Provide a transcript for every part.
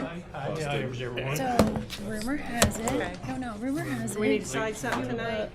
card. Yeah, was there one? So rumor has it. Okay. No, rumor has We need to it. decide something tonight.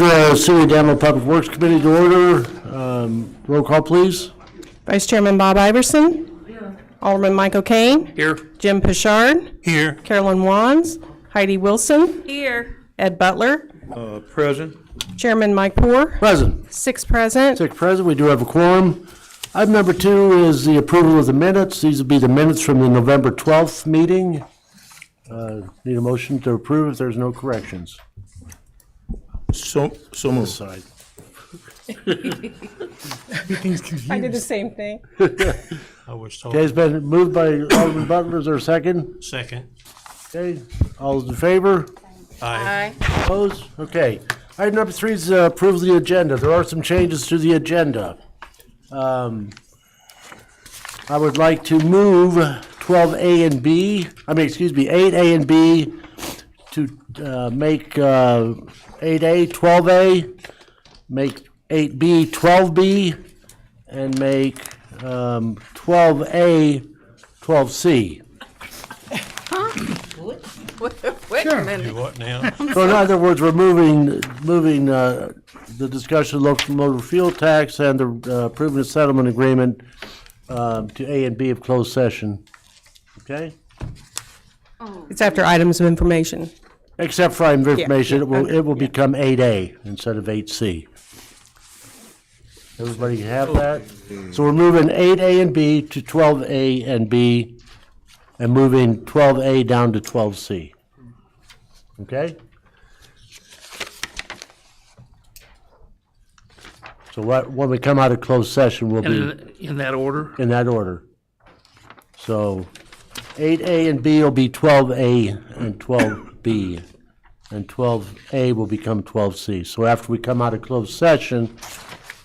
The City of Danville Public Works Committee to order. Roll call, please. Vice Chairman Bob Iverson. Here. Alderman Michael Kane. Here. Jim Pichard. Here. Carolyn Wands. Heidi Wilson. Here. Ed Butler. Present. Chairman Mike Poore. Present. 6 present. 6 present. We do have a quorum. Item number 2 is the approval of the minutes. These will be the minutes from the November 12th meeting. Need a motion to approve if there's no corrections. So moved. Side. I did the same thing. I was told. Okay, it's been moved by Alderman Butler. Is there a second? Second. Okay, all those in favor? Aye. Opposed? Okay. Item number 3 is approve the agenda. There are some changes to the agenda. I would like to move 12A and B, 8A and B to make 8A 12A, make 8B 12B, and make 12A 12C. Wait a minute. Do what now? So in other words, we're moving the discussion of local motor fuel tax and the approving of settlement agreement to A and B of closed session. Okay? It's after items of information. Except for item of information, yeah. it will become 8A instead of 8C. Everybody have that? So we're moving 8A and B to 12A and B, and moving 12A down to 12C. Okay? So when we come out of closed session, we'll be In that order? in that order. So 8A and B will be 12A and 12B, and 12A will become 12C. So after we come out of closed session,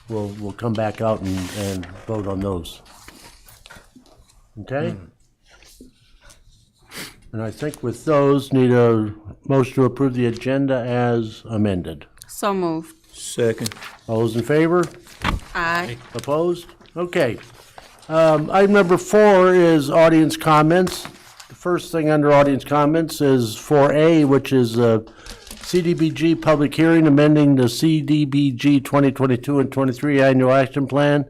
we'll come back out and vote on those. Okay? And I think with those, need a motion to approve the agenda as amended. So moved. Second. All those in favor? Aye. Opposed? Okay. Item number 4 is audience comments. The first thing under audience comments is 4A, which is CDBG public hearing amending the CDBG 2022 and 23 annual action plan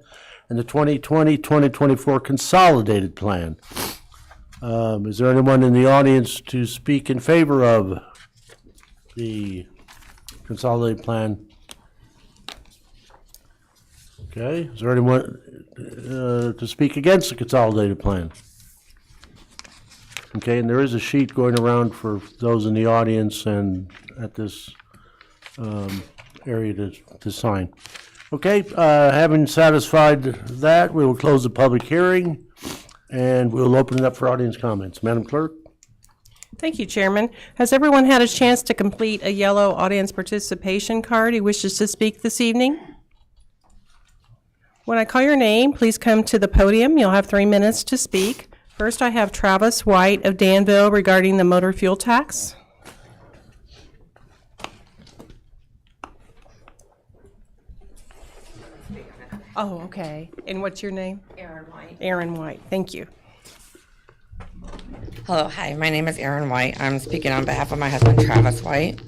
and the 2020-2024 consolidated plan. Is there anyone in the audience to speak in favor of the consolidated plan? Okay, is there anyone to speak against the consolidated plan? Okay, and there is a sheet going around for those in the audience and at this area to sign. Okay, having satisfied that, we will close the public hearing and we'll open it up for audience comments. Madam Clerk? Thank you, Chairman. Has everyone had a chance to complete a yellow audience participation card who wishes to speak this evening? When I call your name, please come to the podium. You'll have 3 minutes to speak. First, I have Travis White of Danville regarding the motor fuel tax. Oh, okay. And what's your name? Erin White. Erin White. Thank you. Hello, hi, my name is Erin White. I'm speaking on behalf of my husband, Travis White,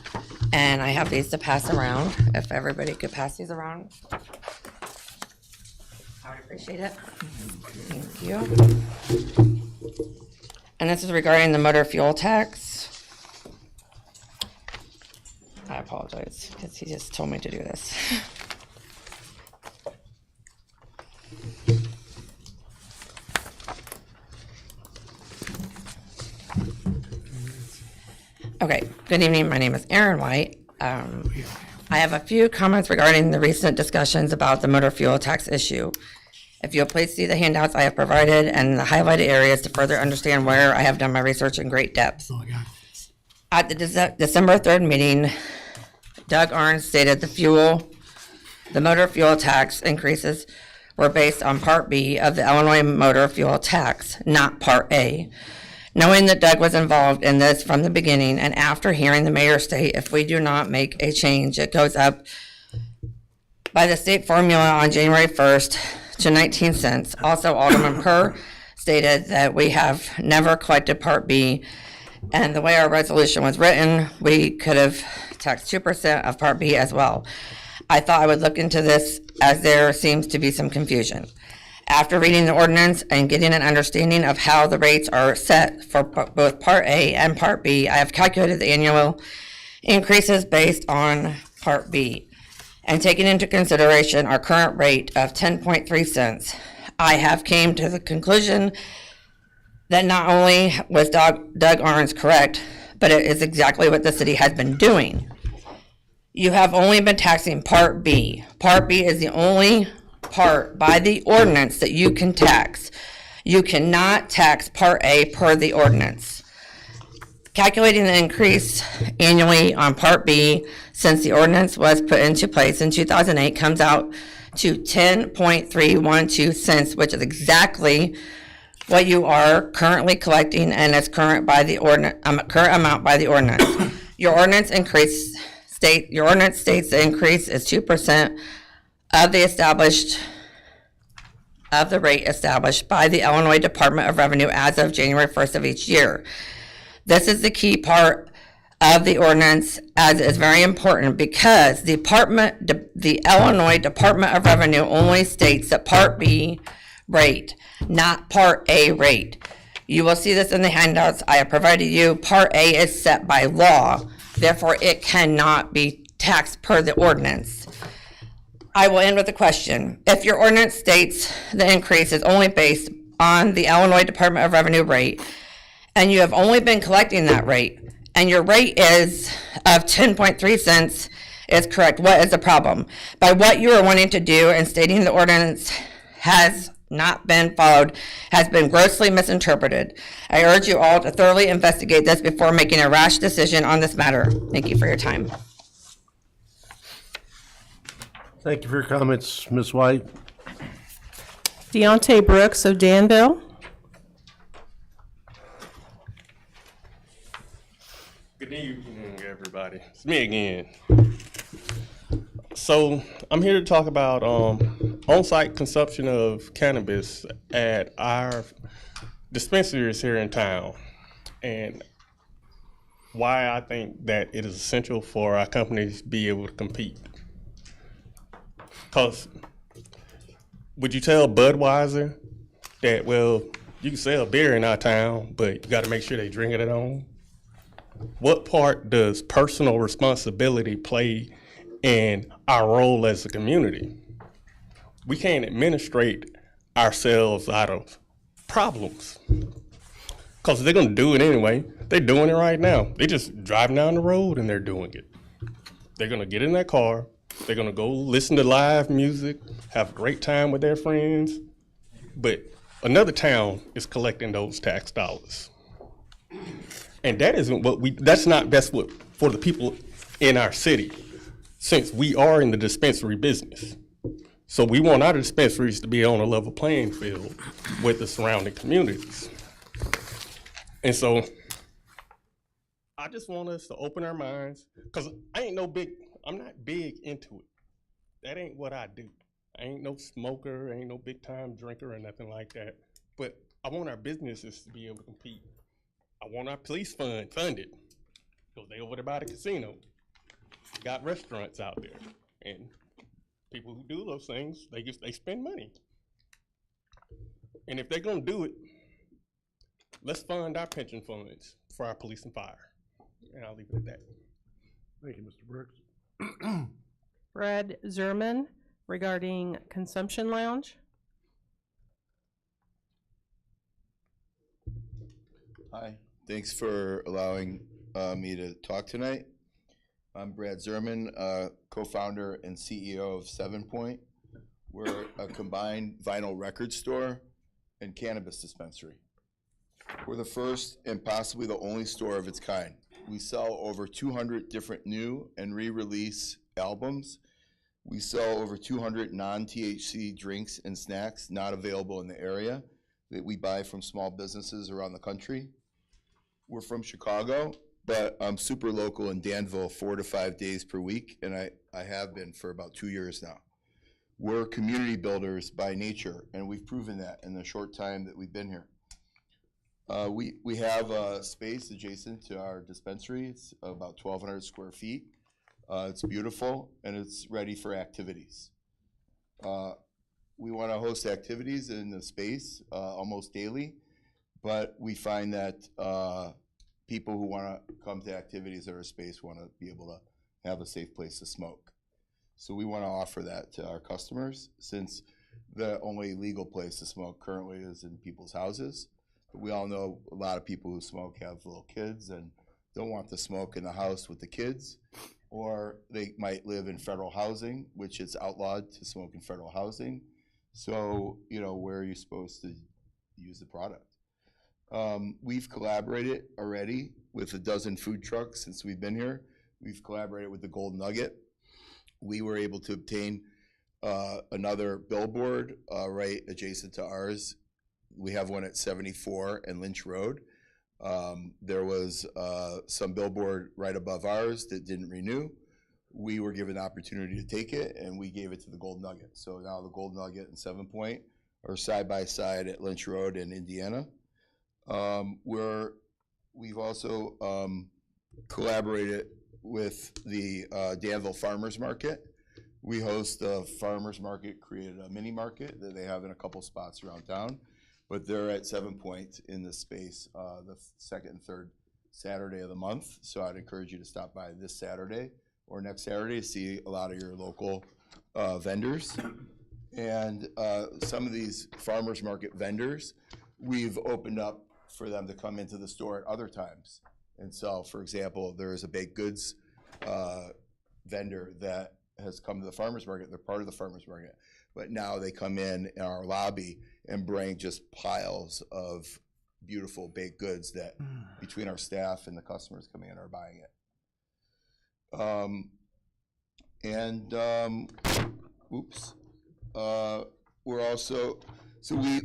and I have these to pass around. If everybody could pass these around, I would appreciate it. Thank you. And this is regarding the motor fuel tax. I apologize, because he just told me to do this. Okay, good evening. My name is Erin White. I have a few comments regarding the recent discussions about the motor fuel tax issue. If you'll please see the handouts I have provided and the highlighted areas to further understand where I have done my research in great depth. At the December 3rd meeting, Doug Arns stated the motor fuel tax increases were based on Part B of the Illinois motor fuel tax, not Part A. Knowing that Doug was involved in this from the beginning, and after hearing the mayor state if we do not make a change, it goes up by the state formula on January 1st to 19 cents. Also, Alderman Purr stated that we have never collected Part B And the way our resolution was written, we could have taxed 2% of Part B as well. I thought I would look into this as there seems to be some confusion. After reading the ordinance and getting an understanding of how the rates are set for both Part A and Part B, I have calculated the annual increases based on Part B. And taking into consideration our current rate of 10.3 cents, I have came to the conclusion that not only was Doug Arns correct, but it is exactly what the city has been doing. You have only been taxing Part B. Part B is the only part by the ordinance that you can tax. You cannot tax Part A per the ordinance. Calculating the increase annually on Part B since the ordinance was put into place in 2008 comes out to 10.312 cents, which is exactly what you are currently collecting and is current by the current amount by the ordinance. Your ordinance states the increase is 2% of the rate established by the Illinois Department of Revenue as of January 1st of each year. This is the key part of the ordinance, as it is very important because the Illinois Department of Revenue only states that Part B rate, not Part A rate. You will see this in the handouts I have provided you. Part A is set by law, therefore it cannot be taxed per the ordinance. I will end with a question. If your ordinance states the increase is only based on the Illinois Department of Revenue rate, and you have only been collecting that rate, and your rate is of 10.3 cents is correct, what is the problem? By what you are wanting to do and stating the ordinance has not been followed has been grossly misinterpreted. I urge you all to thoroughly investigate this before making a rash decision on this matter. Thank you for your time. Thank you for your comments, Ms. White. Deontay Brooks of Danville. Good evening, everybody. It's me again. So I'm here to talk about on-site consumption of cannabis at our dispensaries here in town, and why I think that it is essential for our companies to be able to compete. Because would you tell Budweiser that, well, you can sell beer in our town, but you got to make sure they drink it at home? What part does personal responsibility play in our role as a community? We can't administrate ourselves out of problems because they're going to do it anyway. They're doing it right now. They're just driving down the road and they're doing it. They're going to get in their car. They're going to go listen to live music, have a great time with their friends. But another town is collecting those tax dollars. And that isn't what that's what for the people in our city, since we are in the dispensary business. So we want our dispensaries to be on a level playing field with the surrounding communities. And so I just want us to open our minds, because I'm not big into it. That ain't what I do. I ain't no smoker, I ain't no big time drinker or nothing like that. But I want our businesses to be able to compete. I want our police funded, because they over there by the casino. Got restaurants out there, and people who do those things, they spend money. And if they're gonna do it, let's fund our pension funds for our police and fire. And I'll leave it at that. Thank you, Mr. Brooks. Fred Zerman regarding Consumption Lounge. Hi, thanks for allowing me to talk tonight. I'm Brad Zerman, co-founder and CEO of 7 Point. We're a combined vinyl record store and cannabis dispensary. We're the first and possibly the only store of its kind. We sell over 200 different new and re-release albums. We sell over 200 non-THC drinks and snacks not available in the area that we buy from small businesses around the country. We're from Chicago, but I'm super local in Danville 4 to 5 days per week, and I have been for about 2 years now. We're community builders by nature, and we've proven that in the short time that we've been here. We have a space adjacent to our dispensary. It's about 1,200 square feet. It's beautiful and it's ready for activities. We want to host activities in the space almost daily, but we find that people who want to come to activities at our space want to be able to have a safe place to smoke. So we want to offer that to our customers, since the only legal place to smoke currently is in people's houses. But we all know a lot of people who smoke have little kids and don't want to smoke in the house with the kids, or they might live in federal housing, which is outlawed to smoke in federal housing. So, you know, where are you supposed to use the product? We've collaborated already with a dozen food trucks since we've been here. We've collaborated with the Gold Nugget. We were able to obtain another billboard right adjacent to ours. We have one at 74 and Lynch Road. There was some billboard right above ours that didn't renew. We were given the opportunity to take it, and we gave it to the Gold Nugget. So now the Gold Nugget and 7 Point are side by side at Lynch Road in Indiana. We've also collaborated with the Danville Farmers Market. We host a farmers market, created a mini market that they have in a couple spots around town, but they're at 7 Point in the space the second and third Saturday of the month. So I'd encourage you to stop by this Saturday or next Saturday to see a lot of your local vendors. And some of these farmers market vendors, we've opened up for them to come into the store at other times. And so, for example, there is a baked goods vendor that has come to the farmers market. They're part of the farmers market, but now they come in our lobby and bring just piles of beautiful baked goods that between our staff and the customers coming in are buying it. We're also, so we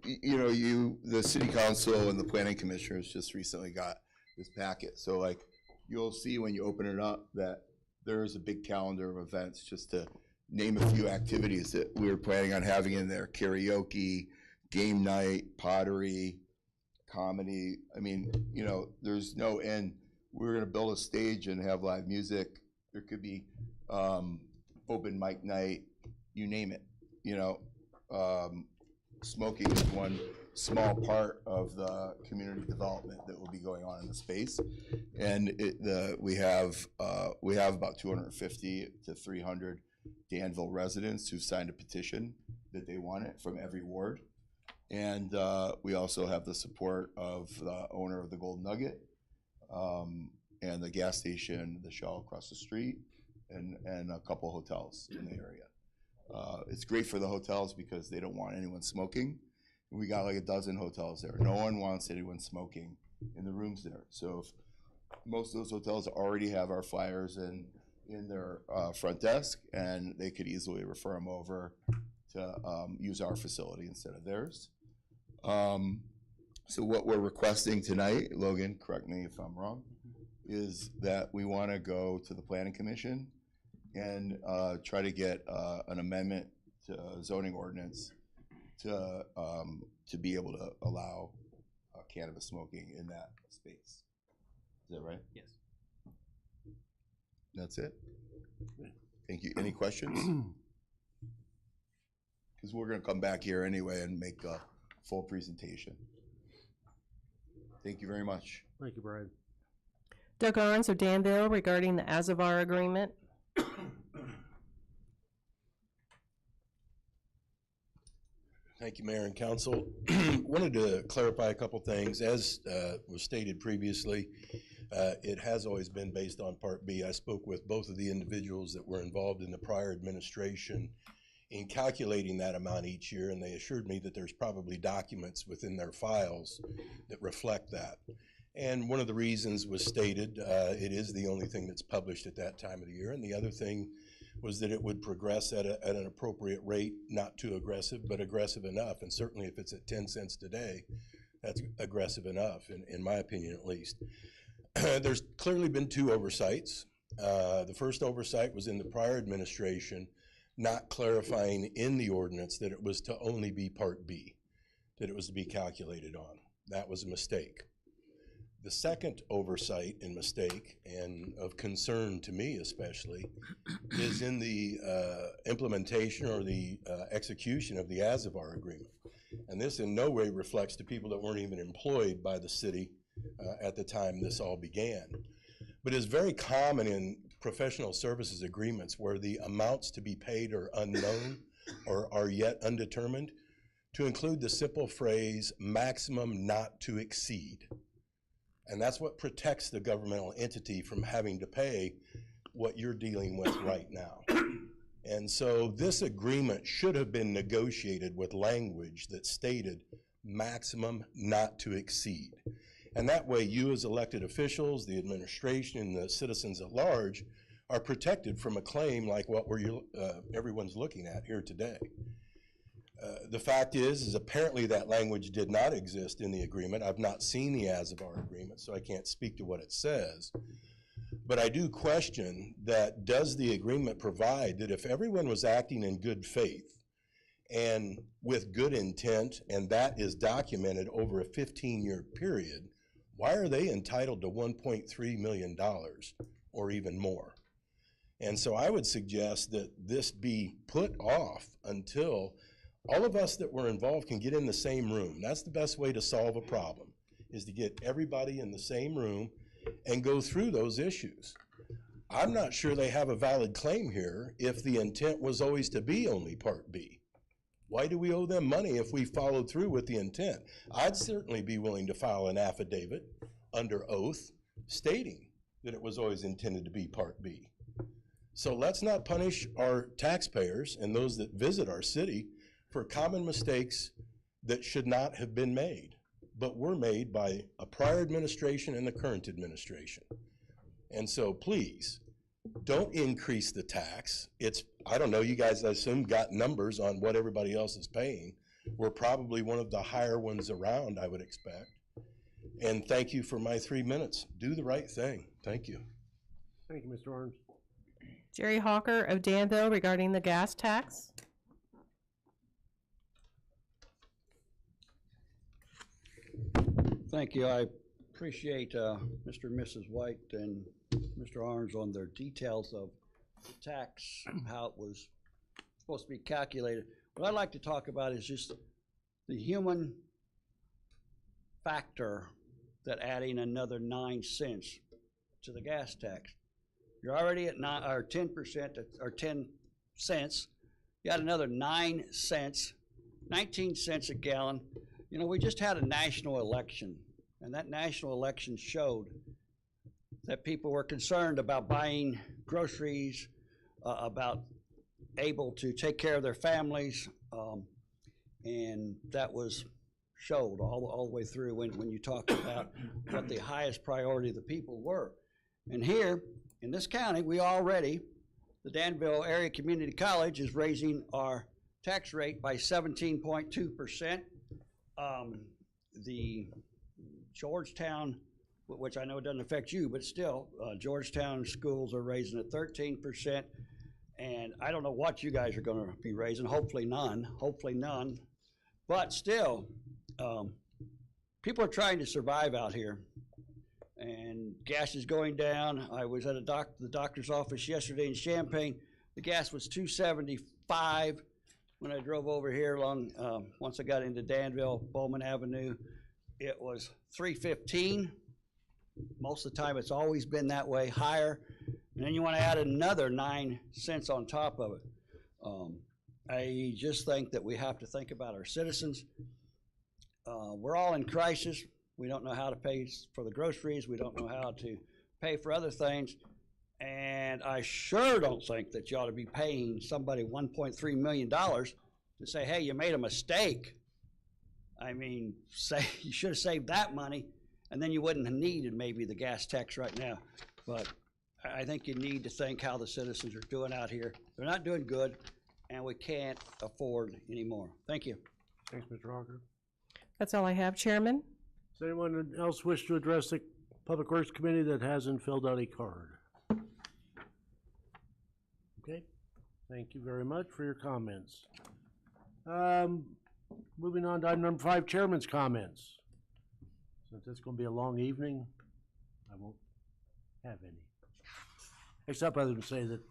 you know, the city council and the planning commissioners just recently got this packet. So like, you'll see when you open it up that there's a big calendar of events, just to name a few activities that we're planning on having in there: karaoke, game night, pottery, comedy. I mean, you know, there's no end. We're gonna build a stage and have live music. There could be open mic night, you name it. You know, smoking is one small part of the community development that will be going on in the space, and we have about 250 to 300 Danville residents who've signed a petition that they want it from every ward, and we also have the support of the owner of the Gold Nugget and the gas station, the Shell across the street, and a couple hotels in the area. It's great for the hotels because they don't want anyone smoking. We got like a dozen hotels there. No one wants anyone smoking in the rooms there. So if most of those hotels already have our flyers in their front desk, and they could easily refer them over to use our facility instead of theirs. So what we're requesting tonight, Logan, correct me if I'm wrong, is that we want to go to the Planning Commission and try to get an amendment to zoning ordinance to be able to allow cannabis smoking in that space. Is that right? Yes. That's it? Thank you. Any questions? Because we're going to come back here anyway and make a full presentation. Thank you very much. Thank you, Brian. Doug Arns of Danville regarding the Azavar agreement. Thank you, Mayor and Council. Wanted to clarify a couple things. As was stated previously, it has always been based on Part B. I spoke with both of the individuals that were involved in the prior administration in calculating that amount each year, and they assured me that there's probably documents within their files that reflect that. And one of the reasons was stated, it is the only thing that's published at that time of the year, and the other thing was that it would progress at an appropriate rate, not too aggressive, but aggressive enough. And certainly if it's at 10 cents today, that's aggressive enough, in my opinion at least. There's clearly been two oversights. The first oversight was in the prior administration, not clarifying in the ordinance that it was to only be Part B, that it was to be calculated on. That was a mistake. The second oversight and mistake, and of concern to me especially, is in the implementation or the execution of the Azavar agreement. And this in no way reflects to people that weren't even employed by the city at the time this all began. But it's very common in professional services agreements where the amounts to be paid are unknown or are yet undetermined to include the simple phrase, maximum not to exceed. And that's what protects the governmental entity from having to pay what you're dealing with right now. And so this agreement should have been negotiated with language that stated maximum not to exceed. And that way you as elected officials, the administration, and the citizens at large are protected from a claim like what everyone's looking at here today. The fact is apparently that language did not exist in the agreement. I've not seen the Azavar agreement, so I can't speak to what it says. But I do question that does the agreement provide that if everyone was acting in good faith and with good intent, and that is documented over a 15-year period, why are they entitled to $1.3 million or even more? And so I would suggest that this be put off until all of us that were involved can get in the same room. That's the best way to solve a problem, is to get everybody in the same room and go through those issues. I'm not sure they have a valid claim here if the intent was always to be only Part B. Why do we owe them money if we followed through with the intent? I'd certainly be willing to file an affidavit under oath stating that it was always intended to be Part B. So let's not punish our taxpayers and those that visit our city for common mistakes that should not have been made, but were made by a prior administration and the current administration. And so please, don't increase the tax. I don't know, you guys, I assume, got numbers on what everybody else is paying. We're probably one of the higher ones around, I would expect. And thank you for my 3 minutes. Do the right thing. Thank you. Thank you, Mr. Arns. Jerry Hawker of Danville regarding the gas tax. Thank you. I appreciate Mr. and Mrs. White and Mr. Arns on their details of the tax, how it was supposed to be calculated. What I'd like to talk about is just the human factor that adding another 9 cents to the gas tax. You're already at 10% or 10 cents. You add another 9 cents, 19 cents a gallon. You know, we just had a national election, and that national election showed that people were concerned about buying groceries, about able to take care of their families, and that was showed all the way through when you talk about what the highest priority of the people were. And here in this county, the Danville Area Community College is raising our tax rate by 17.2%. The Georgetown, which I know it doesn't affect you, but still, Georgetown schools are raising at 13%. And I don't know what you guys are going to be raising. Hopefully none. But still, people are trying to survive out here. And gas is going down. I was at the doctor's office yesterday in Champaign. The gas was $2.75 when I drove over here once I got into Danville, Bowman Avenue. It was $3.15. Most of the time it's always been that way, higher. And then you want to add another 9 cents on top of it. I just think that we have to think about our citizens. We're all in crisis. We don't know how to pay for the groceries. We don't know how to pay for other things. And I sure don't think that you ought to be paying somebody $1.3 million to say, hey, you made a mistake. I mean, you should have saved that money, and then you wouldn't have needed maybe the gas tax right now. But I think you need to think how the citizens are doing out here. They're not doing good, and we can't afford anymore. Thank you. Thanks, Mr. Hawker. That's all I have, Chairman. Does anyone else wish to address the Public Works Committee that hasn't filled out a card? Okay, thank you very much for your comments. Moving on to item number 5, Chairman's comments. Since it's gonna be a long evening, I won't have any. Except other than say that,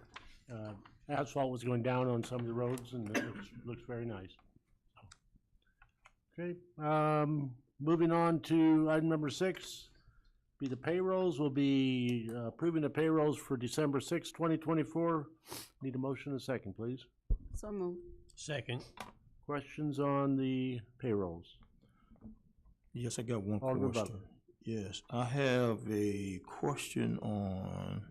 asphalt was going down on some of the roads and it looks very nice. Okay, moving on to item number 6, be the payrolls. We'll be approving the payrolls for December 6, 2024. Need a motion and a second, please. So moved. Second. Questions on the payrolls? Yes, I got one Alderman question. Butler. Yes, I have a question on,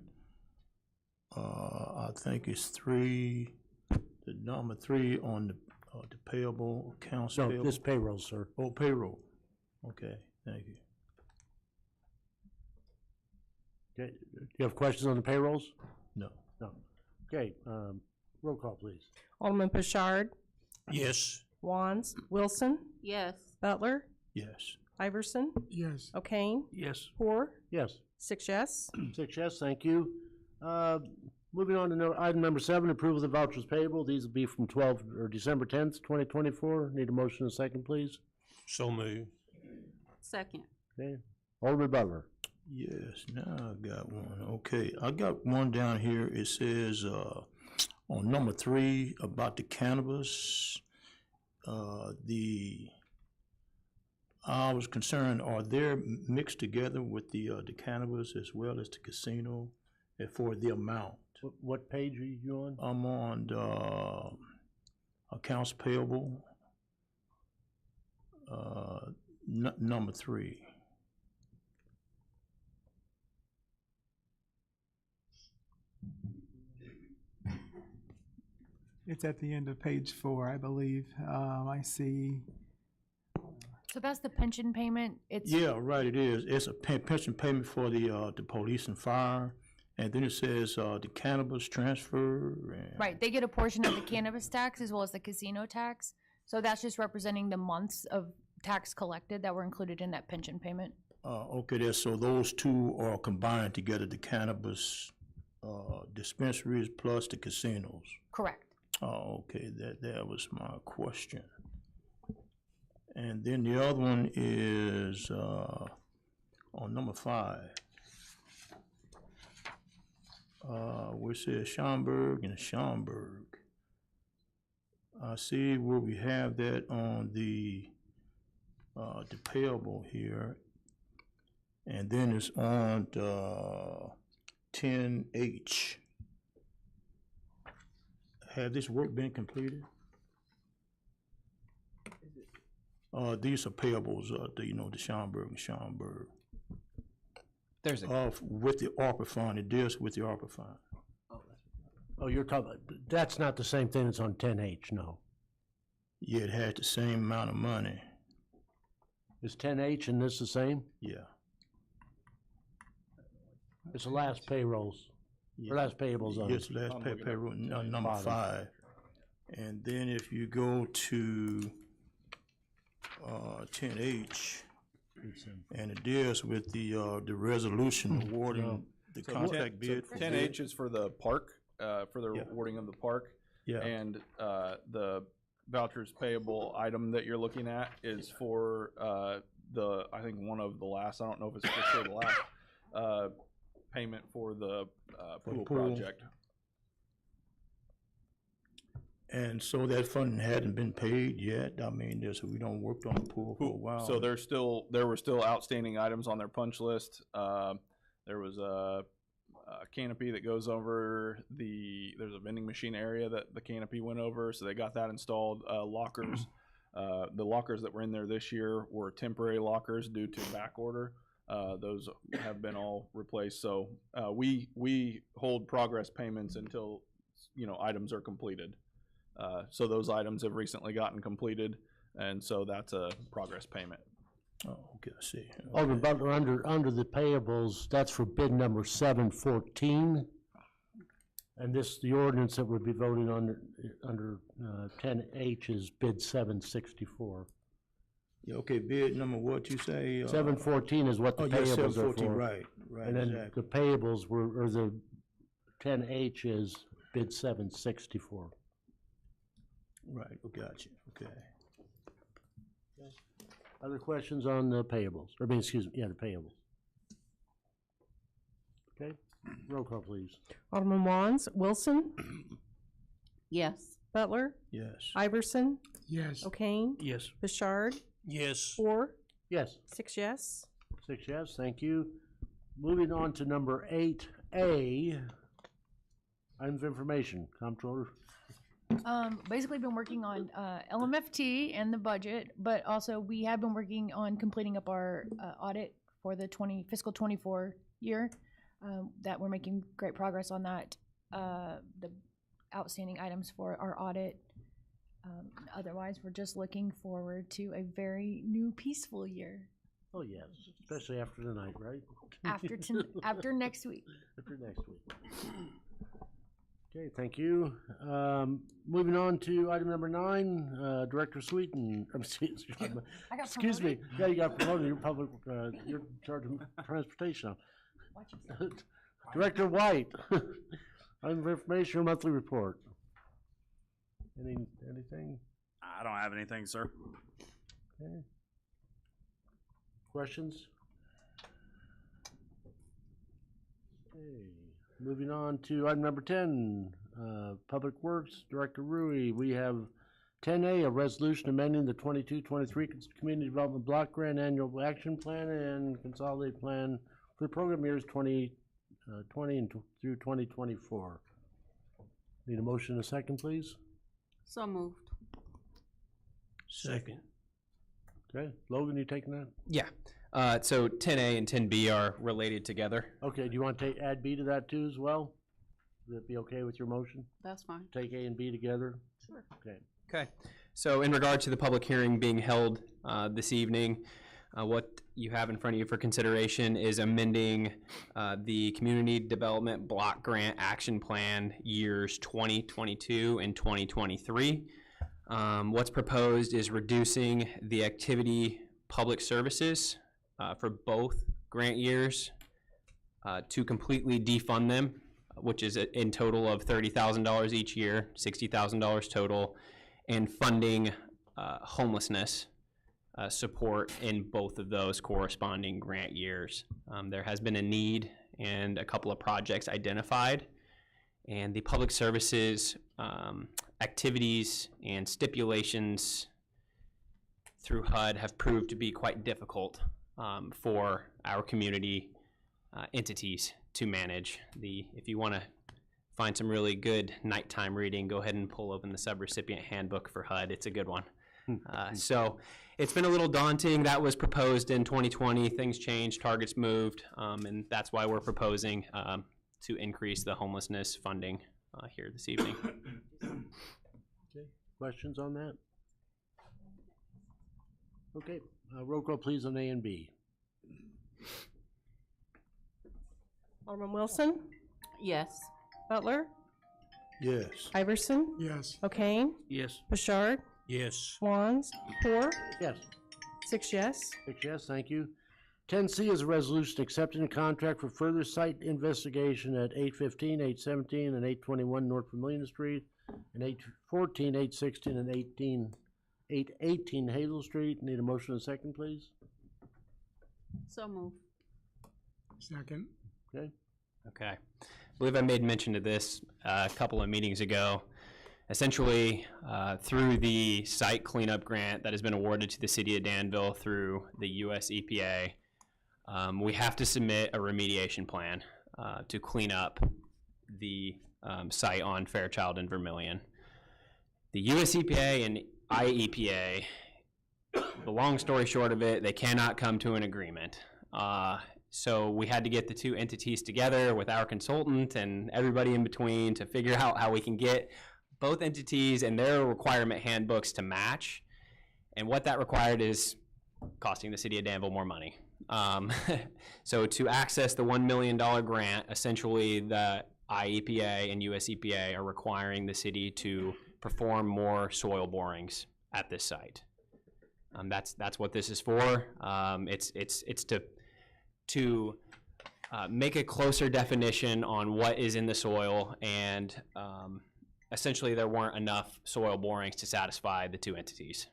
I think it's 3, the number 3 on the payable accounts No, payable. this payroll, sir. Oh, payroll. Okay, thank you. Okay, do you have questions on the payrolls? No. No. Okay, roll call, please. Alderman Bouchard, Yes. Wands, Wilson, Yes. Butler, Yes. Iverson, Yes. O'Kane, Yes. Poor, Yes. 6 yes. 6 yes, thank you. Moving on to item number 7, approval of the vouchers payable. These will be from December 10th, 2024. Need a motion and a second, please. So moved. Second. Okay, Alderman Butler. Yes, now I got one. Okay, I got one down here. It says, on number 3 about the cannabis, I was concerned, are they mixed together with the cannabis as well as the casino and for the amount? What page are you on? I'm on the accounts payable, number 3. It's at the end of page 4, I believe. I see. So that's the pension payment. It's Yeah, right, it is. It's a pension payment for the police and fire. And then it says the cannabis transfer. And right. They get a portion of the cannabis tax as well as the casino tax. So that's just representing the months of tax collected that were included in that pension payment. Okay, so those two are combined together, the cannabis dispensaries plus the casinos. Correct. Okay, that was my question. And then the other one is on number 5, which says Schaumburg and Schaumburg. I see where we have that on the payable here, and then it's on 10H. Have this work been completed? These are payables, the Schaumburg and Schaumburg. There's a With the ARPA fund, it deals with the ARPA fund. Oh, you're talking, that's not the same thing that's on 10H, no. Yeah, it has the same amount of money, Is 10H and this the same? yeah. It's the last payrolls, or last payables on Yes, it. last payroll, number 5. And then if you go to 10H, and it deals with the resolution awarding the contract bid. 10H is for the park, for the Yeah. awarding of the park. Yeah. And the vouchers payable item that you're looking at is for I think one of the last, I don't know if it's for sure the last, payment for the pool project. And so that funding hadn't been paid yet. I mean, we don't worked on the pool for a while. So there were still outstanding items on their punch list. There was a canopy that goes over there's a vending machine area that the canopy went over, so they got that installed. Lockers, the lockers that were in there this year were temporary lockers due to back order. Those have been all replaced. So we hold progress payments until items are completed. So those items have recently gotten completed, and so that's a progress payment. Oh, okay, I see. Alderman Butler, under the payables, that's for bid number 714. And the ordinance that we'll be voting on under 10H is bid 764. Yeah, okay, bid number what you say? 714 is what the Oh, yeah, payables are 714, for. right, And then exactly. the payables or the 10H is bid 764. Right, gotcha, okay. Other questions on the payables, or, excuse me, the payables? Okay, roll call, please. Alderman Wands, Wilson, Yes. Butler, Yes. Iverson, Yes. O'Kane, Yes. Bouchard, Yes. 4, Yes. 6 yes. 6 yes, thank you. Moving on to number 8A, items of information, Comptroller. Basically been working on LMFT and the budget, but also we have been working on completing up our audit for the fiscal 24 year. That we're making great progress on that. The outstanding items for our audit. Otherwise, we're just looking forward to a very new, peaceful year Oh, yes, especially after tonight, right? after next week. After next week. Okay, thank you. Moving on to item number 9, Director Sweeten, excuse me, yeah, you got promoted, you're public, you're in charge of transportation now. Director White, item of information, monthly report. Anything? I don't have anything, sir. Okay. Questions? Okay, moving on to item number 10, Public Works, Director Rui. We have 10A, a resolution amending the 22-23 Community Development Block Grant Annual Action Plan and Consolidated Plan for the program years 2020 through 2024. Need a motion and a second, please? So moved. Second. Okay, Logan, you taking that? Yeah. So 10A and 10B are related together. Okay, do you want to add B to that too as well? Would that be okay with your motion? That's fine. Take A and B together? Sure. Okay. Okay. So in regard to the public hearing being held this evening, what you have in front of you for consideration is amending the Community Development Block Grant Action Plan years 2022 and 2023. What's proposed is reducing the activity public services for both grant years to completely defund them, which is in total of $30,000 each year, $60,000 total, and funding homelessness support in both of those corresponding grant years. There has been a need and a couple of projects identified, and the public services activities and stipulations through HUD have proved to be quite difficult for our community entities to manage. If you want to find some really good nighttime reading, go ahead and pull open the subrecipient handbook for HUD. It's a good one. So it's been a little daunting. That was proposed in 2020. Things changed, targets moved, and that's why we're proposing to increase the homelessness funding here this evening. Okay, questions on that? Okay, roll call please on A and B. Alderman Wilson, Yes. Butler, Yes. Iverson, Yes. O'Kane, Yes. Bouchard, Yes. Wands, 4, Yes. 6 yes. 6 yes, thank you. 10C is a resolution accepting a contract for further site investigation at 815, 817, and 821 North Vermilion Street, and 814, 816, and 818 Hazel Street. Need a motion and a second, please? So moved. Second. Okay. Okay. I believe I made mention of this a couple of meetings ago. Essentially, through the site cleanup grant that has been awarded to the city of Danville through the US EPA, we have to submit a remediation plan to clean up the site on Fairchild and Vermilion. The US EPA and IEPA, the long story short of it, they cannot come to an agreement. So we had to get the two entities together with our consultant and everybody in between to figure out how we can get both entities and their requirement handbooks to match. And what that required is costing the city of Danville more money. So to access the $1 million grant, essentially the IEPA and US EPA are requiring the city to perform more soil borings at this site. That's what this is for. It's to make a closer definition on what is in the soil, and essentially there weren't enough soil borings to satisfy the two entities.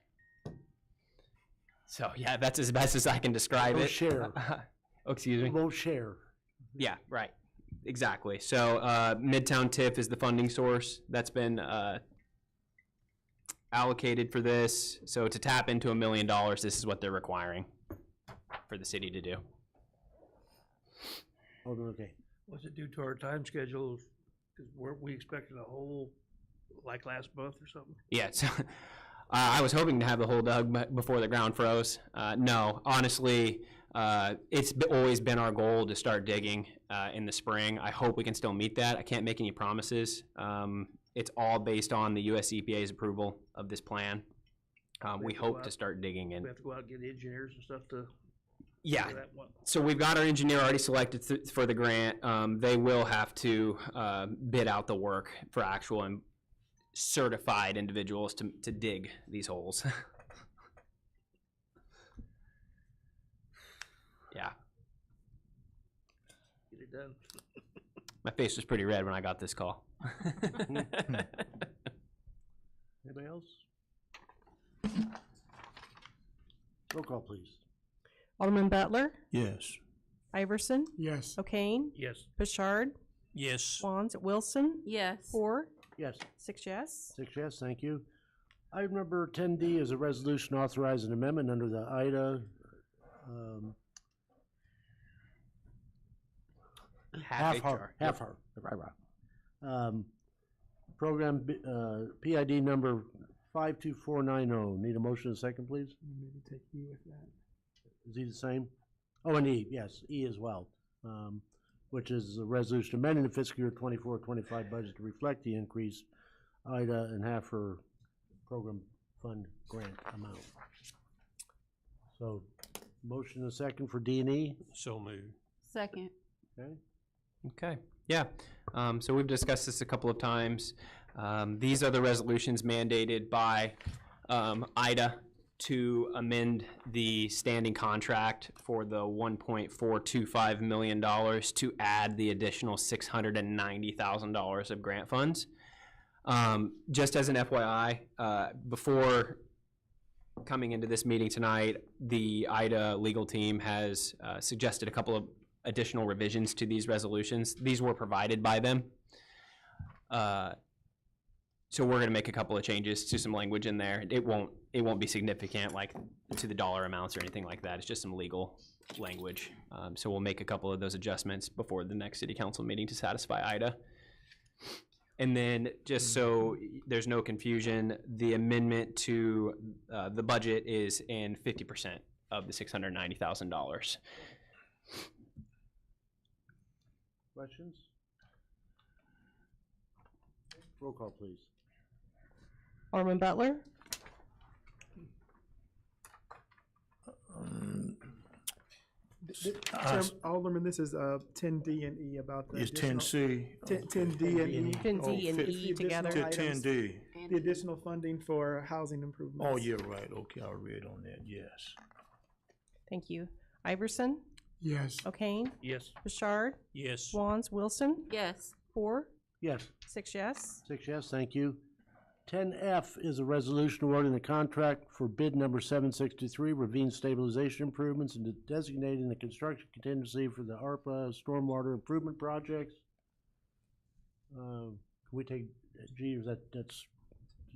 So yeah, that's as best as I can describe We'll it. share. Oh, excuse me. We'll share. Yeah, right. Exactly. So Midtown TIF is the funding source that's been allocated for this. So to tap into $1 million, this is what they're requiring for the city to do. Okay. What's it do to our time schedules? Because weren't we expecting a whole, like last month or something? Yeah, so I was hoping to have the hole dug before the ground froze. No, honestly, it's always been our goal to start digging in the spring. I hope we can still meet that. I can't make any promises. It's all based on the US EPA's approval of this plan. We hope to start digging in. We have to go out and get engineers and stuff to. Yeah. do that one. So we've got our engineer already selected for the grant. They will have to bid out the work for actual and certified individuals to dig these holes. Yeah. Get it done. My face was pretty red when I got this call. Anybody else? Roll call, please. Alderman Butler, Yes. Iverson, Yes. O'Kane, Yes. Bouchard, Yes. Swans, Wilson, Yes. 4, Yes. 6 yes. 6 yes, thank you. Item number 10D is a resolution authorizing amendment under the IDA half hour, program PID number 52490. Need a motion and a second, please? Maybe take you with that. Is he the same? Oh, and E, yes, E as well, which is a resolution amending the fiscal year 24-25 budget to reflect the increased IDA and half her program fund grant amount. So, motion and a second for D and E? So moved. Second. Okay. Okay, yeah. So we've discussed this a couple of times. These are the resolutions mandated by IDA to amend the standing contract for the $1.425 million to add the additional $690,000 of grant funds. Just as an FYI, before coming into this meeting tonight, the IDA legal team has suggested a couple of additional revisions to these resolutions. These were provided by them. So we're going to make a couple of changes to some language in there. It won't be significant, like to the dollar amounts or anything like that. It's just some legal language. So we'll make a couple of those adjustments before the next city council meeting to satisfy IDA. And then, just so there's no confusion, the amendment to the budget is in 50% of the $690,000. Questions? Roll call, please. Alderman Butler, Alderman, this is 10D and E about the. It's additional- 10C. 10D and E. 10D and It's E the together. additional items, 10D. The additional funding for housing improvements. Oh, you're right. Okay, I read on that. Yes. Thank you. Iverson, Yes. O'Kane, Yes. Bouchard, Yes. Swans, Wilson, Yes. 4, Yes. 6 yes. 6 yes, thank you. 10F is a resolution awarding the contract for bid number 763, ravine stabilization improvements, and designating the construction contingency for the ARPA stormwater improvement projects. Can we take, G, that's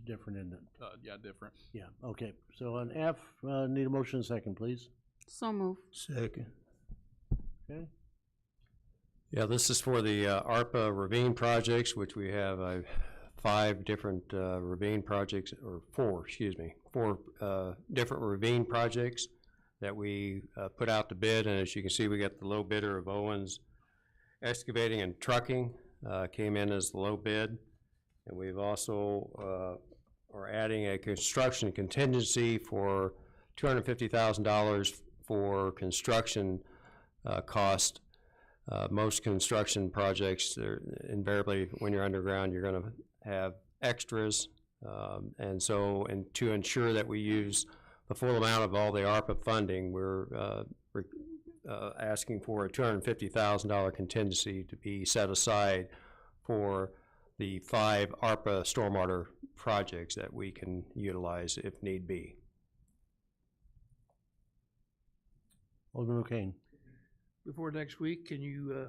different, isn't it? Yeah, different. Yeah, okay. So on F, need a motion and a second, please. So move. Second. Okay. Yeah, this is for the ARPA ravine projects, which we have 5 different ravine projects, or 4, excuse me, 4 different ravine projects that we put out to bid. And as you can see, we got the low bidder of Owens Excavating and Trucking came in as the low bid. And we've also are adding a construction contingency for $250,000 for construction cost. Most construction projects, invariably, when you're underground, you're going to have extras. And so, to ensure that we use the full amount of all the ARPA funding, we're asking for a $250,000 contingency to be set aside for the 5 ARPA stormwater projects that we can utilize if need be. Alderman O'Kane. Before next week, can you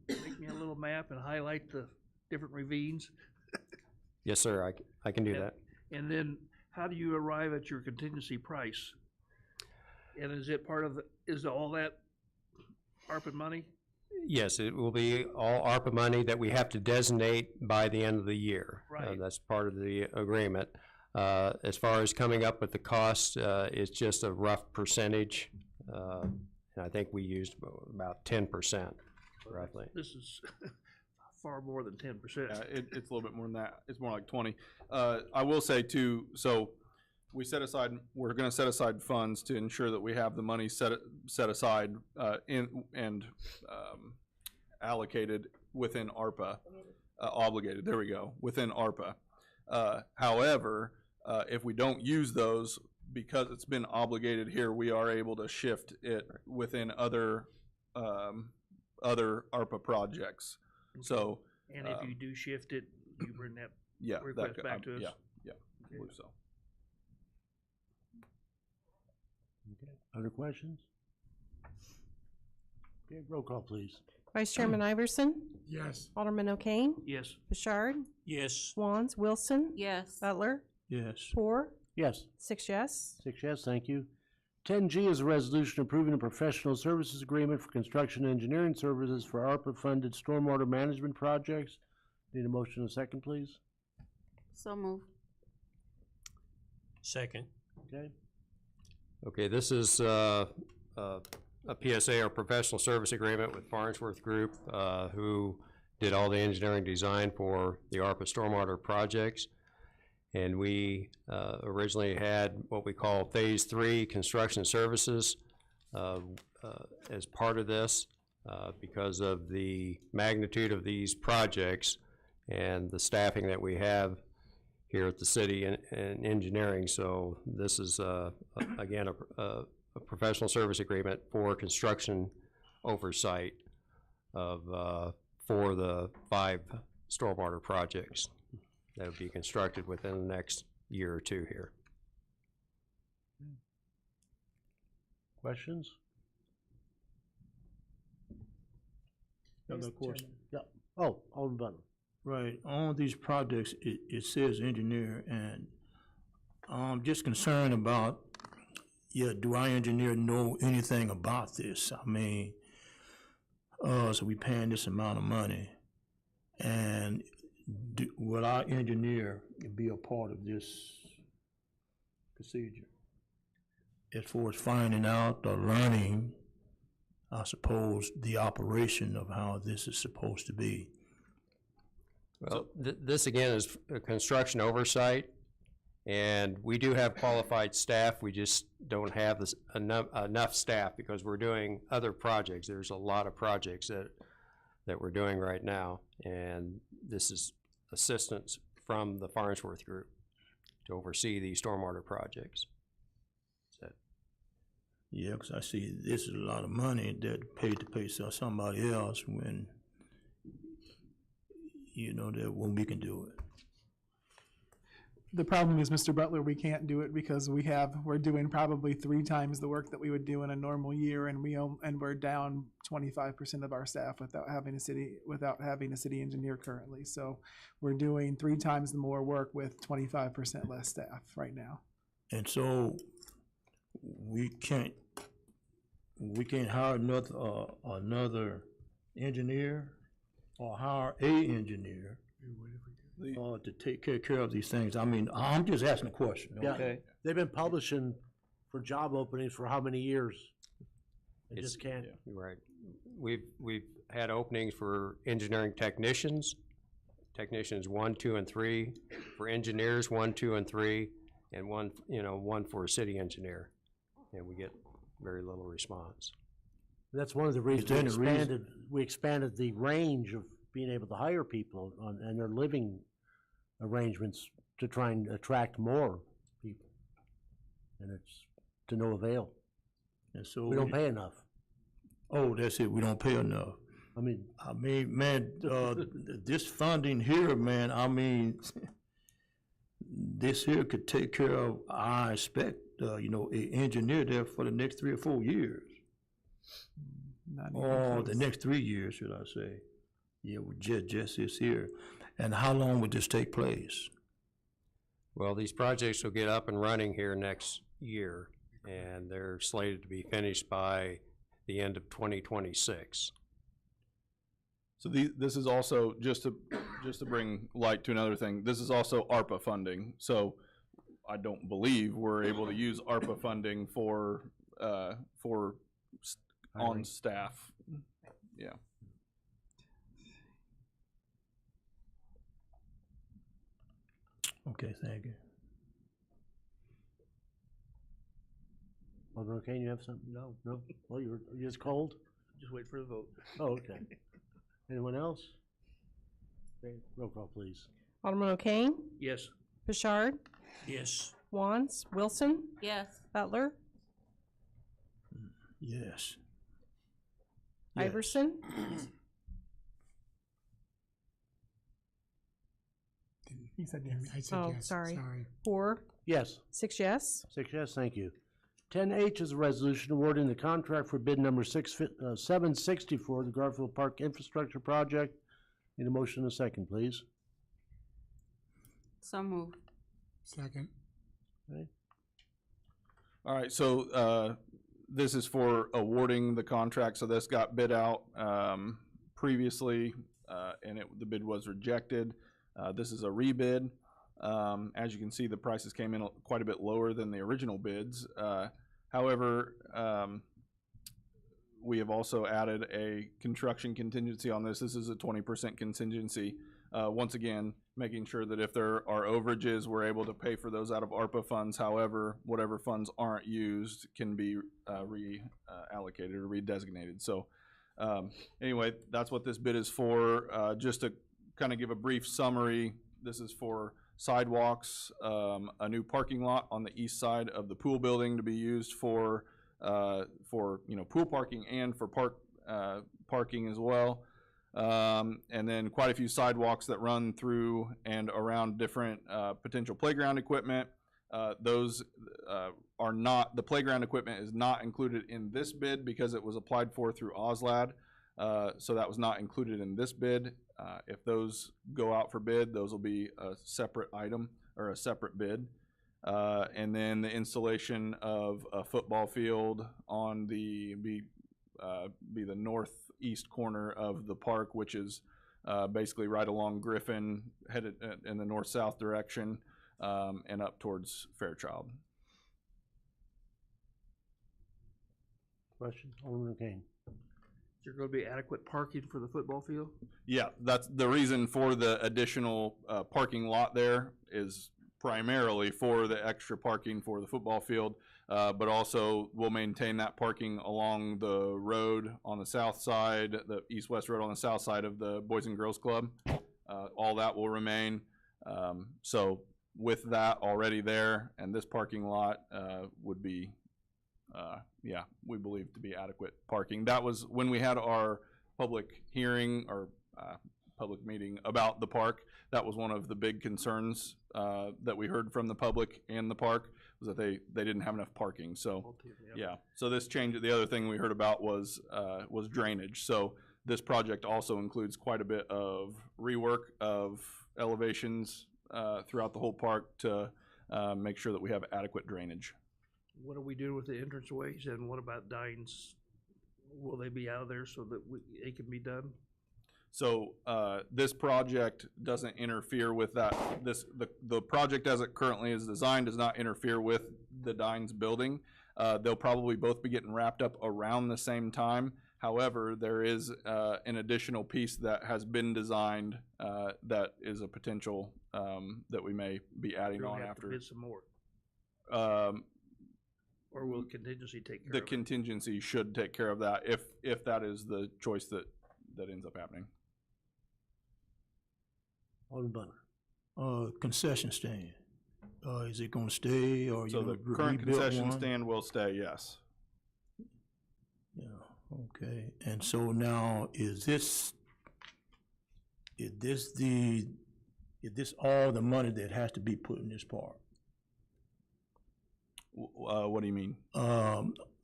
make me a little map and highlight the different ravines? Yes, sir, I can do that. And then how do you arrive at your contingency price? And is it part of, is all that ARPA money? Yes, it will be all ARPA money that we have to designate by the end of the year. Right. That's part of the agreement. As far as coming up with the cost, it's just a rough percentage. And I think we used about 10% roughly. This is far more than 10%. It's a little bit more than that. It's more like 20. I will say too, so we're gonna set aside funds to ensure that we have the money set aside, allocated within ARPA, obligated, there we go, within ARPA. However, if we don't use those, because it's been obligated here, we are able to shift it within other ARPA projects. So. And if you do shift it, you bring that Yeah. request back to us? Yeah, I believe so. Okay. Other questions? Okay, roll call, please. Vice Chairman Iverson? Yes. Alderman O'Kane? Yes. Bouchard? Yes. Swans? Wilson? Yes. Butler? Yes. Poor? Yes. 6 yes. 6 yes, thank you. 10G is a resolution approving a professional services agreement for construction engineering services for ARPA-funded stormwater management projects. Need a motion and a second, please? So move. Second. Okay. Okay, this is a PSA, or professional service agreement with Farnsworth Group, who did all the engineering design for the ARPA stormwater projects. And we originally had what we call Phase 3 construction services as part of this because of the magnitude of these projects and the staffing that we have here at the city in engineering. So this is, again, a professional service agreement for construction oversight of for the 5 stormwater projects that will be constructed within the next year or two here. Questions? Another question. Yeah. Oh, Alderman Butler. Right, on these projects, it says engineer, and I'm just concerned about, do our engineer know anything about this? I mean, so we paying this amount of money, and will our engineer be a part of this procedure? As far as finding out or learning, I suppose, the operation of how this is supposed to be. Well, this again is a construction oversight, and we do have qualified staff. We just don't have this enough staff because we're doing other projects. There's a lot of projects that we're doing right now, and this is assistance from the Farnsworth Group to oversee these stormwater projects. Yeah, because I see this is a lot of money that paid to pay somebody else when, that when we can do it. The problem is, Mr. Butler, we can't do it because we're doing probably 3 times the work that we would do in a normal year, and we're down 25% of our staff without having a city engineer currently. So we're doing 3 times the more work with 25% less staff right now. And so we can't hire another engineer or hire a engineer to take care of these things. I mean, I'm just asking a question, okay? Yeah. They've been publishing for job openings for how many years? They just can't. Right. We've had openings for engineering technicians 1, 2, and 3, for engineers 1, 2, and 3, and one for a city engineer, and we get very little response. That's one of the reasons we expanded the range of being able to hire people and their living arrangements to try and attract more people. And it's to no avail. And so we don't pay enough. Oh, that's it. We don't pay enough. I mean, man, this funding here, man, I mean, this here could take care of, I expect, an engineer there for the next 3 or 4 years. Not even Oh, the close. next 3 years, should I say? Yeah, with just this here. And how long would this take place? Well, these projects will get up and running here next year, and they're slated to be finished by the end of 2026. So this is also, just to bring light to another thing, this is also ARPA funding. So I don't believe we're able to use ARPA funding for on staff. Yeah. Okay, thank you. Alderman O'Kane, you have something? No? No? Well, you're just cold? Just wait for the vote. Oh, okay. Anyone else? Okay, roll call, please. Alderman O'Kane? Yes. Bouchard? Yes. Wants? Wilson? Yes. Butler? Yes. Iverson? He said yes. I said Oh, yes. sorry. Four, Yes. 6 yes. 6 yes, thank you. 10H is a resolution awarding the contract for bid number 764, the Garfield Park Infrastructure Project. Need a motion and a second, please. So moved. Second. Okay. All right, so this is for awarding the contract. So this got bid out previously, and the bid was rejected. This is a rebid. As you can see, the prices came in quite a bit lower than the original bids. However, we have also added a construction contingency on this. This is a 20% contingency. Once again, making sure that if there are overages, we're able to pay for those out of ARPA funds. However, whatever funds aren't used can be reallocated or redesignated. So anyway, that's what this bid is for. Just to kind of give a brief summary, this is for sidewalks, a new parking lot on the east side of the pool building to be used for pool parking and for parking as well. And then quite a few sidewalks that run through and around different potential playground equipment. Those are not, the playground equipment is not included in this bid because it was applied for through OSLAD. So that was not included in this bid. If those go out for bid, those will be a separate item or a separate bid. And then the installation of a football field on the northeast corner of the park, which is basically right along Griffin, headed in the north-south direction, and up towards Fairchild. Question, Alderman O'Kane. Is there going to be adequate parking for the football field? Yeah, that's the reason for the additional parking lot there is primarily for the extra parking for the football field, but also we'll maintain that parking along the road on the south side, the east-west road on the south side of the Boys and Girls Club. All that will remain. So with that already there, and this parking lot would be, we believe to be adequate parking. That was when we had our public hearing or public meeting about the park. That was one of the big concerns that we heard from the public and the park, was that they didn't have enough parking. So yeah, so this change, the other thing we heard about was drainage. So this project also includes quite a bit of rework of elevations throughout the whole park to make sure that we have adequate drainage. What do we do with the entranceways, and what about dines? Will they be out of there so that it can be done? So this project doesn't interfere with that. The project as it currently is designed does not interfere with the Dines building. They'll probably both be getting wrapped up around the same time. However, there is an additional piece that has been designed that is a potential that we may be adding Do we on have after. to bid some more? Or will contingency take care The of it? contingency should take care of that if that is the choice that ends up happening. Alderman Butler. Concession stand, is it gonna stay, or So you the gonna current rebuild concession one? stand will stay, yes. Yeah, okay, and so now, is this all the money that has to be put in this park? What do you mean?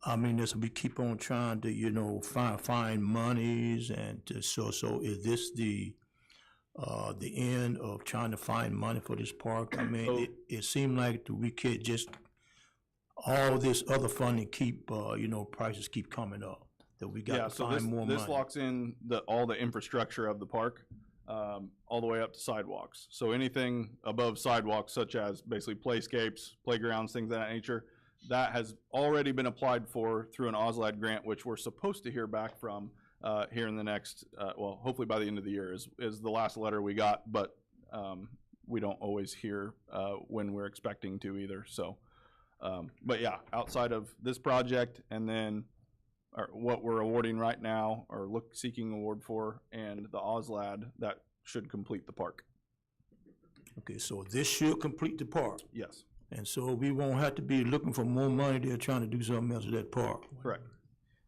I mean, as we keep on trying to, you know, find monies and so is this the end of trying to find money for this park? I mean, it seemed like we can't just, all this other funding keep, you know, prices keep coming up, that we got to find more money. This locks in all the infrastructure of the park, all the way up to sidewalks. So anything above sidewalks, such as basically playscapes, playgrounds, things of that nature, that has already been applied for through an OSLAD grant, which we're supposed to hear back from here in the next, well, hopefully by the end of the year is the last letter we got, but we don't always hear when we're expecting to either. So, but yeah, outside of this project and then what we're awarding right now or seeking award for and the OSLAD, that should complete the park. Okay, so this should complete the park. Yes. And so we won't have to be looking for more money there trying to do something else at that park. Correct.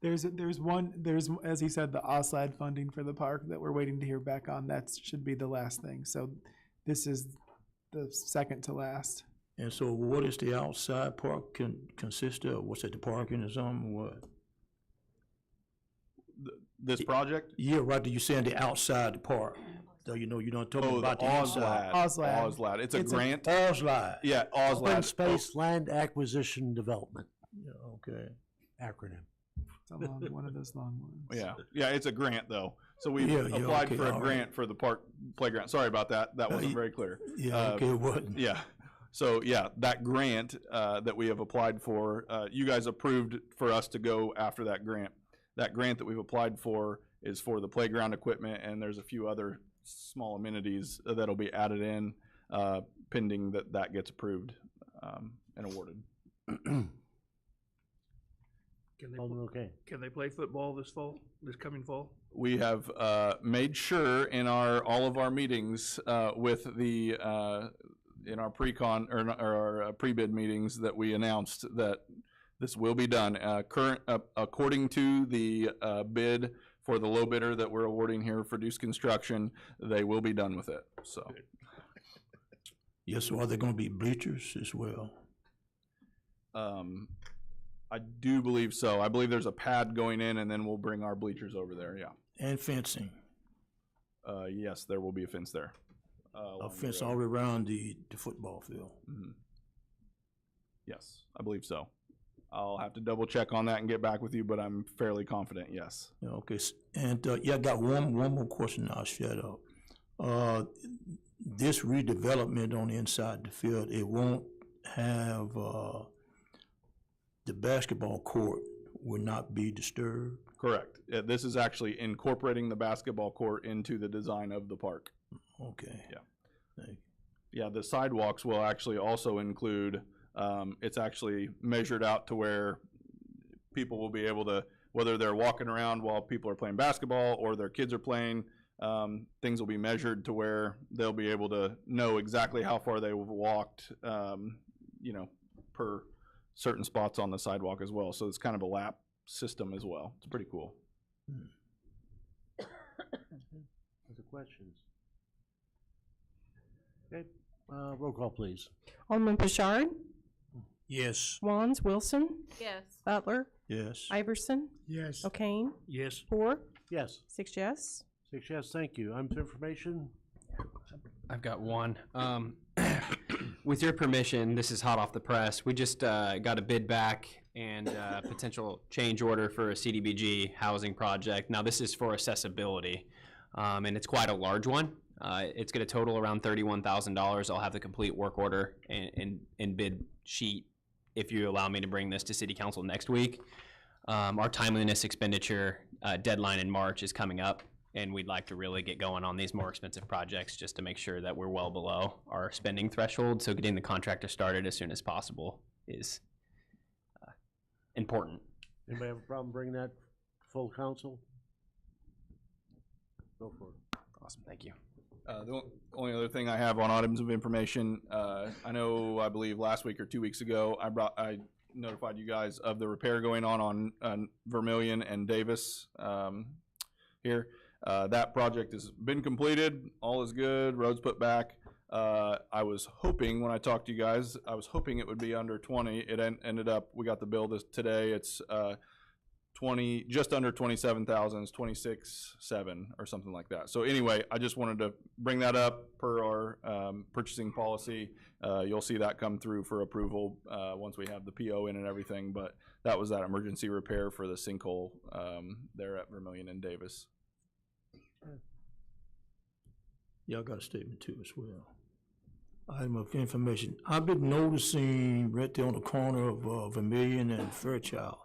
There's as he said, the OSLAD funding for the park that we're waiting to hear back on. That should be the last thing. So this is the second to last. And so what is the outside park consist of? What's it, the parking or something, or what? This project? Yeah, right, you saying the outside the park. So you know, you don't talk about the inside. OSLAD. It's a grant. OSLAD. Yeah, OSLAD. Open Space Land Acquisition Development. Yeah, okay. Acronym. It's a long, one of those long ones. Yeah, it's a grant though. So we applied okay, for a all grant for the park playground. Sorry about that. That wasn't very clear. Yeah, okay, it wasn't. Yeah. So yeah, that grant that we have applied for, you guys approved for us to go after that grant. That grant that we've applied for is for the playground equipment, and there's a few other small amenities that'll be added in pending that gets approved and awarded. Can they play football this coming fall? We have made sure in all of our meetings with the in our pre-con or our pre-bid meetings that we announced that this will be done. According to the bid for the low bidder that we're awarding here for Deuce Construction, they will be done with it. So. Yes, so are there going to be bleachers as well? I do believe so. I believe there's a pad going in, and then we'll bring our bleachers over there. Yeah. And fencing. Yes, there will be a fence there. A fence all around the football field. Mm-hmm. Yes, I believe so. I'll have to double check on that and get back with you, but I'm fairly confident. Yes. Yeah, okay, and I got one more question. I'll shut up. This redevelopment on the inside the field, it won't have the basketball court will not be disturbed. Correct. This is actually incorporating the basketball court into the design of the park. Okay. Yeah. Thank you. Yeah, the sidewalks will actually also include, it's actually measured out to where people will be able to, whether they're walking around while people are playing basketball or their kids are playing, things will be measured to where they'll be able to know exactly how far they've walked, you know, per certain spots on the sidewalk as well. So it's kind of a lap system as well. It's pretty cool. Other questions? Okay, roll call, please. Alderman Bouchard, Yes. Wands, Wilson, Yes. Butler, Yes. Iverson, Yes. O'Kane, Yes. Moore, Yes. 6 yes. 6 yes, thank you. Item information? I've got one. With your permission, this is hot off the press. We just got a bid back and potential change order for a CDBG housing project. Now, this is for accessibility, and it's quite a large one. It's going to total around $31,000. I'll have the complete work order and bid sheet if you allow me to bring this to City Council next week. Our timeliness expenditure deadline in March is coming up, and we'd like to really get going on these more expensive projects just to make sure that we're well below our spending threshold. So getting the contractor started as soon as possible is important. Anybody have a problem bringing that to full council? Go for it. Awesome, thank you. The only other thing I have on items of information, I believe last week or 2 weeks ago, I notified you guys of the repair going on Vermilion and Davis here. That project has been completed. All is good. Roads put back. I was hoping, when I talked to you guys, I was hoping it would be under 20. It ended up, we got the bill today, it's 20, just under 27,000, it's 26.7 or something like that. So anyway, I just wanted to bring that up per our purchasing policy. You'll see that come through for approval once we have the PO in and everything, but that was that emergency repair for the sinkhole there at Vermillion and Davis. Yeah, I got a statement too as well. Item of information. I've been noticing right there on the corner of Vermillion and Fairchild,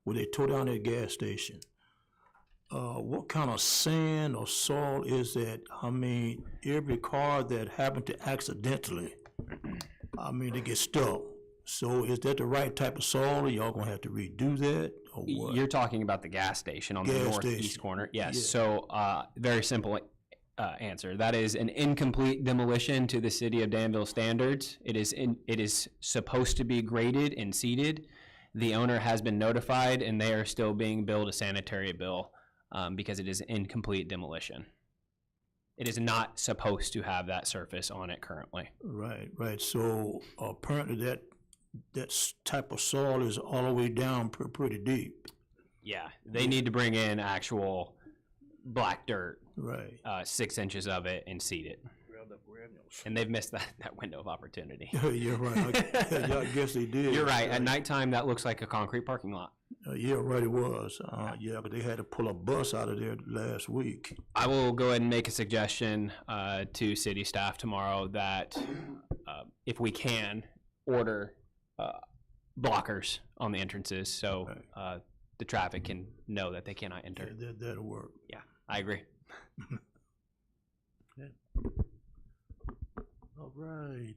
where they tore down that gas station. What kind of sand or soil is that? I mean, every car that happened to accidentally, they get stuck. So is that the right type of soil, or y'all gonna have to redo that, or what? You're talking about the gas station on the Gas northeast station. corner. Yes. Yeah. So very simple answer. That is an incomplete demolition to the city of Danville standards. It is supposed to be graded and seeded. The owner has been notified, and they are still being billed a sanitary bill because it is incomplete demolition. It is not supposed to have that surface on it currently. Right. So apparently that type of soil is all the way down pretty deep. Yeah, they need to bring in actual black dirt, Right. 6 inches of it, and seed it. And they've missed that window of opportunity. You're right. I guess they did. You're right. At nighttime, that looks like a concrete parking lot. Yeah, right, it was. But they had to pull a bus out of there last week. I will go ahead and make a suggestion to city staff tomorrow that if we can, order blockers on the entrances so the traffic can know that they cannot enter. Yeah, that'll work. Yeah, I agree. All right.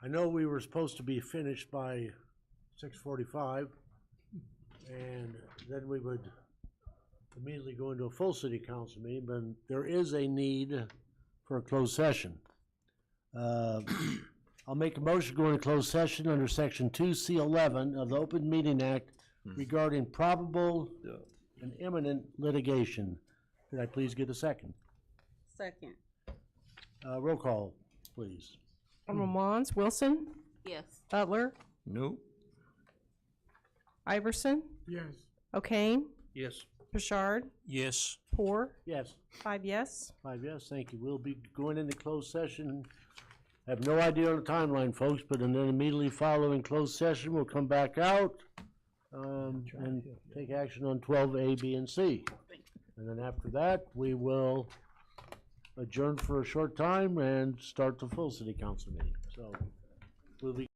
I know we were supposed to be finished by 6:45, and then we would immediately go into a full city council meeting, but there is a need for a closed session. I'll make a motion to go into closed session under Section 2C11 of the Open Meeting Act regarding probable and imminent litigation. Could I please get a second? Second. Roll call, please. Alderman Wands, Wilson, Yes. Butler, Nope. Iverson, Yes. O'Kane, Yes. Richard, Yes. Poor, Yes. 5 yes. 5 yes, thank you. We'll be going into closed session. I have no idea on the timeline, folks, but and then immediately following closed session, we'll come back out and take action on 12A, B, and C. And then after that, we will adjourn for a short time and start the full city council meeting. So we'll be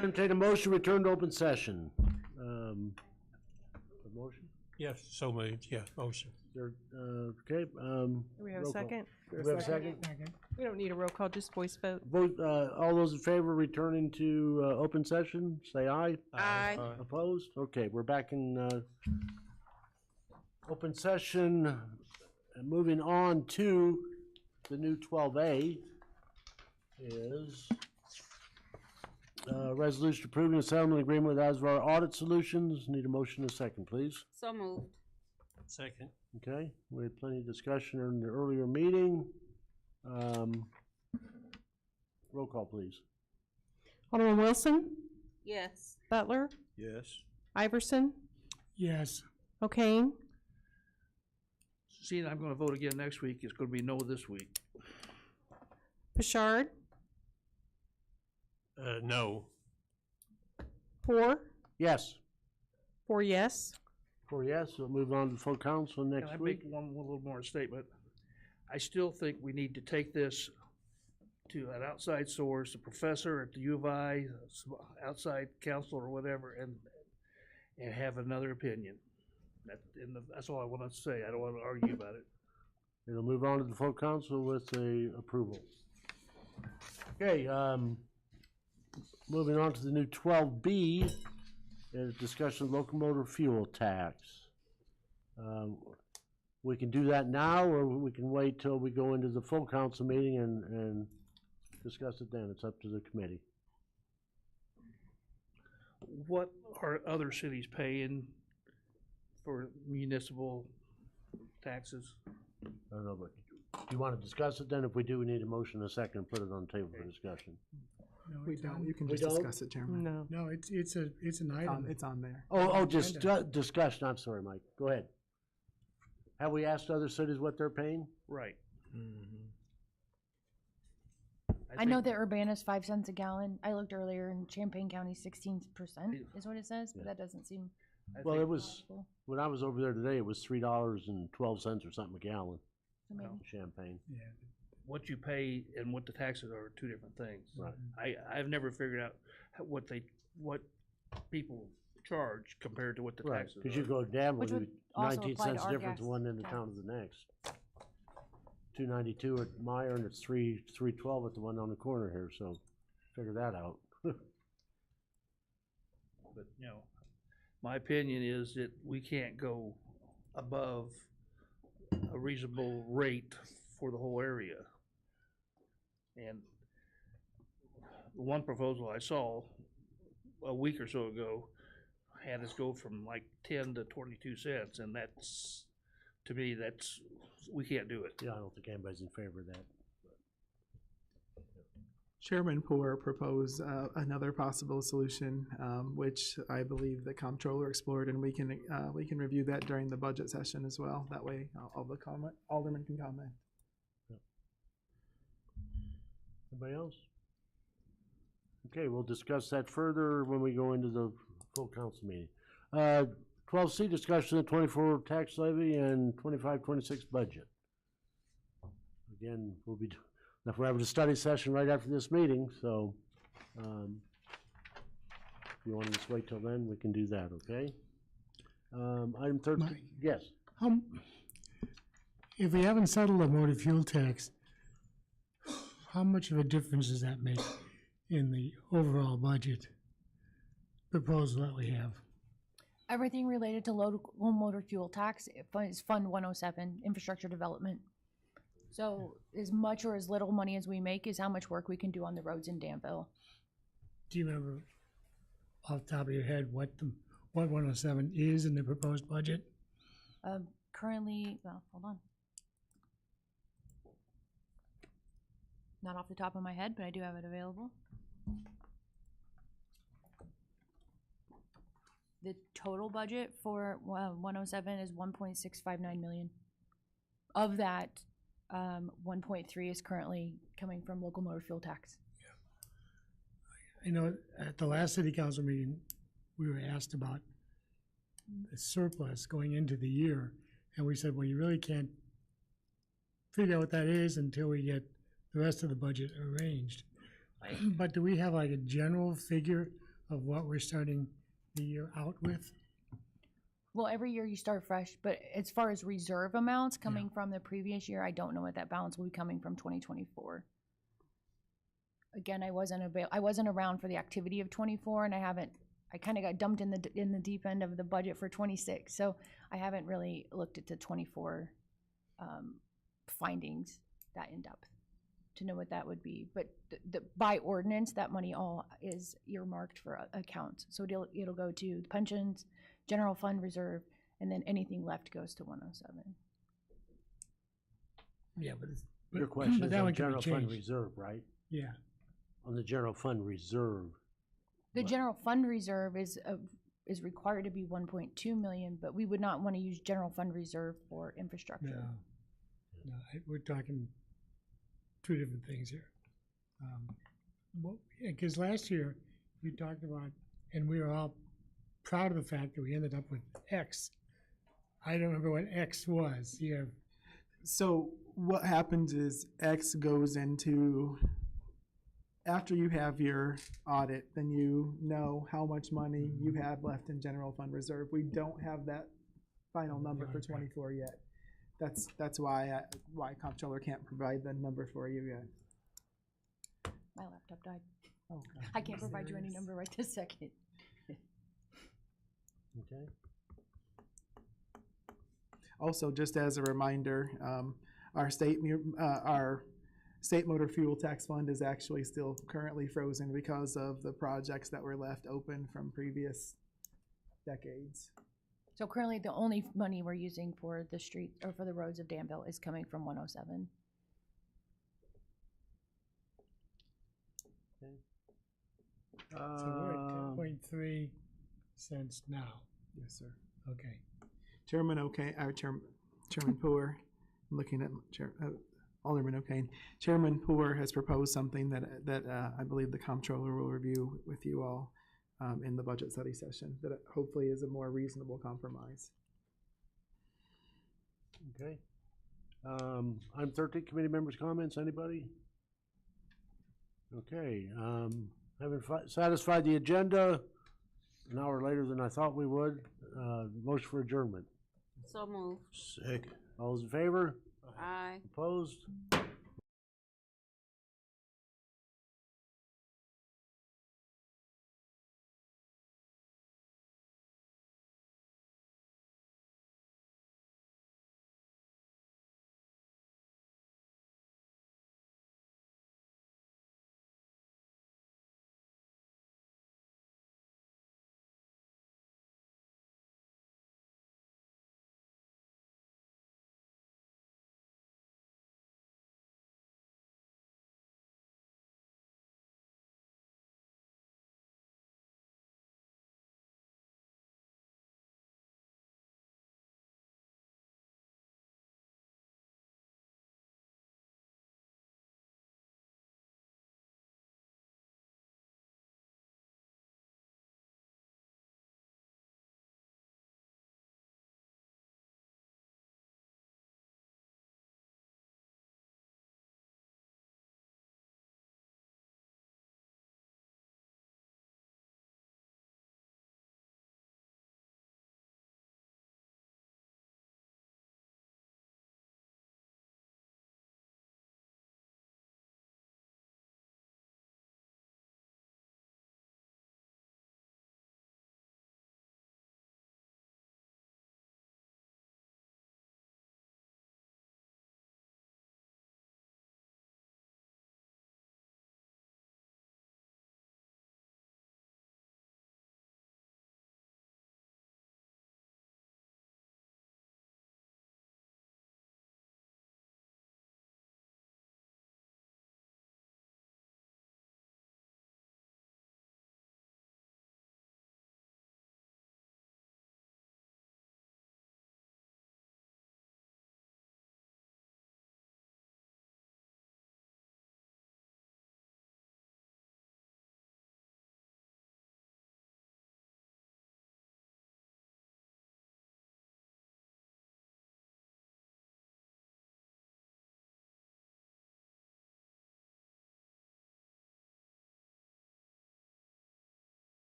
Entertain a motion, return to open session. A motion? Yes, so moved, yeah, motion. Okay. Do we have a roll call. second? Do we have a second? We don't need a roll call, just voice vote. Vote, all those in favor of returning to, open session, say aye. Aye. Opposed? Okay, we're back in, open session. And moving on to the new 12A is resolution approving a settlement agreement with Asvar Audit Solutions. Need a motion and a second, please. So moved. Second. Okay, we had plenty of discussion in the earlier meeting. Roll call, please. Alderman Wilson, Yes. Butler, Yes. Iverson, Yes. O'Kane, Seeing I'm gonna vote again next week, it's gonna be no this week. Bouchard, No. Poor, Yes. 4 yes. 4 yes, we'll move on to full council Can next I week. make one little more statement? I still think we need to take this to an outside source, a professor at the U of I, some outside counselor or whatever, and have another opinion. That's all I want to say. I don't want to argue about it. It'll move on to the full council with the approval. Okay, moving on to the new 12B, is discussion of locomotive fuel tax. We can do that now, or we can wait till we go into the full council meeting and discuss it then. It's up to the committee. What are other cities paying for municipal taxes? I don't know, but do you want to discuss it then? If we do, we need a motion and a second, and put it on the table for discussion. No, we don't. You can We just don't? discuss it, Chairman. No. No, it's an item. It's on there. Just discussion, I'm sorry, Mike, go ahead. Have we asked other cities what they're paying? Right. I know that Urbana's 5 cents a gallon. I looked earlier and Champaign County 16% is what it says, but that doesn't seem Well, it was, possible. when I was over there today, it was $3.12 or something a gallon, So maybe. champagne. Yeah. What you pay and what the taxes are two different things. Right. I've never figured out what people charge compared to what the Right, taxes are. because you go to Danville, Which would you- also 19 apply to cents our difference gas one end of tax. town to the next. 2.92 at Meyer, and it's 3.12 at the one on the corner here, so figure that out. But, you know, my opinion is that we can't go above a reasonable rate for the whole area. And the one proposal I saw a week or so ago had us go from like 10 to 22 cents, and that's, to me, that's, we can't do it. Yeah, I don't think anybody's in favor of that. Chairman Poor proposed another possible solution, which I believe the comptroller explored, and we can review that during the budget session as well. That way, all the aldermen can comment. Anybody else? Okay, we'll discuss that further when we go into the full council meeting. 12C, discussion of 24 tax levy and 25-26 budget. Again, we'll be, if we're having a study session right after this meeting, so if you want to just wait till then, we can do that, okay? Item 13, Mike. yes. If we haven't settled the motor fuel tax, how much of a difference does that make in the overall budget proposal that we have? Everything related to low motor fuel tax is Fund 107, infrastructure development. So as much or as little money as we make is how much work we can do on the roads in Danville. Do you remember off the top of your head what 107 is in the proposed budget? Currently, well, hold on. Not off the top of my head, but I do have it available. The total budget for 107 is 1.659 million. Of that, 1.3 is currently coming from local motor fuel tax. I know at the last city council meeting, we were asked about the surplus going into the year, and we said, well, you really can't figure out what that is until we get the rest of the budget arranged. But do we have like a general figure of what we're starting the year out with? Well, every year you start fresh, but as far as reserve amounts coming from the previous year, I don't know what that balance will be coming from 2024. Again, I wasn't around for the activity of 24, and I kind of got dumped in the deep end of the budget for 26, so I haven't really looked at the 24 findings that in depth to know what that would be. But by ordinance, that money all is earmarked for accounts, so it'll go to pensions, general fund reserve, and then anything left goes to 107. Yeah, Your question but is that on one can be general fund changed. reserve, right? Yeah. On the general fund reserve. The general fund reserve is required to be 1.2 million, but we would not want to use general fund reserve for infrastructure. No, we're talking two different things here. Because last year you talked about, and we were all proud of the fact that we ended up with X. I don't remember what X was. You have, So what happens is X goes into, after you have your audit, then you know how much money you have left in general fund reserve. We don't have that final number for 24 yet. That's why comptroller can't provide the number for you yet. My laptop died. Oh, I can't provide you any number right this second. Okay. Also, just as a reminder, our state motor fuel tax fund is actually still currently frozen because of the projects that were left open from previous decades. So currently, the only money we're using for the street or for the roads of Danville is coming from 107. so we're at 10.3 cents now. Yes, sir. Okay. Chairman Poor, I'm looking at Alderman O'Kane. Chairman Poor has proposed something that I believe the comptroller will review with you all in the budget study session, that hopefully is a more reasonable compromise. Okay. Item 13, committee members' comments, anybody? Okay, having satisfied the agenda, an hour later than I thought we would, motion for adjournment. So move. Second. All those in favor? Aye. Opposed?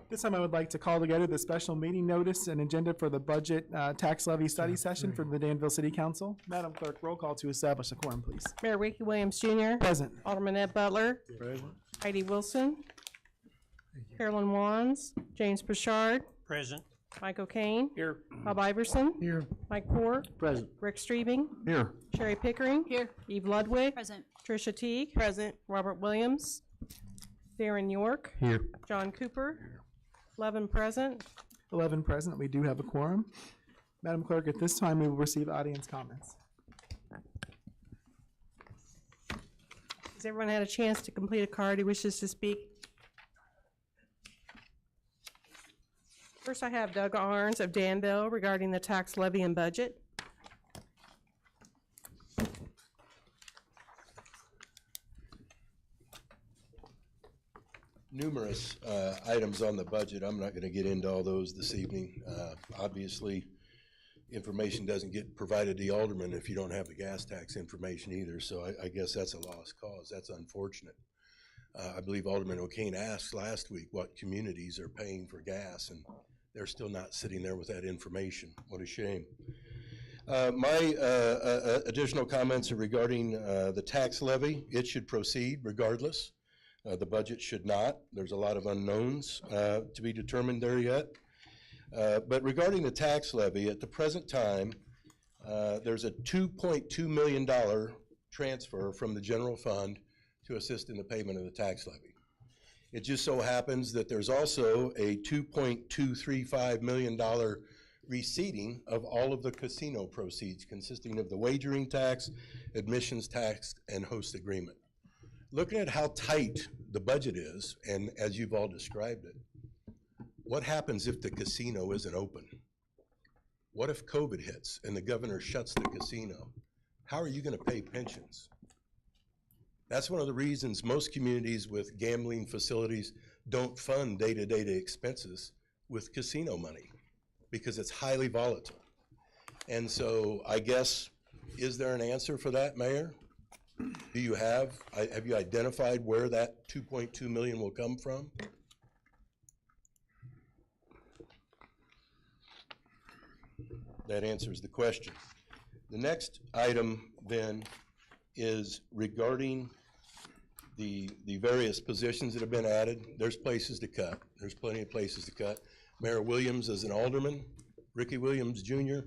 This time I would like to call together the special meeting notice and agenda for the budget tax levy study session for the Danville City Council. Madam Clerk, roll call to establish a quorum, please. Mayor Ricky Williams Jr. Present. Alderman Ed Butler. Present. Heidi Wilson. Carolyn Wands. James Bouchard. Present. Michael Kane. Here. Bob Iverson. Here. Mike Poor. Present. Rick Streebing. Here. Sherry Pickering. Here. Eve Ludwig. Present. Tricia Teague. Present. Robert Williams. Darren York. Here. John Cooper. 11 present. 11 present. We do have a quorum. Madam Clerk, at this time, we will receive audience comments. Has everyone had a chance to complete a card who wishes to speak? First, I have Doug Arns of Danville regarding the tax levy and budget. Numerous items on the budget. I'm not going to get into all those this evening. Obviously, information doesn't get provided to the alderman if you don't have the gas tax information either, so I guess that's a lost cause. That's unfortunate. I believe Alderman O'Kane asked last week what communities are paying for gas, and they're still not sitting there with that information. What a shame. My additional comments are regarding the tax levy. It should proceed regardless. The budget should not. There's a lot of unknowns to be determined there yet. But regarding the tax levy, at the present time, there's a $2.2 million transfer from the general fund to assist in the payment of the tax levy. It just so happens that there's also a $2.235 million receipting of all of the casino proceeds, consisting of the wagering tax, admissions tax, and host agreement. Looking at how tight the budget is, and as you've all described it, what happens if the casino isn't open? What if COVID hits and the governor shuts the casino? How are you going to pay pensions? That's one of the reasons most communities with gambling facilities don't fund day-to-day expenses with casino money, because it's highly volatile. And so I guess, is there an answer for that, Mayor? Do you have you identified where that 2.2 million will come from? That answers the question. The next item then is regarding the various positions that have been added. There's places to cut. There's plenty of places to cut. Mayor Williams as an alderman, Ricky Williams Jr.,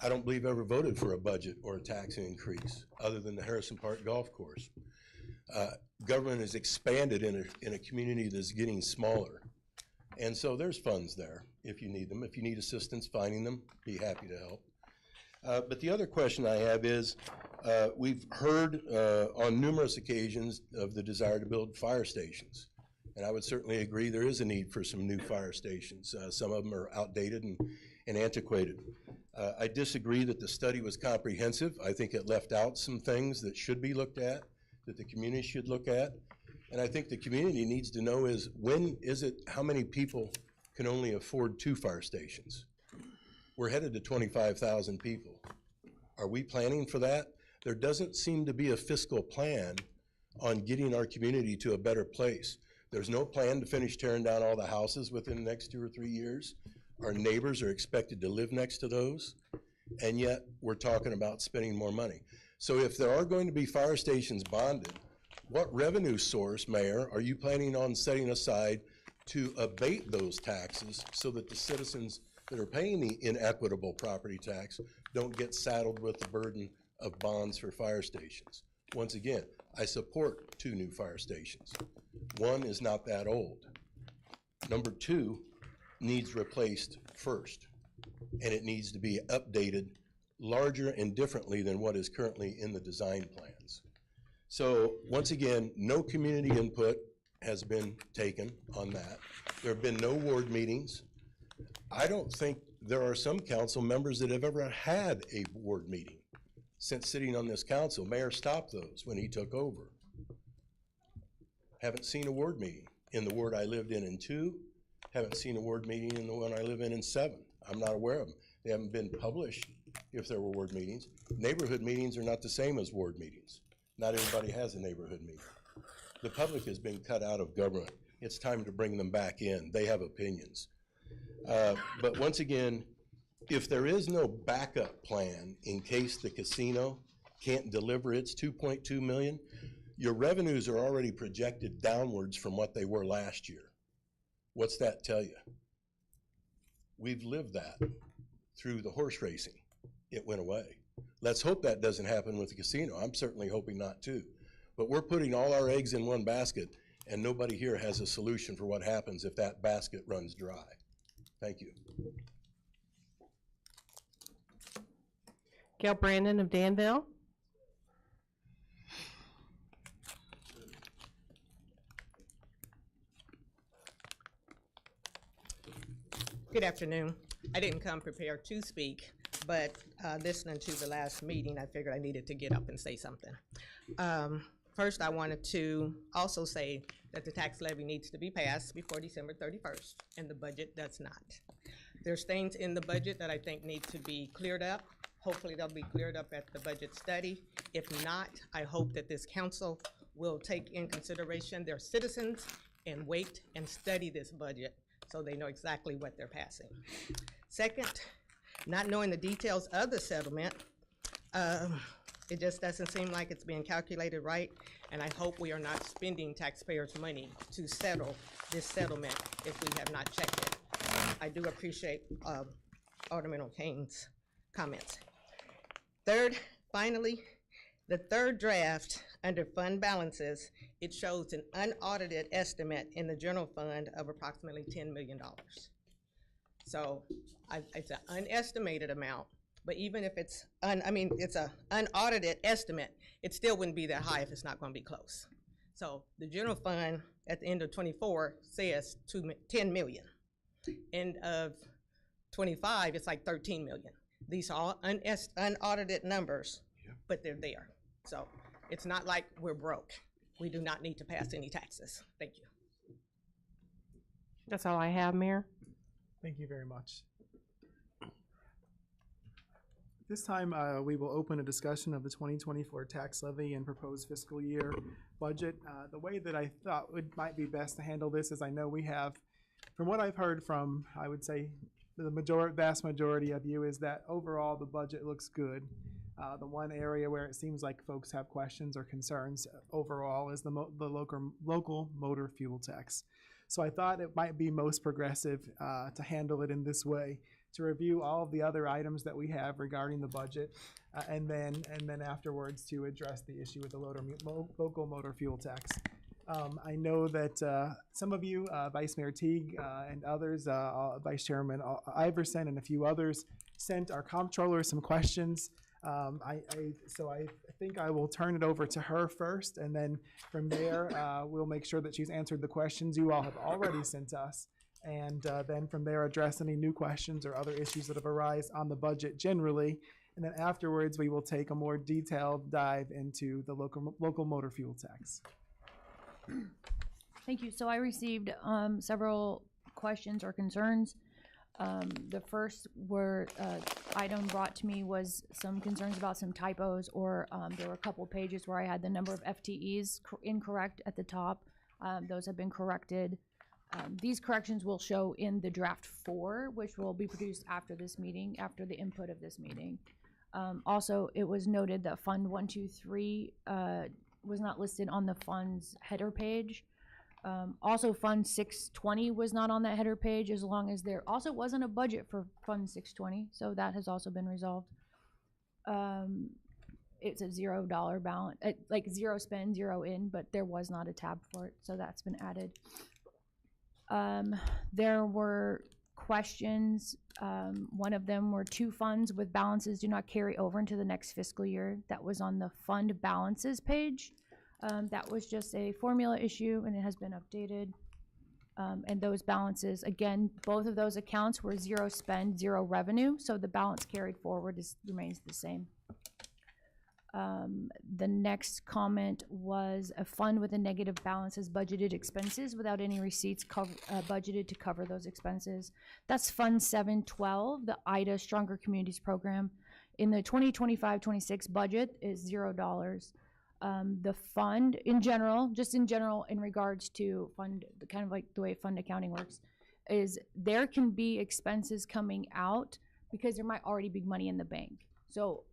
I don't believe ever voted for a budget or a tax increase other than the Harrison Park Golf Course. Government is expanded in a community that's getting smaller. And so there's funds there if you need them. If you need assistance finding them, be happy to help. But the other question I have is, we've heard on numerous occasions of the desire to build fire stations. And I would certainly agree there is a need for some new fire stations. Some of them are outdated and antiquated. I disagree that the study was comprehensive. I think it left out some things that should be looked at, that the community should look at. And I think the community needs to know is, how many people can only afford 2 fire stations? We're headed to 25,000 people. Are we planning for that? There doesn't seem to be a fiscal plan on getting our community to a better place. There's no plan to finish tearing down all the houses within the next 2 or 3 years. Our neighbors are expected to live next to those, and yet we're talking about spending more money. So if there are going to be fire stations bonded, what revenue source, Mayor, are you planning on setting aside to abate those taxes so that the citizens that are paying the inequitable property tax don't get saddled with the burden of bonds for fire stations? Once again, I support 2 new fire stations. 1 is not that old. Number 2 needs replaced first, and it needs to be updated larger and differently than what is currently in the design plans. So once again, no community input has been taken on that. There have been no ward meetings. I don't think there are some council members that have ever had a ward meeting since sitting on this council. Mayor stopped those when he took over. Haven't seen a ward meeting in the ward I lived in 2. Haven't seen a ward meeting in the one I live in 7. I'm not aware of them. They haven't been published if there were ward meetings. Neighborhood meetings are not the same as ward meetings. Not everybody has a neighborhood meeting. The public has been cut out of government. it's time to bring them back in. They have opinions. But once again, if there is no backup plan in case the casino can't deliver its 2.2 million, your revenues are already projected downwards from what they were last year. What's that tell you? We've lived that through the horse racing. It went away. Let's hope that doesn't happen with the casino. I'm certainly hoping not too. But we're putting all our eggs in one basket, and nobody here has a solution for what happens if that basket runs dry. Thank you. Gail Brandon of Danville. Good afternoon. I didn't come prepared to speak, but listening to the last meeting, I figured I needed to get up and say something. First, I wanted to also say that the tax levy needs to be passed before December 31st, and the budget does not. There's things in the budget that I think need to be cleared up. Hopefully they'll be cleared up at the budget study. If not, I hope that this council will take in consideration their citizens and wait and study this budget so they know exactly what they're passing. Second, not knowing the details of the settlement, it just doesn't seem like it's being calculated right, and I hope we are not spending taxpayers' money to settle this settlement if we have not checked it. I do appreciate Alderman O'Kane's comments. Third, finally, the third draft under fund balances, it shows an unaudited estimate in the general fund of approximately $10 million. So it's an unestimated amount, but even if it's it's an unaudited estimate, it still wouldn't be that high if it's not going to be close. So the general fund at the end of 24 says 10 million. End of 25, it's like 13 million. These are all unaudited numbers, but they're there. So it's not like we're broke. We do not need to pass any taxes. Thank you. That's all I have, Mayor. Thank you very much. This time, we will open a discussion of the 2024 tax levy and proposed fiscal year budget. The way that I thought it might be best to handle this is I know we have, from what I've heard from, I would say, the vast majority of you, is that overall the budget looks good. The one area where it seems like folks have questions or concerns overall is the local motor fuel tax. So I thought it might be most progressive to handle it in this way, to review all of the other items that we have regarding the budget, and then afterwards to address the issue with the local motor fuel tax. I know that some of you, Vice Mayor Teague and others, Vice Chairman Iverson and a few others, sent our comptroller some questions. So I think I will turn it over to her first, and then from there, we'll make sure that she's answered the questions you all have already sent us, and then from there, address any new questions or other issues that have arisen on the budget generally, and then afterwards, we will take a more detailed dive into the local motor fuel tax. Thank you. So I received several questions or concerns. The first item brought to me was some concerns about some typos, or there were a couple pages where I had the number of FTEs incorrect at the top. Those have been corrected. These corrections will show in the draft 4, which will be produced after this meeting, after the input of this meeting. Also, it was noted that Fund 123 was not listed on the fund's header page. Also, Fund 620 was not on that header page, as long as there also wasn't a budget for Fund 620, so that has also been resolved. It's a $0 balance, like zero spend, zero in, but there was not a tab for it, so that's been added. There were questions. One of them were 2 funds with balances do not carry over into the next fiscal year. That was on the fund balances page. That was just a formula issue, and it has been updated. And those balances, again, both of those accounts were 0 spend, 0 revenue, so the balance carried forward remains the same. The next comment was a fund with a negative balance has budgeted expenses without any receipts budgeted to cover those expenses. That's Fund 712, the IDA Stronger Communities Program. In the 2025-26 budget is $0. The fund in general, just in general, in regards to fund, kind of like the way fund accounting works, is there can be expenses coming out because there might already be money in the bank. So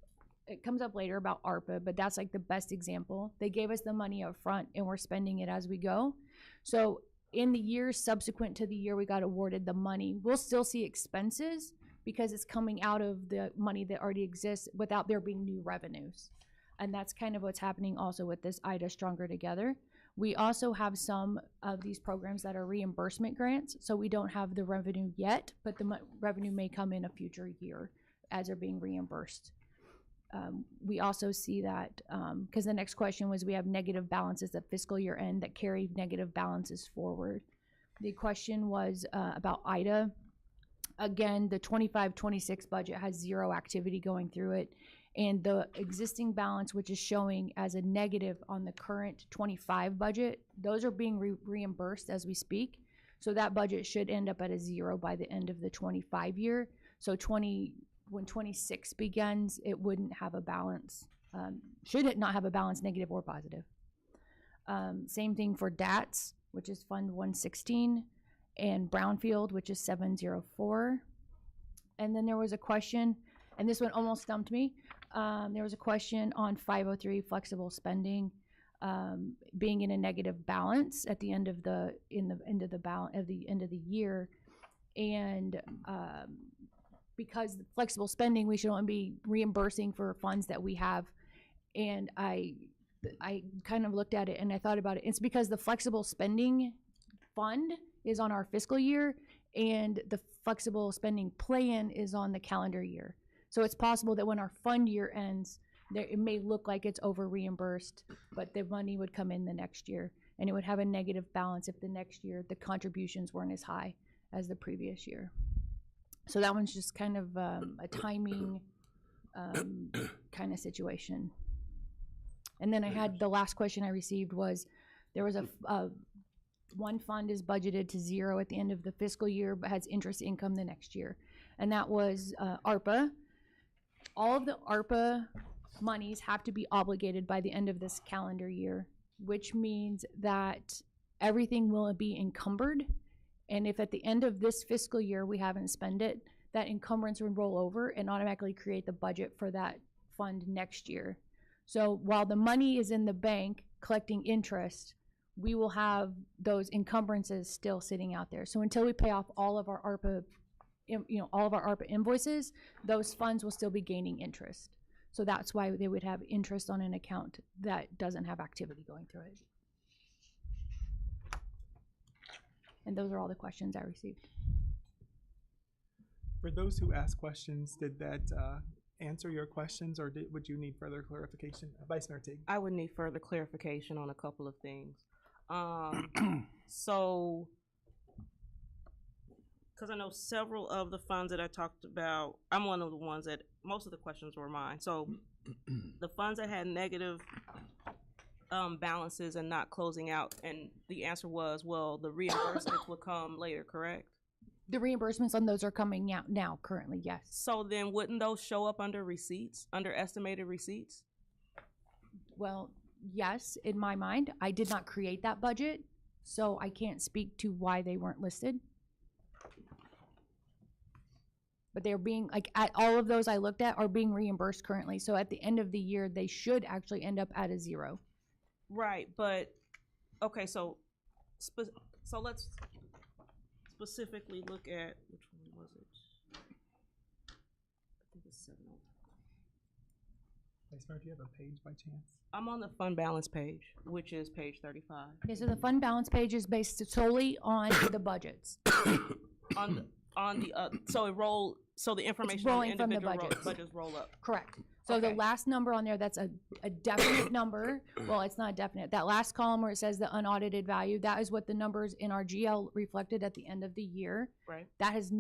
it comes up later about ARPA, but that's like the best example. They gave us the money up front and we're spending it as we go. So in the years subsequent to the year we got awarded the money, we'll still see expenses because it's coming out of the money that already exists without there being new revenues. And that's kind of what's happening also with this IDA Stronger Together. We also have some of these programs that are reimbursement grants, so we don't have the revenue yet, but the revenue may come in a future year as they're being reimbursed. We also see that, because the next question was, we have negative balances at fiscal year end that carry negative balances forward. The question was about IDA. Again, the 25-26 budget has zero activity going through it. And the existing balance, which is showing as a negative on the current 25 budget, those are being reimbursed as we speak. So that budget should end up at a zero by the end of the 25 year. So when 26 begins, it wouldn't have a balance. Should it not have a balance, negative or positive? Same thing for DATS, which is Fund 116, and Brownfield, which is 704. And then there was a question, and this one almost stumped me. There was a question on 503 flexible spending being in a negative balance at the end of the end of the year, and because flexible spending, we should only be reimbursing for funds that we have. And I kind of looked at it and I thought about it. It's because the flexible spending fund is on our fiscal year and the flexible spending plan is on the calendar year. So it's possible that when our fund year ends, it may look like it's over reimbursed, but the money would come in the next year and it would have a negative balance if the next year the contributions weren't as high as the previous year. So that one's just kind of a timing kind of situation. And then I had the last question I received was, there was one fund is budgeted to zero at the end of the fiscal year but has interest income the next year. And that was ARPA. All of the ARPA monies have to be obligated by the end of this calendar year, which means that everything will be encumbered. And if at the end of this fiscal year we haven't spent it, that encumbrance would roll over and automatically create the budget for that fund next year. So while the money is in the bank collecting interest, we will have those encumbrances still sitting out there. So until we pay off all of our ARPA, all of our ARPA invoices, those funds will still be gaining interest. So that's why they would have interest on an account that doesn't have activity going through it. And those are all the questions I received. For those who asked questions, did that answer your questions, or would you need further clarification? Vice Mayor Teague. I would need further clarification on a couple of things. So, because I know several of the funds that I talked about, I'm one of the ones that, most of the questions were mine. So the funds that had negative balances and not closing out, and the answer was, well, the reimbursements will come later, correct? The reimbursements on those are coming out now, currently, yes. So then wouldn't those show up under receipts, under estimated receipts? Well, yes, in my mind. I did not create that budget, so I can't speak to why they weren't listed. But they're being, like, at all of those I looked at are being reimbursed currently. So at the end of the year, they should actually end up at a zero. Right, but, okay, so let's specifically look at, which one was it? I think it's 7. Vice Mayor, do you have a page by chance? I'm on the fund balance page, which is page 35. Okay, so the fund balance page is based solely on the budgets. So the information rolling on the from the individual budgets. budgets roll up. Correct. So Okay. the last number on there, that's a definite number. Well, it's not definite. That last column where it says the unaudited value, that is what the numbers in our GL reflected at the end of the year. Right. That is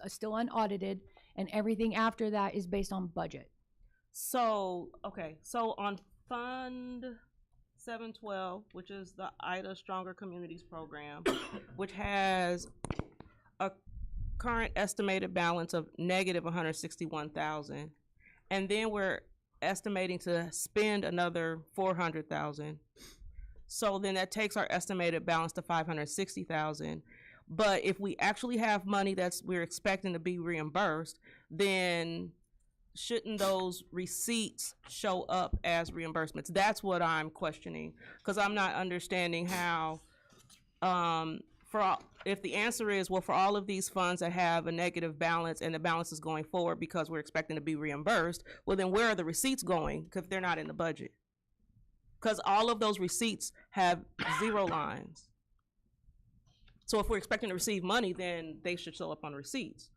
still unaudited, and everything after that is based on budget. So, okay, so on Fund 712, which is the IDA Stronger Communities Program, which has a current estimated balance of negative 161,000, and then we're estimating to spend another 400,000. So then that takes our estimated balance to 560,000. But if we actually have money we're expecting to be reimbursed, then shouldn't those receipts show up as reimbursements? That's what I'm questioning, because I'm not understanding how, if the answer is, well, for all of these funds that have a negative balance and the balance is going forward because we're expecting to be reimbursed, well, then where are the receipts going if they're not in the budget? Because all of those receipts have 0 lines. So if we're expecting to receive money, then they should show up on receipts.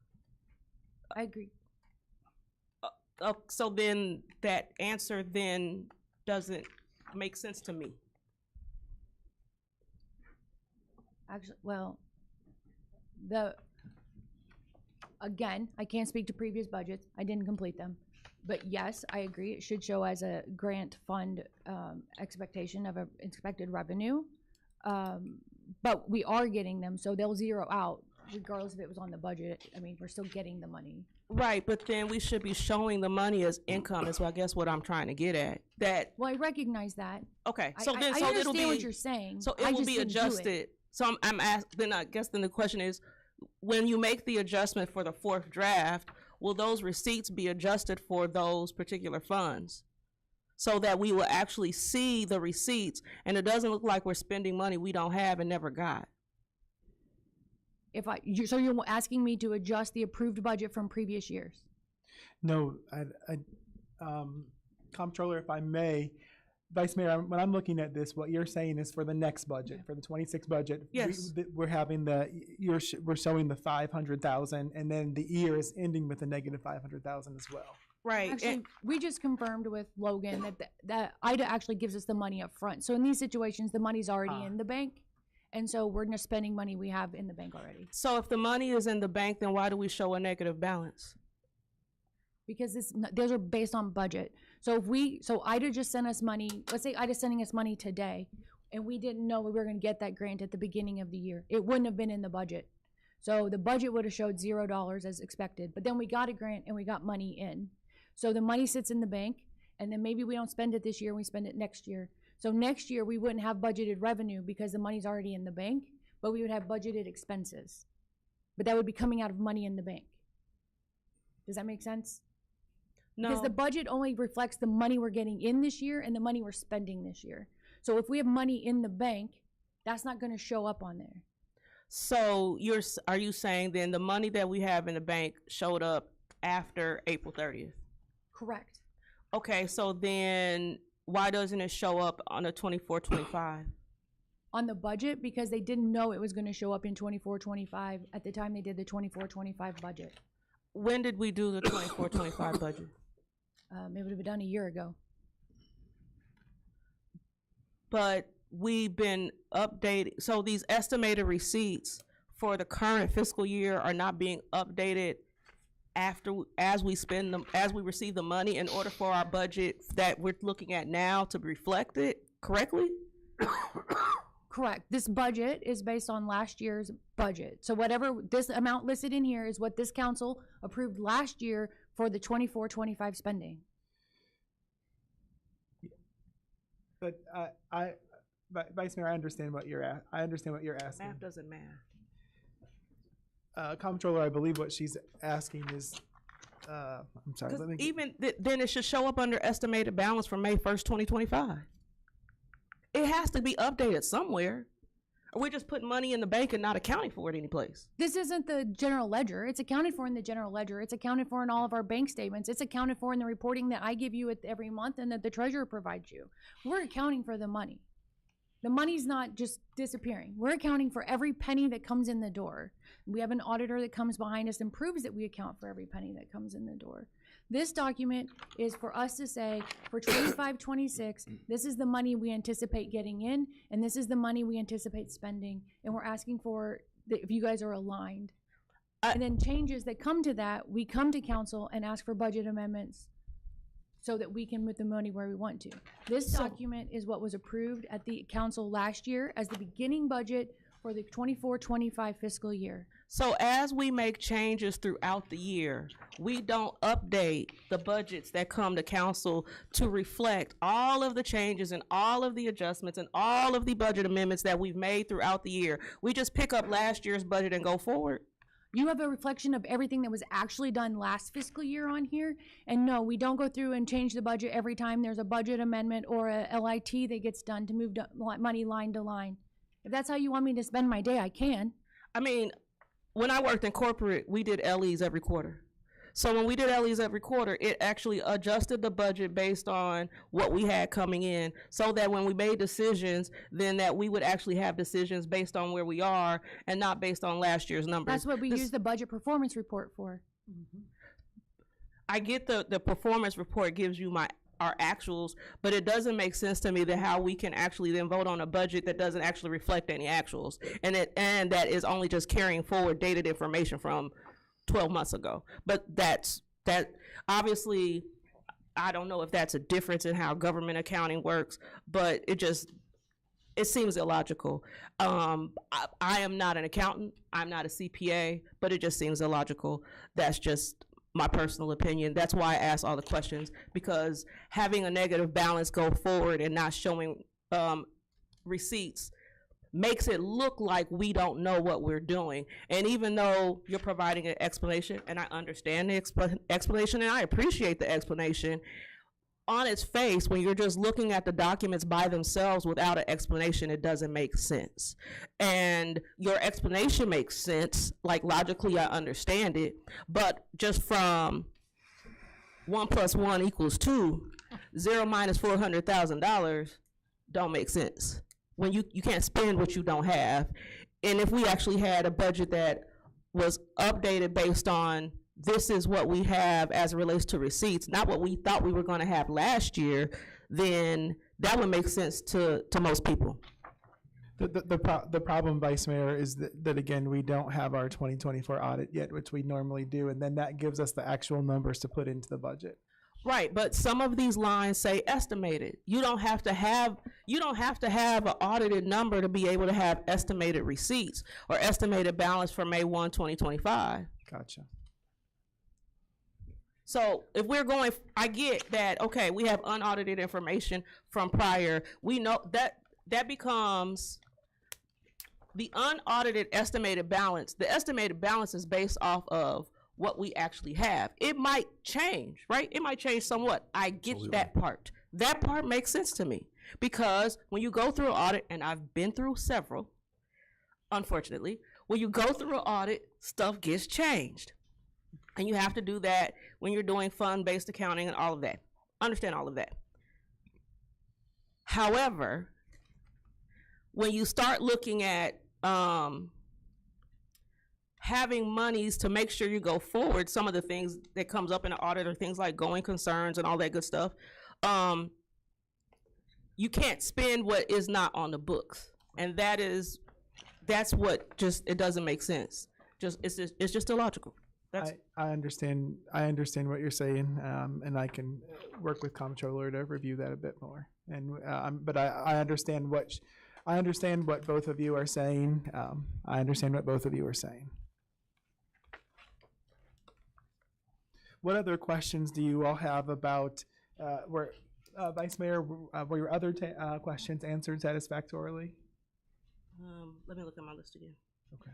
I agree. So then that answer then doesn't make sense to me. Actually, well, again, I can't speak to previous budgets. I didn't complete them. But yes, I agree. It should show as a grant fund expectation of expected revenue. But we are getting them, so they'll zero out regardless if it was on the budget. I mean, we're still getting the money. Right, but then we should be showing the money as income is, I guess, what I'm trying to get at. Well, I recognize that. Okay, so then I so understand it'll be what you're saying. So it I will just be didn't do it. adjusted. So I'm asked. Then I guess then the question is, when you make the adjustment for the 4th draft, will those receipts be adjusted for those particular funds, so that we will actually see the receipts and it doesn't look like we're spending money we don't have and never got? So you're asking me to adjust the approved budget from previous years? No, Comptroller, if I may, Vice Mayor, when I'm looking at this, what you're saying is for the next budget, for the 26 budget. Yes. We're having we're showing the 500,000, and then the year is ending with a negative 500,000 as well. Right. Actually, we just confirmed with Logan that IDA actually gives us the money up front. So in these situations, the money's already in the bank. And so we're just spending money we have in the bank already. So if the money is in the bank, then why do we show a negative balance? Because those are based on budget. So so IDA just sent us money. Let's say IDA's sending us money today, and we didn't know we were going to get that grant at the beginning of the year. It wouldn't have been in the budget. So the budget would have showed $0 as expected. But then we got a grant and we got money in. So the money sits in the bank, and then maybe we don't spend it this year, we spend it next year. So next year we wouldn't have budgeted revenue because the money's already in the bank, but we would have budgeted expenses. But that would be coming out of money in the bank. Does that make sense? No. Because the budget only reflects the money we're getting in this year and the money we're spending this year. So if we have money in the bank, that's not going to show up on there. So are you saying then the money that we have in the bank showed up after April 30th? Correct. Okay, so then why doesn't it show up on the 24-25? On the budget, because they didn't know it was going to show up in 24-25 at the time they did the 24-25 budget. When did we do the 24-25 budget? It would have been done a year ago. But we've been updated. So these estimated receipts for the current fiscal year are not being updated as we spend them, as we receive the money, in order for our budget that we're looking at now to reflect it correctly? Correct. This budget is based on last year's budget. So whatever this amount listed in here is what this council approved last year for the 24-25 spending. But Vice Mayor, I understand what you're asking. Math doesn't matter. Comptroller, I believe what she's asking is, I'm sorry. Let me then it should show up under estimated balance for May 1st, 2025. It has to be updated somewhere. Or we're just putting money in the bank and not accounting for it anyplace. This isn't the general ledger. It's accounted for in the general ledger. It's accounted for in all of our bank statements. It's accounted for in the reporting that I give you every month and that the treasurer provides you. We're accounting for the money. The money's not just disappearing. We're accounting for every penny that comes in the door. We have an auditor that comes behind us and proves that we account for every penny that comes in the door. This document is for us to say, for 25-26, this is the money we anticipate getting in, and this is the money we anticipate spending, and we're asking for, if you guys are aligned. And then changes that come to that, we come to council and ask for budget amendments so that we can put the money where we want to. This document is what was approved at the council last year as the beginning budget for the 24-25 fiscal year. So as we make changes throughout the year, we don't update the budgets that come to council to reflect all of the changes and all of the adjustments and all of the budget amendments that we've made throughout the year. We just pick up last year's budget and go forward. You have a reflection of everything that was actually done last fiscal year on here. And no, we don't go through and change the budget every time there's a budget amendment or a LIT that gets done to move money line to line. If that's how you want me to spend my day, I can. I mean, when I worked in corporate, we did LEs every quarter. So when we did LEs every quarter, it actually adjusted the budget based on what we had coming in, so that when we made decisions, then that we would actually have decisions based on where we are and not based on last year's numbers. That's what we use the budget performance report for. I get the performance report gives you our actuals, but it doesn't make sense to me that how we can actually then vote on a budget that doesn't actually reflect any actuals, and that is only just carrying forward dated information from 12 months ago. But that obviously, I don't know if that's a difference in how government accounting works, but it seems illogical. I am not an accountant, I'm not a CPA, but it just seems illogical. That's just my personal opinion. That's why I ask all the questions, because having a negative balance go forward and not showing receipts makes it look like we don't know what we're doing. And even though you're providing an explanation, and I understand the explanation and I appreciate the explanation, on its face, when you're just looking at the documents by themselves without an explanation, it doesn't make sense. And your explanation makes sense, like logically I understand it, but just from 1 + 1 = 2, 0 minus $400,000 don't make sense. When you can't spend what you don't have. And if we actually had a budget that was updated based on this is what we have as it relates to receipts, not what we thought we were going to have last year, then that would make sense to most people. The problem, Vice Mayor, is that again, we don't have our 2024 audit yet, which we normally do, and then that gives us the actual numbers to put into the budget. Right, but some of these lines say estimated. You don't have to have an audited number to be able to have estimated receipts or estimated balance for May 1, 2025. Gotcha. So if we're going, I get that, okay, we have unaudited information from prior. We know that becomes the unaudited estimated balance. The estimated balance is based off of what we actually have. It might change, right? It might change somewhat. I get that part. That part makes sense to me, because when you go through an audit, and I've been through several, unfortunately, when you go through an audit, stuff gets changed. And you have to do that when you're doing fund-based accounting and all of that. Understand all of that. However, when you start looking at having monies to make sure you go forward, some of the things that comes up in an audit are things like going concerns and all that good stuff. You can't spend what is not on the books. And that's what just, it doesn't make sense. It's just illogical. I understand what you're saying, and I can work with comptroller to review that a bit more. And but I understand what both of you are saying. I understand what both of you are saying. What other questions do you all have about Vice Mayor? Were your other questions answered satisfactorily? Let me look at my list again. Okay.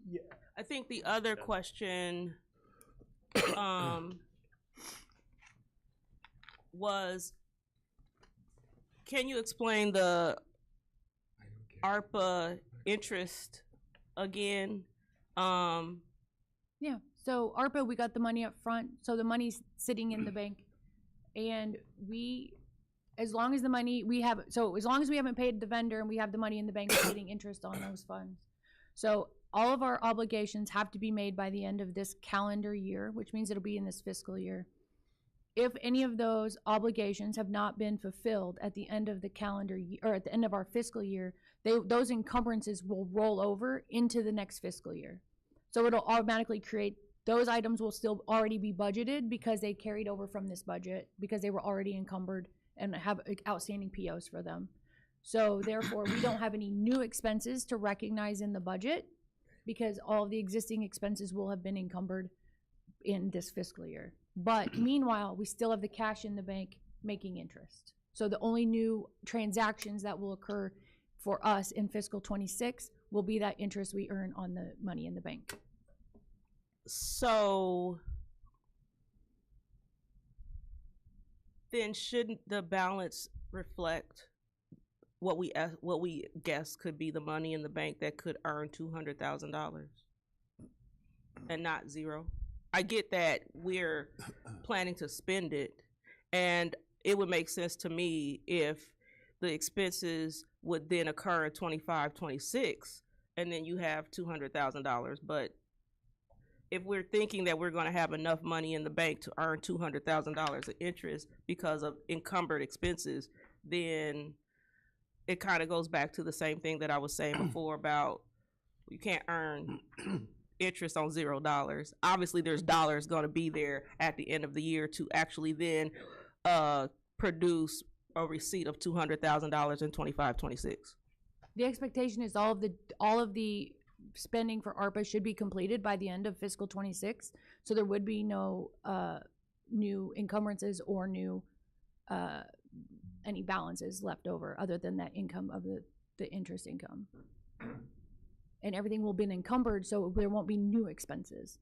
Yeah. I think the other question was, can you explain the ARPA interest again? Yeah, so ARPA, we got the money up front, so the money's sitting in the bank. And as long as we haven't paid the vendor and we have the money in the bank, we're getting interest on those funds. So all of our obligations have to be made by the end of this calendar year, which means it'll be in this fiscal year. If any of those obligations have not been fulfilled at the end of the calendar year, or at the end of our fiscal year, those encumbrances will roll over into the next fiscal year. So it'll automatically create, those items will still already be budgeted because they carried over from this budget because they were already encumbered and have outstanding POs for them. So therefore, we don't have any new expenses to recognize in the budget because all of the existing expenses will have been encumbered in this fiscal year. But meanwhile, we still have the cash in the bank making interest. So the only new transactions that will occur for us in fiscal 26 will be that interest we earn on the money in the bank. So then shouldn't the balance reflect what we guess could be the money in the bank that could earn $200,000 and not zero? I get that we're planning to spend it, and it would make sense to me if the expenses would then occur in 25, 26, and then you have $200,000. But if we're thinking that we're going to have enough money in the bank to earn $200,000 of interest because of encumbered expenses, then it kind of goes back to the same thing that I was saying before about you can't earn interest on $0. Obviously, there's dollars going to be there at the end of the year to actually then produce a receipt of $200,000 in 25, 26. The expectation is all of the spending for ARPA should be completed by the end of fiscal 26. So there would be no new encumbrances or new any balances left over other than that income of the interest income. And everything will be encumbered, so there won't be new expenses.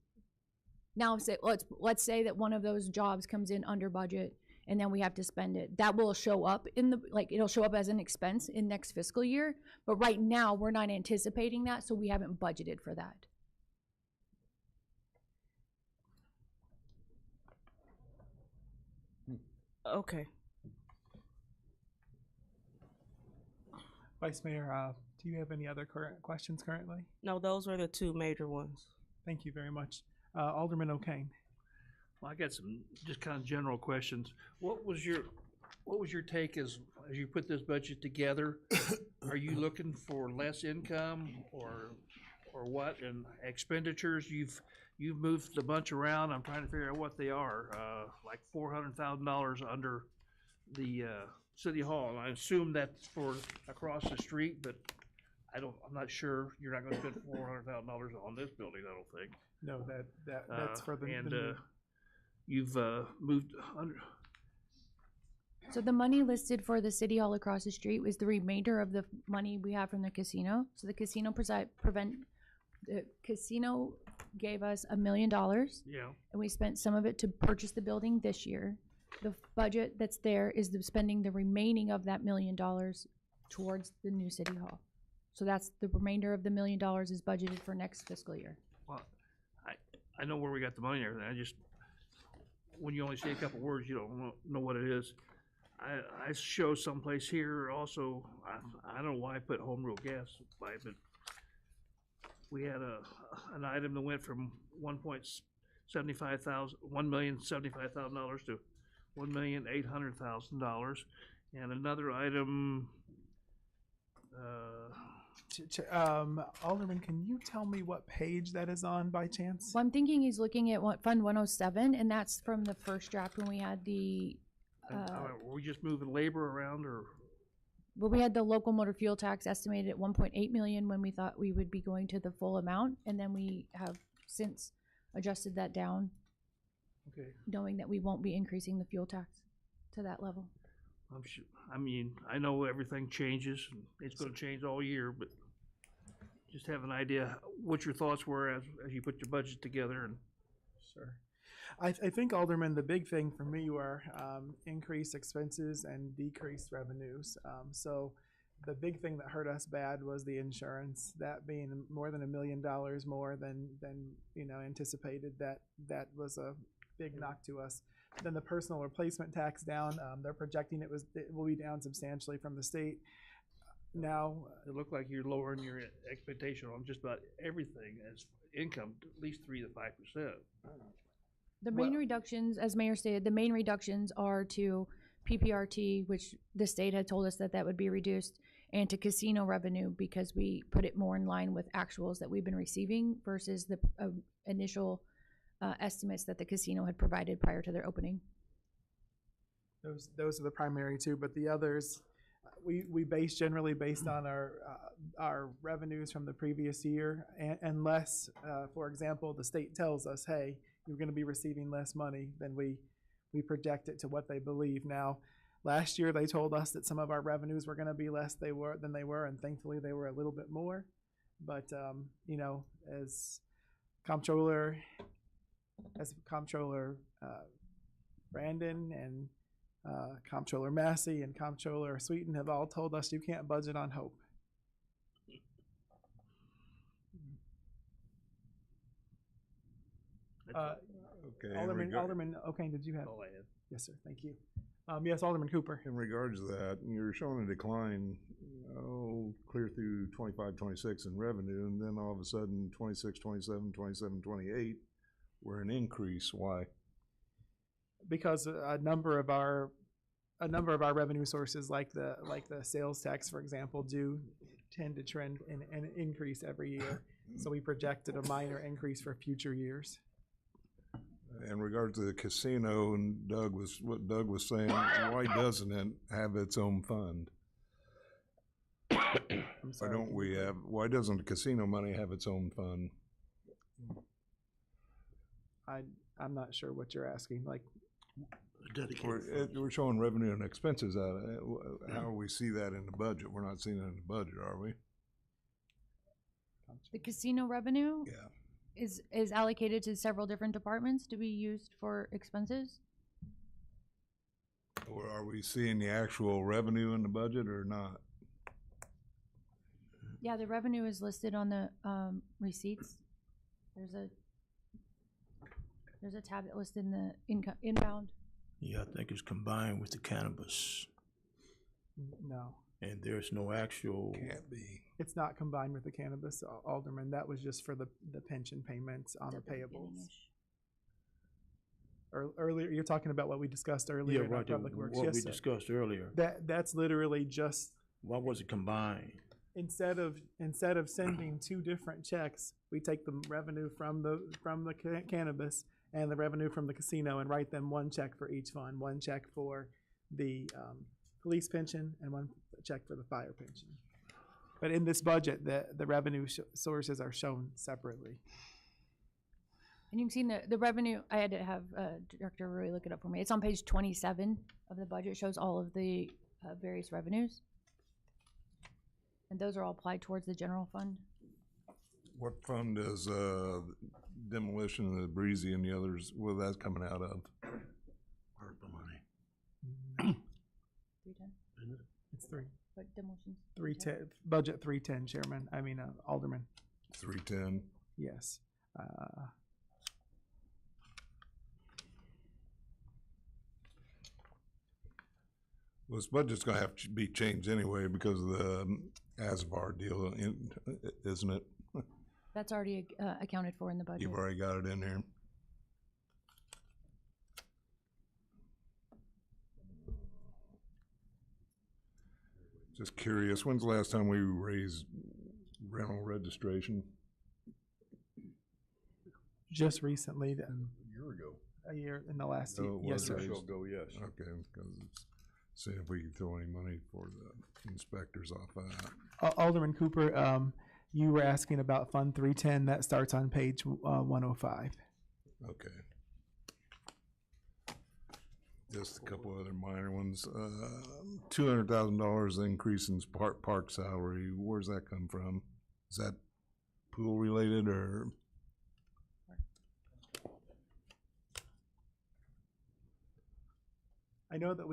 Now, let's say that one of those jobs comes in under budget, and then we have to spend it. That will show up it'll show up as an expense in next fiscal year. But right now, we're not anticipating that, so we haven't budgeted for that. Okay. Vice Mayor, do you have any other current questions currently? No, those were the two major ones. Thank you very much. Alderman O'Kane. Well, I got some just kind of general questions. What was your take as you put this budget together? Are you looking for less income or what? And expenditures, you've moved a bunch around. I'm trying to figure out what they are. Like $400,000 under the City Hall. And I assume that's for across the street, but I'm not sure. You're not going to spend $400,000 on this building, I don't think. No, that's for the you've moved under. So the money listed for the City Hall across the street was the remainder of the money we have from the casino. So the casino the casino gave us $1 million. Yeah. And we spent some of it to purchase the building this year. The budget that's there is spending the remaining of that $1 million towards the new City Hall. So that's the remainder of the $1 million is budgeted for next fiscal year. Well, I know where we got the money and everything. I just, when you only say a couple words, you don't know what it is. I show someplace here also, I don't know why I put home rule gas by it, but we had an item that went from $1,075,000 to $1,800,000, and another item. Alderman, can you tell me what page that is on by chance? Well, I'm thinking he's looking at Fund 107, and that's from the first draft when we had the. Were we just moving labor around, or? Well, we had the local motor fuel tax estimated at 1.8 million when we thought we would be going to the full amount, and then we have since adjusted that down. Okay. Knowing that we won't be increasing the fuel tax to that level. I'm sure, I mean, I know everything changes, and it's gonna change all year, but just have an idea what your thoughts were as you put your budget together. And Sure. I think, Alderman, the big thing for me were increased expenses and decreased revenues. So the big thing that hurt us bad was the insurance, that being more than $1 million more than anticipated. That was a big knock to us. Then the personal replacement tax down. They're projecting it will be down substantially from the state. Now it looked like you're lowering your expectation on just about everything as income, at least 3 to 5%. The main reductions, as Mayor stated, the main reductions are to PPRT, which the state had told us that would be reduced, and to casino revenue because we put it more in line with actuals that we've been receiving versus the initial estimates that the casino had provided prior to their opening. Those are the primary two, but the others, we base generally based on our revenues from the previous year, unless, for example, the state tells us, hey, you're going to be receiving less money, then we project it to what they believe. Now, last year they told us that some of our revenues were going to be less than they were, and thankfully they were a little bit more. But you know, as comptroller Brandon and Comptroller Massey and Comptroller Sweeten have all told us you can't budget on hope. Okay. Alderman O'Kane, did you have? Go ahead. Yes, sir. Thank you. Yes, Alderman Cooper. In regards to that, you're showing a decline, clear through 25, 26 in revenue, and then all of a sudden 26, 27, 27, 28, we're an increase. Why? Because a number of our revenue sources, like the sales tax, for example, do tend to trend and increase every year. So we projected a minor increase for future years. In regards to the casino, and what Doug was saying, why doesn't it have its own fund? Why doesn't the casino money have its own fund? I'm not sure what you're asking. Like, we're showing revenue and expenses out of it. How do we see that in the budget? We're not seeing it in the budget, are we? The casino revenue? Yeah. Is allocated to several different departments to be used for expenses? Or are we seeing the actual revenue in the budget or not? Yeah, the revenue is listed on the receipts. There's a tab that lists in the inbound. Yeah, I think it's combined with the cannabis. No. And there's no actual. Can't be. It's not combined with the cannabis, Alderman. That was just for the pension payments on the payables. Earlier, you're talking about what we discussed earlier in our Public Works. What yes, we sir. discussed earlier. That's literally just. Why was it combined? Instead of sending two different checks, we take the revenue from the cannabis and the revenue from the casino and write them one check for each fund. One check for the police pension and one check for the fire pension. But in this budget, the revenue sources are shown separately. And you can see the revenue, I had to have Director Rui look it up for me. It's on page 27 of the budget. It shows all of the various revenues. And those are all applied towards the general fund. What fund is demolition of the Breezy and the others, where that's coming out of? ARPA money. 310. It's three. What demolitions? 310, budget 310, Chairman. Alderman. 310. Yes. Well, this budget's gonna have to be changed anyway because of the ASVAR deal, isn't it? That's already accounted for in the budget. You've already got it in there. Just curious, when's the last time we raised rental registration? Just recently. A year ago. A year in the last year. Oh, it Yes, was sir. raised. Yes. Okay, because it's, see if we can throw any money for the inspectors off of that. Alderman Cooper, you were asking about Fund 310. That starts on page 105. Okay. Just a couple other minor ones. $200,000 increase in park salary. Where's that come from? Is that pool related or? I know that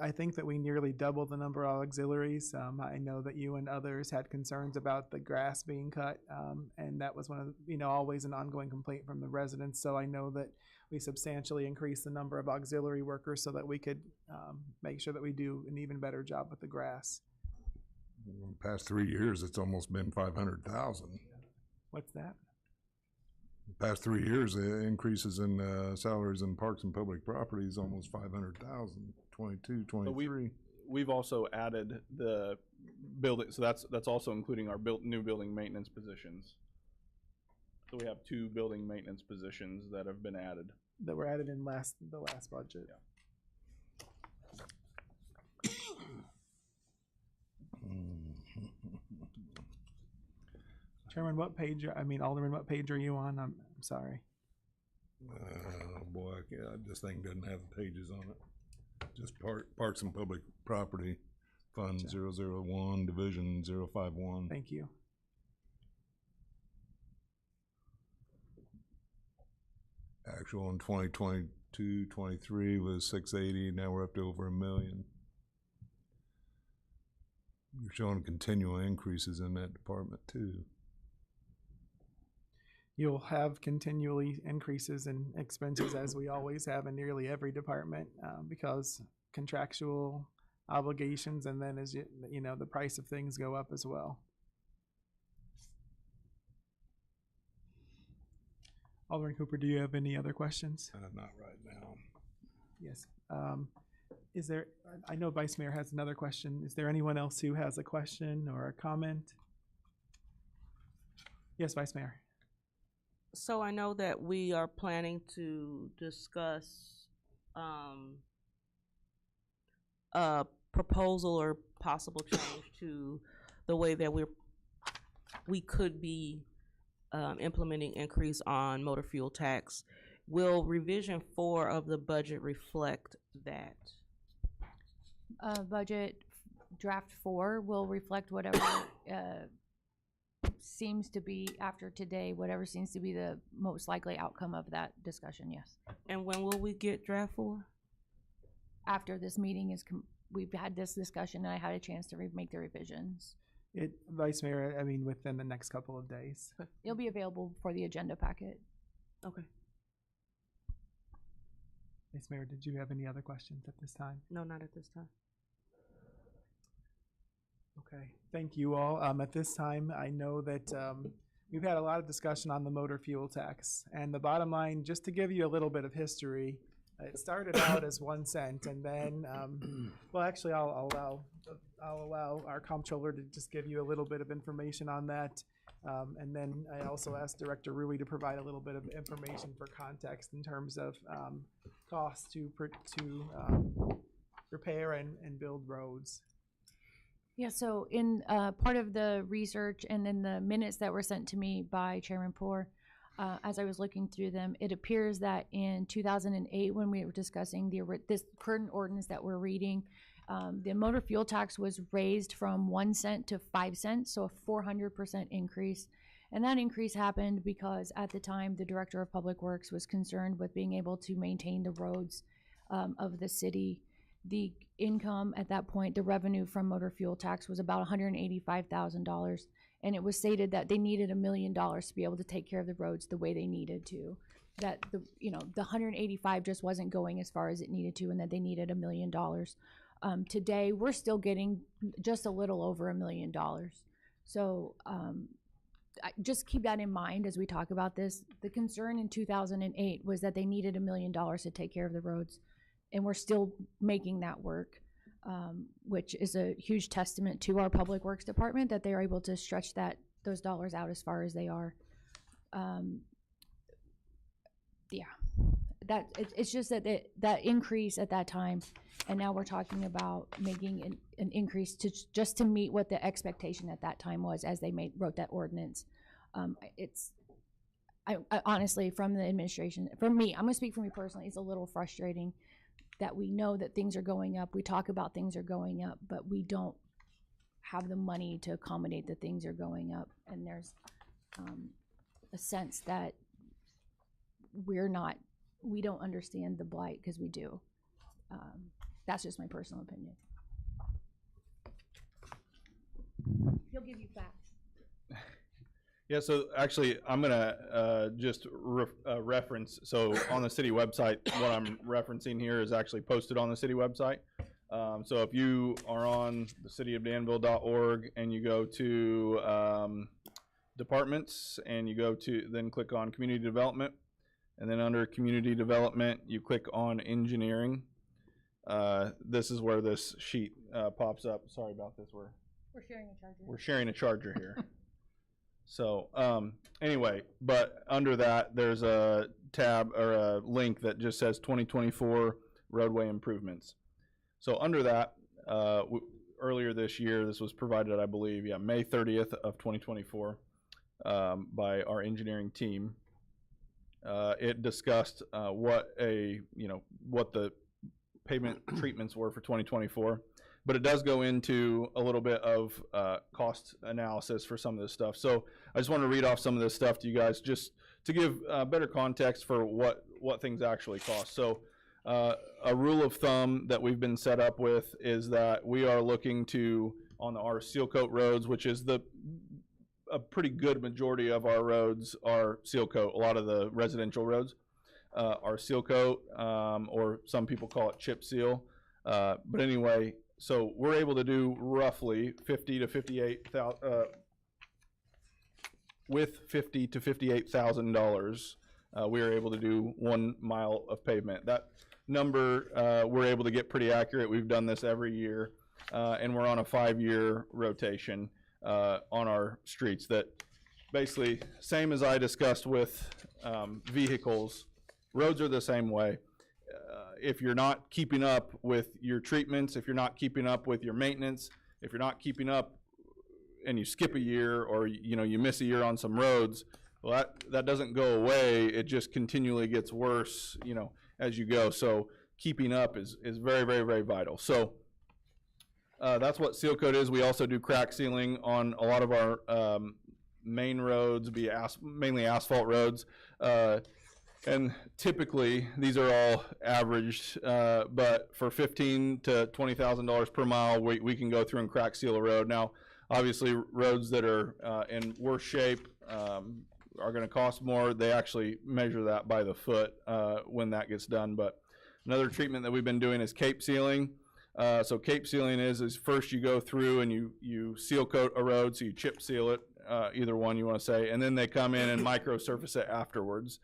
I think that we nearly doubled the number of auxiliaries. I know that you and others had concerns about the grass being cut, and that was one of always an ongoing complaint from the residents. So I know that we substantially increased the number of auxiliary workers so that we could make sure that we do an even better job with the grass. In the past 3 years, it's almost been 500,000. What's that? The past 3 years, the increases in salaries in parks and public properties almost 500,000. 22, 23. We've also added the building, so that's also including our new building maintenance positions. So we have 2 building maintenance positions that have been added. That were added in the last budget. Yeah. Chairman, what page, Alderman, what page are you on? I'm sorry. Boy, this thing doesn't have pages on it. Just Parks and Public Property Fund 001, Division 051. Thank you. Actual in 2022-23 was 680. Now we're up to over $1 million. You're showing continual increases in that department too. You'll have continually increases in expenses as we always have in nearly every department because contractual obligations, and then as you know, the price of things go up as well. Alderman Cooper, do you have any other questions? Not right now. Yes. Is there, I know Vice Mayor has another question. Is there anyone else who has a question or a comment? Yes, Vice Mayor. So I know that we are planning to discuss a proposal or possible change to the way that we could be implementing increase on motor fuel tax. Will revision 4 of the budget reflect that? Budget draft 4 will reflect whatever seems to be, after today, whatever seems to be the most likely outcome of that discussion, yes. And when will we get draft 4? After this meeting is, we've had this discussion and I had a chance to make the revisions. Vice Mayor, within the next couple of days. It'll be available for the agenda packet. Okay. Vice Mayor, did you have any other questions at this time? No, not at this time. Okay, thank you all. At this time, I know that we've had a lot of discussion on the motor fuel tax, and the bottom line, just to give you a little bit of history, it started out as 1 cent, and then, well, actually, I'll allow our comptroller to just give you a little bit of information on that, and then I also asked Director Rui to provide a little bit of information for context in terms of costs to repair and build roads. Yeah, so in part of the research and in the minutes that were sent to me by Chairman Poor, as I was looking through them, it appears that in 2008, when we were discussing this current ordinance that we're reading, the motor fuel tax was raised from 1 cent to 5 cents, so a 400% increase. And that increase happened because at the time, the Director of Public Works was concerned with being able to maintain the roads of the city. The income at that point, the revenue from motor fuel tax was about $185,000. And it was stated that they needed $1 million to be able to take care of the roads the way they needed to. That the 185 just wasn't going as far as it needed to, and that they needed $1 million. Today, we're still getting just a little over $1 million. So just keep that in mind as we talk about this. The concern in 2008 was that they needed $1 million to take care of the roads. And we're still making that work, which is a huge testament to our Public Works Department that they are able to stretch those dollars out as far as they are. It's just that increase at that time, and now we're talking about making an increase just to meet what the expectation at that time was as they wrote that ordinance. I honestly, from the administration, from me, I'm gonna speak for me personally, it's a little frustrating that we know that things are going up, we talk about things are going up, but we don't have the money to accommodate the things are going up. And there's a sense that we don't understand the blight, because we do. That's just my personal opinion. He'll give you facts. Yeah, so actually, I'm gonna just reference, so on the city website, what I'm referencing here is actually posted on the city website. So if you are on the cityofdanville.org and you go to departments and you go to, then click on community development, and then under community development, you click on engineering. This is where this sheet pops up. Sorry about this, we're sharing a charger. We're sharing a charger here. So anyway, but under that, there's a tab or a link that just says 2024 roadway improvements. So under that, earlier this year, this was provided, I believe, May 30th of 2024. by our engineering team. It discussed what the pavement treatments were for 2024, but it does go into a little bit of cost analysis for some of this stuff. So I just want to read off some of this stuff to you guys just to give better context for what things actually cost. So a rule of thumb that we've been set up with is that we are looking to, on our seal coat roads, which is a pretty good majority of our roads are seal coat. A lot of the residential roads are seal coat, or some people call it chip seal. But anyway, so we're able to do roughly with $50,000 to $58,000, we are able to do 1 mile of pavement. That number we're able to get pretty accurate. We've done this every year, and we're on a 5-year rotation on our streets. That basically, same as I discussed with vehicles, roads are the same way. If you're not keeping up with your treatments, if you're not keeping up with your maintenance, if you're not keeping up and you skip a year, or you miss a year on some roads, well, that doesn't go away. It just continually gets worse, as you go. So keeping up is very, very, very vital. So that's what seal coat is. We also do crack sealing on a lot of our main roads, mainly asphalt roads. And typically, these are all averaged, but for $15,000 to $20,000 per mile, we can go through and crack seal a road. Now, obviously, roads that are in worse shape are going to cost more. They actually measure that by the foot when that gets done. But another treatment that we've been doing is cape sealing. So cape sealing is first you go through and you seal coat a road, so you chip seal it, either one you want to say, and then they come in and micro surface it afterwards.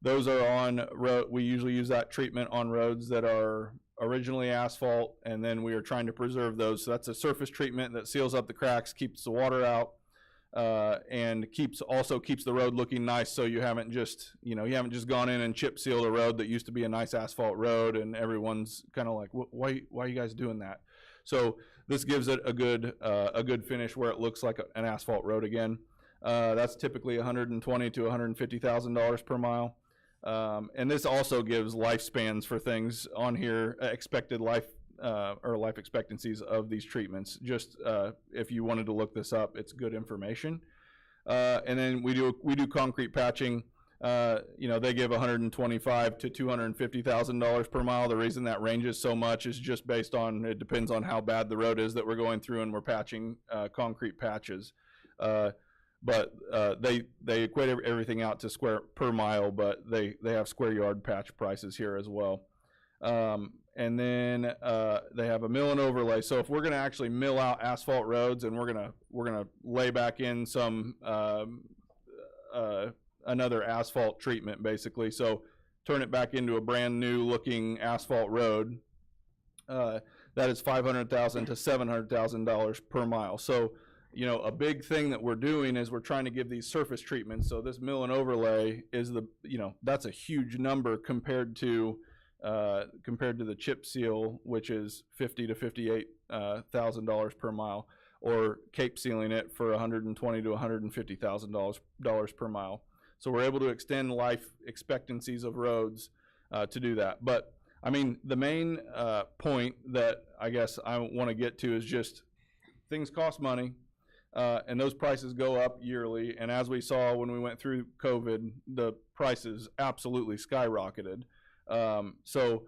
Those are on road. We usually use that treatment on roads that are originally asphalt, and then we are trying to preserve those. So that's a surface treatment that seals up the cracks, keeps the water out, and also keeps the road looking nice. So you haven't just gone in and chip sealed a road that used to be a nice asphalt road, and everyone's kind of like, why are you guys doing that? So this gives it a good finish where it looks like an asphalt road again. That's typically $120,000 to $150,000 per mile. And this also gives lifespans for things on here, expected life or life expectancies of these treatments. Just if you wanted to look this up, it's good information. And then we do concrete patching. They give $125,000 to $250,000 per mile. The reason that ranges so much is just based on, it depends on how bad the road is that we're going through, and we're patching concrete patches. But they equate everything out to square per mile, but they have square yard patch prices here as well. And then they have a mill and overlay. So if we're going to actually mill out asphalt roads, and we're gonna lay back in some another asphalt treatment, basically, so turn it back into a brand new looking asphalt road, that is $500,000 to $700,000 per mile. So a big thing that we're doing is we're trying to give these surface treatments. So this mill and overlay is that's a huge number compared to the chip seal, which is $50,000 to $58,000 per mile, or cape sealing it for $120,000 to $150,000 per mile. So we're able to extend life expectancies of roads to do that. But I mean, the main point that I guess I want to get to is just things cost money. And those prices go up yearly. And as we saw when we went through COVID, the prices absolutely skyrocketed. So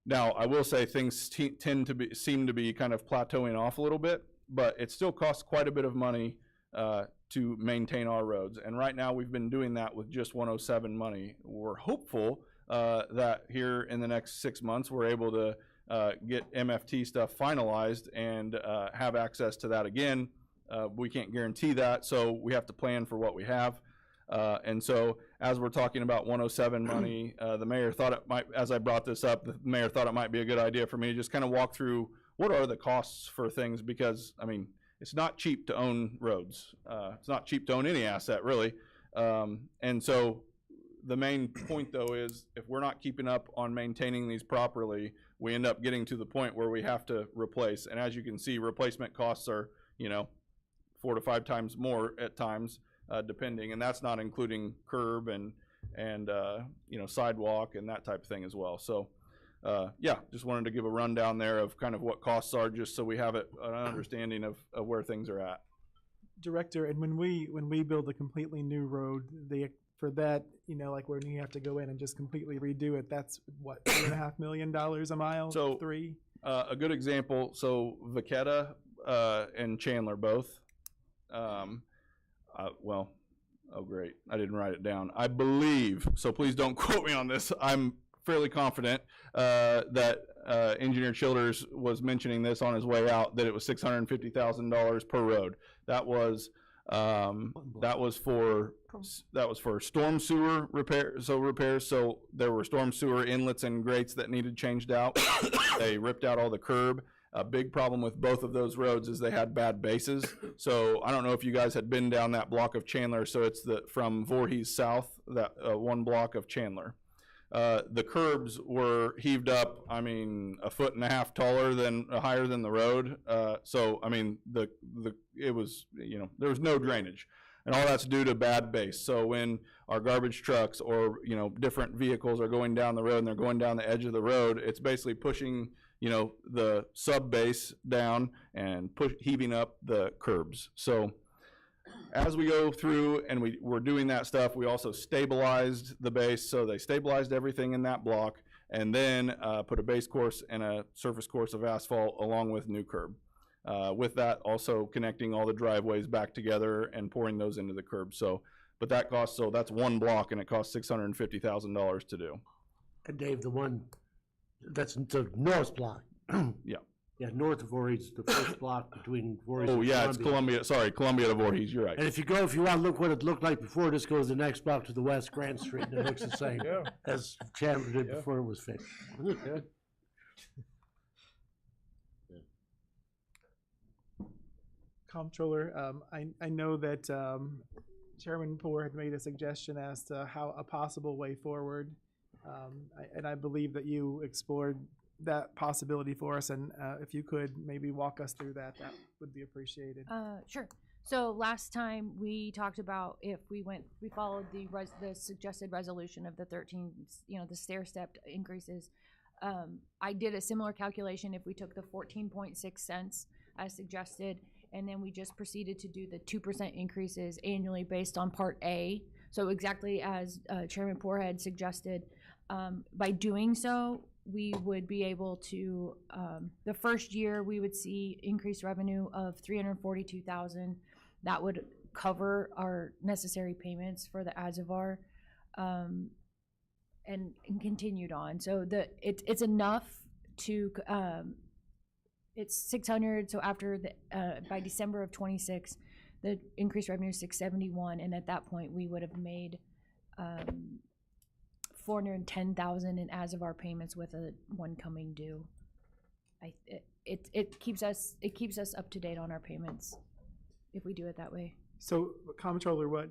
now I will say things seem to be kind of plateauing off a little bit, but it still costs quite a bit of money to maintain our roads. And right now we've been doing that with just 107 money. We're hopeful that here in the next 6 months we're able to get MFT stuff finalized and have access to that again. We can't guarantee that, so we have to plan for what we have. And so as we're talking about 107 money, the mayor thought it might, as I brought this up, the mayor thought it might be a good idea for me to just kind of walk through what are the costs for things, because, I mean, it's not cheap to own roads. It's not cheap to own any asset, really. And so the main point, though, is if we're not keeping up on maintaining these properly, we end up getting to the point where we have to replace. And as you can see, replacement costs are, 4 to 5 times more at times, depending, and that's not including curb and sidewalk and that type of thing as well. So, yeah, just wanted to give a rundown there of kind of what costs are, just so we have an understanding of where things are at. Director, and when we build a completely new road, for that, like when you have to go in and just completely redo it, that's what, $2.5 million a mile? So, 3? A good example, so Vaqueta and Chandler both, oh great, I didn't write it down. I believe, so please don't quote me on this, I'm fairly confident that Engineer Childers was mentioning this on his way out, that it was $650,000 per road. That was for storm sewer repairs. So there were storm sewer inlets and grates that needed changed out. They ripped out all the curb. A big problem with both of those roads is they had bad bases. So I don't know if you guys had been down that block of Chandler. So it's from Voorhees south, that one block of Chandler. The curbs were heaved up, I mean, 1.5 feet taller higher than the road. So, I mean, it was, there was no drainage. And all that's due to bad base. So when our garbage trucks or, different vehicles are going down the road and they're going down the edge of the road, it's basically pushing, the sub base down and heaving up the curbs. So as we go through and we're doing that stuff, we also stabilized the base. So they stabilized everything in that block and then put a base course and a surface course of asphalt along with new curb. With that, also connecting all the driveways back together and pouring those into the curb. So, but that costs, so that's one block and it costs $650,000 to do. And Dave, that's the north block. Yeah. Yeah, north of Voorhees, the first block between Voorhees Oh, and yeah, it's Columbia, sorry, Columbia to Voorhees, you're right. And if you want to look what it looked like before, just go to the next block to the west, Grant Street, and it looks the same as Chandler did before it was fixed. Comptroller, I know that Chairman Poore had made a suggestion as to how a possible way forward, and I believe that you explored that possibility for us, and if you could maybe walk us through that, that would be appreciated. Sure. So last time we talked about if we followed the suggested resolution of the 13, the stair-stepped increases. I did a similar calculation if we took the 14.6 cents as suggested, and then we just proceeded to do the 2% increases annually based on Part A. So exactly as Chairman Poore had suggested. By doing so, we would be able to, the first year we would see increased revenue of $342,000. That would cover our necessary payments for the Azavar, and continued on. So it's enough to, it's 600. So after by December of 26, the increased revenue is 671, and at that point we would have made $410,000 in Azavar payments with one coming due. It keeps us up to date on our payments if we do it that way. So, Comptroller, what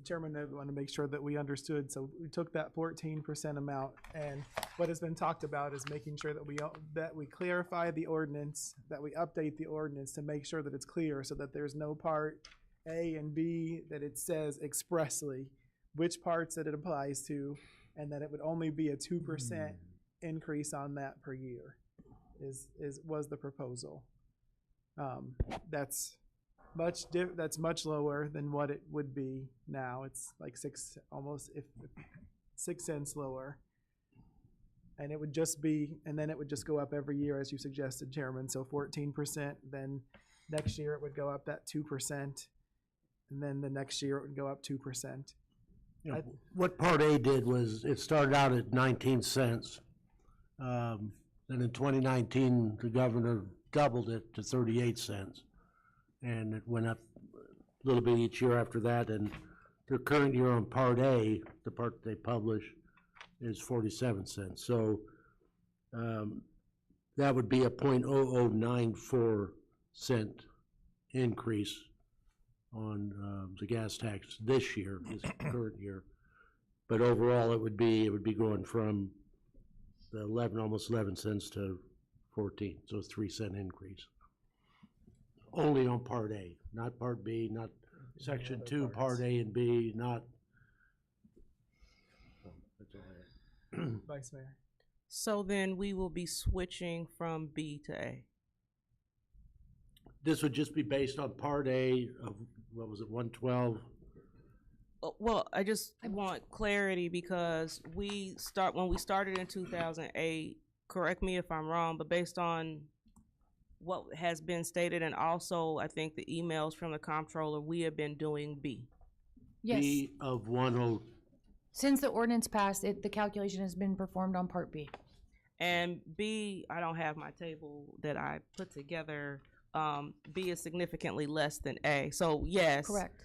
Chairman, I want to make sure that we understood. So we took that 14% amount, and what has been talked about is making sure that we clarify the ordinance, that we update the ordinance to make sure that it's clear, so that there's no part A and B that it says expressly which parts that it applies to, and that it would only be a 2% increase on that per year. Was the proposal? That's much lower than what it would be now. It's like 6 cents lower, and it would just be, and then it would just go up every year as you suggested, Chairman. So 14%. Then next year it would go up that 2%, and then the next year it would go up 2%. What Part A did was it started out at 19 cents. And in 2019, the governor doubled it to 38 cents. And it went up a little bit each year after that. And the current year on Part A, the part they publish, is 47 cents. So that would be a 0.0094 cent increase on the gas tax this year, this current year. But overall, it would be going from the almost 11 cents to 14, so a 3 cent increase. only on Part A, not Part B, not Section 2, Part A and B, not. That's all I have. Vice Mayor. So then we will be switching from B to A. This would just be based on Part A of, what was it, 112? Well, I just want clarity because when we started in 2008, correct me if I'm wrong, but based on what has been stated and also I think the emails from the comptroller, we have been doing B. Yes. B of 10. Since the ordinance passed, the calculation has been performed on Part B. And B, I don't have my table that I put together. B is significantly less than A. So yes. Correct.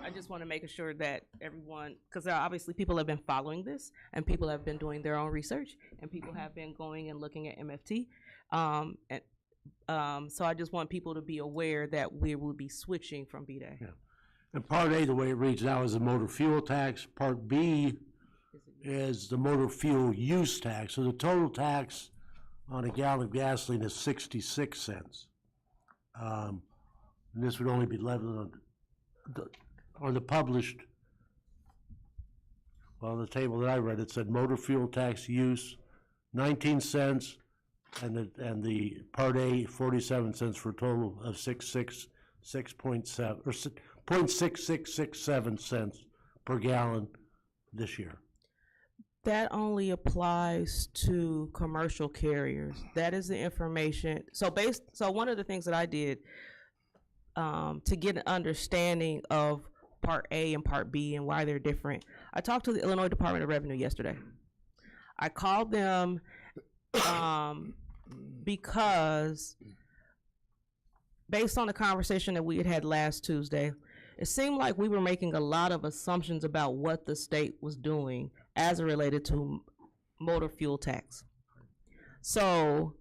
I just want to make sure that everyone, because obviously people have been following this and people have been doing their own research and people have been going and looking at MFT. So I just want people to be aware that we will be switching from B to A. Yeah. And Part A, the way it reads now, is the motor fuel tax. Part B is the motor fuel use tax. So the total tax on a gallon of gasoline is 66 cents. And this would only be levied on the published, well, the table that I read, it said motor fuel tax use, 19 cents, and the Part A, 47 cents, for a total of 6.7, or 0.6667 cents per gallon this year. That only applies to commercial carriers. That is the information. So one of the things that I did to get an understanding of Part A and Part B and why they're different, I talked to the Illinois Department of Revenue yesterday. I called them because based on the conversation that we had last Tuesday, it seemed like we were making a lot of assumptions about what the state was doing as it related to motor fuel tax. So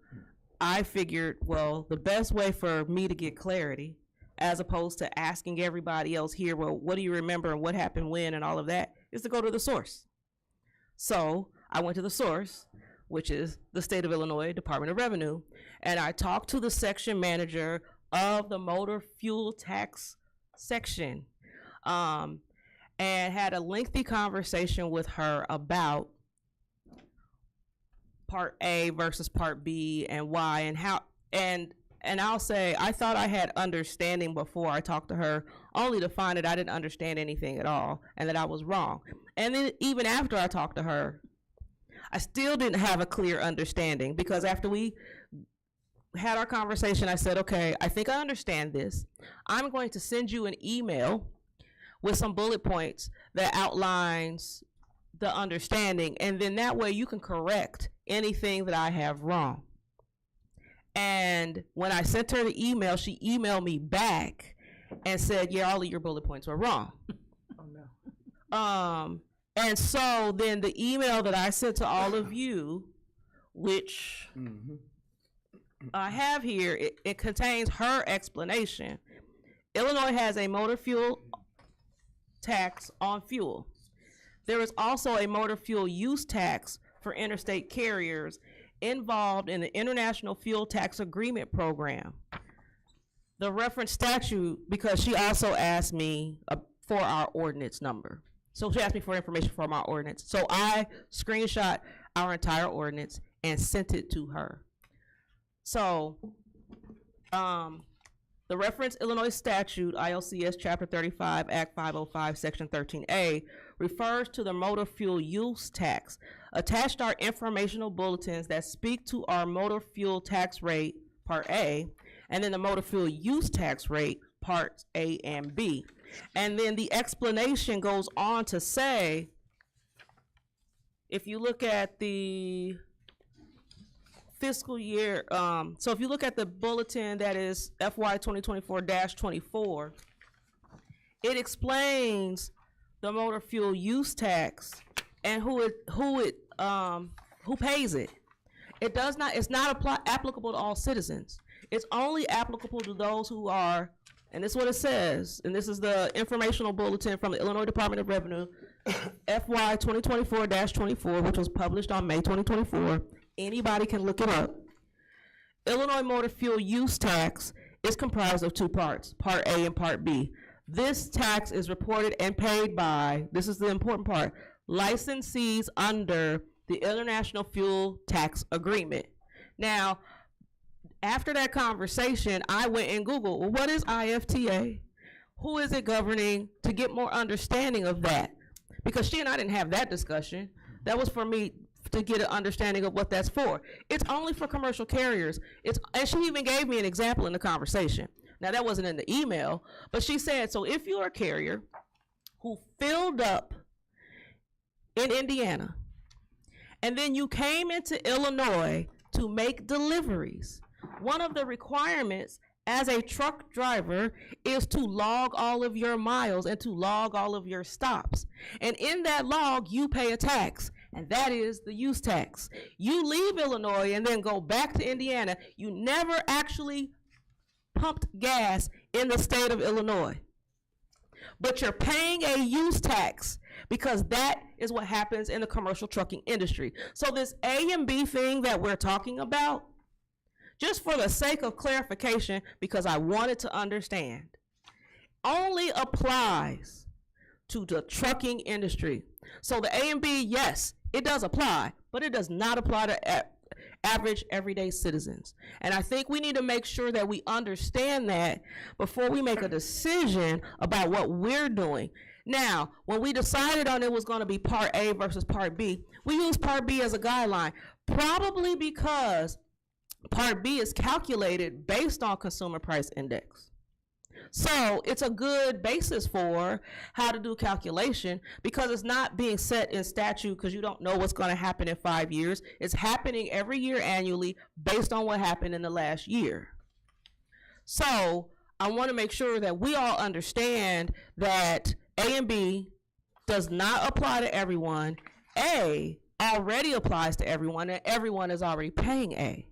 I figured, well, the best way for me to get clarity, as opposed to asking everybody else here, well, what do you remember and what happened when and all of that, is to go to the source. So I went to the source, which is the state of Illinois Department of Revenue, and I talked to the section manager of the motor fuel tax section, and had a lengthy conversation with her about Part A versus Part B and why and how, and I'll say I thought I had understanding before I talked to her, only to find that I didn't understand anything at all and that I was wrong. And then even after I talked to her, I still didn't have a clear understanding, because after we had our conversation, I said, okay, I think I understand this. I'm going to send you an email with some bullet points that outlines the understanding, and then that way you can correct anything that I have wrong. And when I sent her the email, she emailed me back and said, yeah, all of your bullet points were wrong. Oh, no. And so then the email that I sent to all of you, which I have here, it contains her explanation. Illinois has a motor fuel tax on fuel. There is also a motor fuel use tax for interstate carriers involved in the International Fuel Tax Agreement Program. The reference statute, because she also asked me for our ordinance number. So she asked me for information from our ordinance. So I screenshot our entire ordinance and sent it to her. So the reference Illinois statute, ILCS Chapter 35, Act 505, Section 13A, refers to the motor fuel use tax. Attached are informational bulletins that speak to our motor fuel tax rate, Part A, and then the motor fuel use tax rate, Parts A and B. And then the explanation goes on to say, if you look at the fiscal year, so if you look at the bulletin that is FY 2024-24, it explains the motor fuel use tax and who pays it. It does not, it's not applicable to all citizens. It's only applicable to those who are, and this is what it says, and this is the informational bulletin from the Illinois Department of Revenue, FY 2024-24, which was published on May 2024. Anybody can look it up. Illinois motor fuel use tax is comprised of two parts, Part A and Part B. This tax is reported and paid by, this is the important part, licensees under the International Fuel Tax Agreement. Now, after that conversation, I went and Googled, well, what is IFTA? Who is it governing, to get more understanding of that? Because she and I didn't have that discussion. That was for me to get an understanding of what that's for. It's only for commercial carriers. And she even gave me an example in the conversation. Now, that wasn't in the email, but she said, so if you're a carrier who filled up in Indiana, and then you came into Illinois to make deliveries, one of the requirements as a truck driver is to log all of your miles and to log all of your stops. And in that log, you pay a tax, and that is the use tax. You leave Illinois and then go back to Indiana. You never actually pumped gas in the state of Illinois, but you're paying a use tax because that is what happens in the commercial trucking industry. So this A and B thing that we're talking about, just for the sake of clarification, because I wanted to understand, only applies to the trucking industry. So the A and B, yes, it does apply, but it does not apply to average everyday citizens. And I think we need to make sure that we understand that before we make a decision about what we're doing. Now, when we decided on it was going to be Part A versus Part B, we used Part B as a guideline, probably because Part B is calculated based on consumer price index. So it's a good basis for how to do calculation, because it's not being set in statute because you don't know what's going to happen in 5 years. It's happening every year annually based on what happened in the last year. So I want to make sure that we all understand that A and B does not apply to everyone. A already applies to everyone, and everyone is already paying A.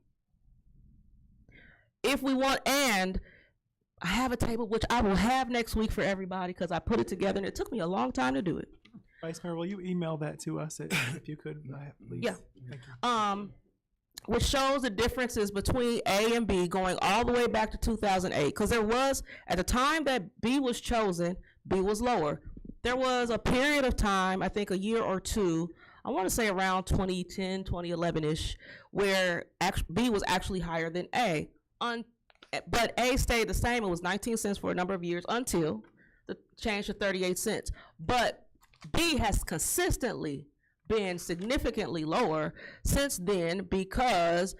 If we want, and I have a table which I will have next week for everybody because I put it together and it took me a long time to do it. Vice Mayor, will you email that to us if you could, please? Yeah. Thank you. Which shows the differences between A and B going all the way back to 2008. Because there was, at the time that B was chosen, B was lower. There was a period of time, I think a year or two, I want to say around 2010, 2011-ish, where B was actually higher than A. But A stayed the same. It was 19 cents for a number of years until the change to 38 cents. But B has consistently been significantly lower since then because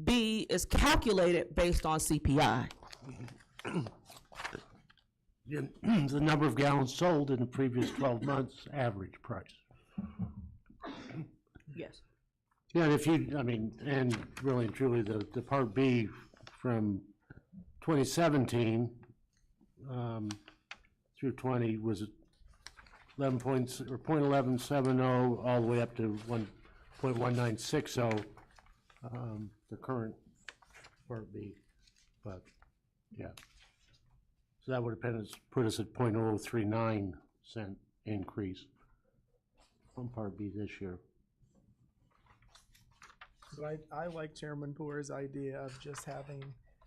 B is calculated based on CPI. The number of gallons sold in the previous 12 months average price. Yes. Yeah, and if you, I mean, and really and truly, the Part B from 2017 through 20 was 0.1170 all the way up to 1.1960, the current Part B. But yeah, so that would have put us at 0.039 cent increase from Part B this year. But I like Chairman Poor's idea of just having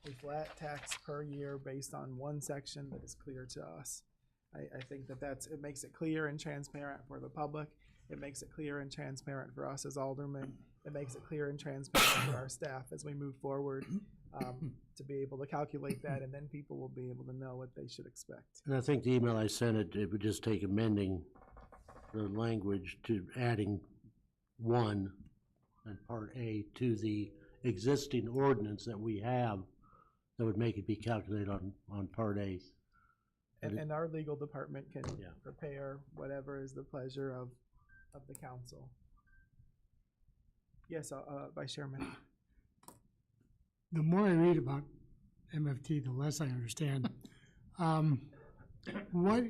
a flat tax per year based on one section that is clear to us. I think that it makes it clear and transparent for the public. It makes it clear and transparent for us as aldermen. It makes it clear and transparent for our staff as we move forward to be able to calculate that, and then people will be able to know what they should expect. And I think the email I sent it would just take amending the language to adding 1 and Part A to the existing ordinance that we have that would make it be calculated on Part A. And our legal department can prepare whatever is the pleasure of the council. Yes, Vice Chairman. The more I read about MFT, the less I understand. What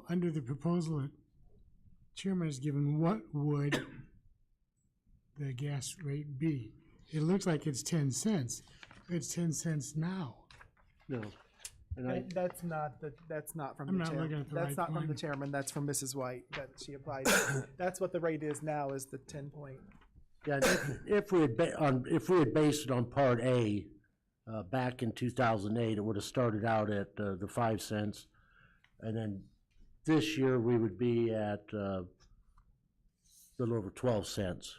under the proposal that Chairman has given, what would the gas rate be? It looks like it's 10 cents. It's 10 cents now. No. That's not from I'm the not chairman. looking at the That's right not from the one. chairman. That's from Mrs. White that she applied. That's what the rate is now, is the 10 point. Yeah, if we had based it on Part A, back in 2008, it would have started out at the 5 cents. And then this year, we would be at a little over 12 cents.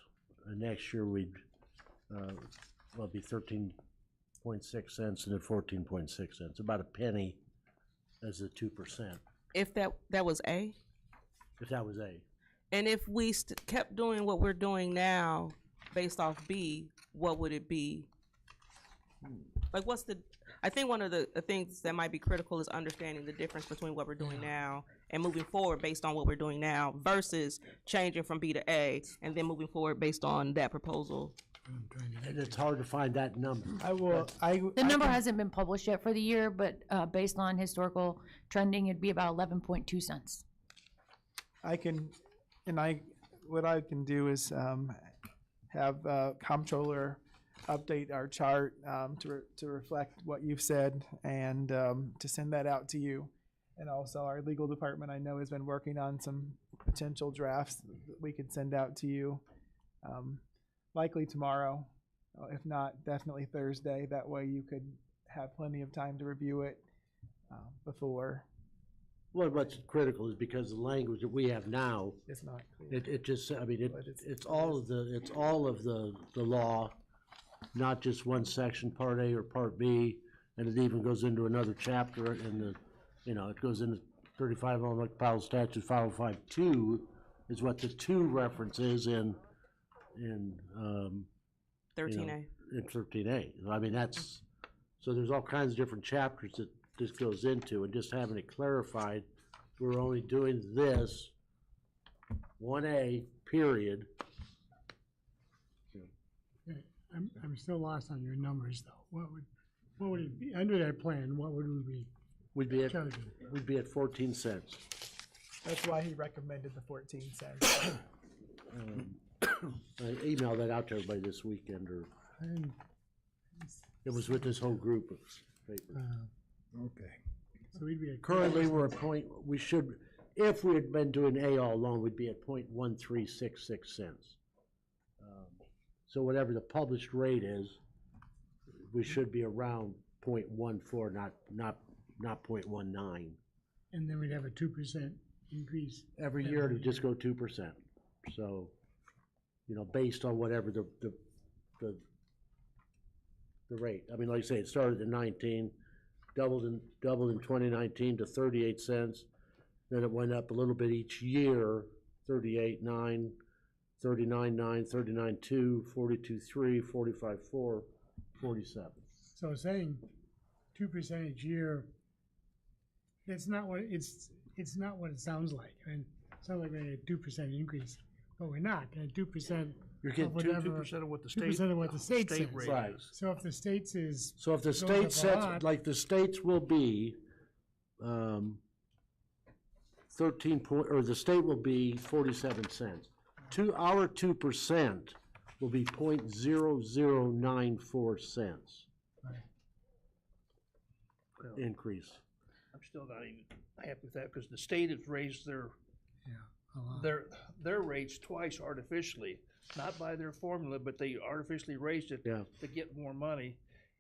And next year, we'd, be 13.6 cents and then 14.6 cents, about a penny as the 2%, If that was A? if that was A. And if we kept doing what we're doing now based off B, what would it be? Like, I think one of the things that might be critical is understanding the difference between what we're doing now and moving forward based on what we're doing now versus changing from B to A and then moving forward based on that proposal. And it's hard to find that number. The number hasn't been published yet for the year, but based on historical trending, it'd be about 11.2 cents. What I can do is have comptroller update our chart to reflect what you've said and to send that out to you. And also our legal department, I know, has been working on some potential drafts that we could send out to you, likely tomorrow, if not, definitely Thursday. That way you could have plenty of time to review it before. Well, what's critical is because the language that we have now, It's not clear. it just, I mean, it's all of the law, not just one section, Part A or Part B, and it even goes into another chapter in it goes into 35 Illinois Powell Statute 505-2 is what the 2 reference is in 13A. In 13A. I mean, so there's all kinds of different chapters that this goes into, and just having it clarified, we're only doing this 1A, period. I'm still lost on your numbers, though. What would it be, under that plan, what would we be We'd be charging? at 14 cents. That's why he recommended the 14 cents. I emailed that out to everybody this weekend, or And, it was with this whole group of papers. okay. So we'd be at. Currently, we're if we had been doing A all along, we'd be at 0.1366 cents. So whatever the published rate is, we should be around 0.14, not 0.19. And then we'd have a 2% increase. Every year to just go 2%. So, based on whatever the rate. I mean, like I say, it started in 19, doubled in 2019 to 38 cents. Then it went up a little bit each year, 38.9, 39.9, 39.2, 42.3, 45.4, 47. So saying 2% each year, that's not what it's not what it sounds like. I mean, it sounds like we're at a 2% increase, but we're not. At 2%. You're getting 2% of what the state, 2% of what the state says. rate Right. is. So if the state says. So if the goes up state a sets, lot, like the states will be, the state will be 47 cents. Our 2% will be 0.0094 cents Well, increase. I'm still not even happy with that because the state has raised their a lot. their rates twice artificially, not by their formula, but they artificially raised it Yeah. to get more money.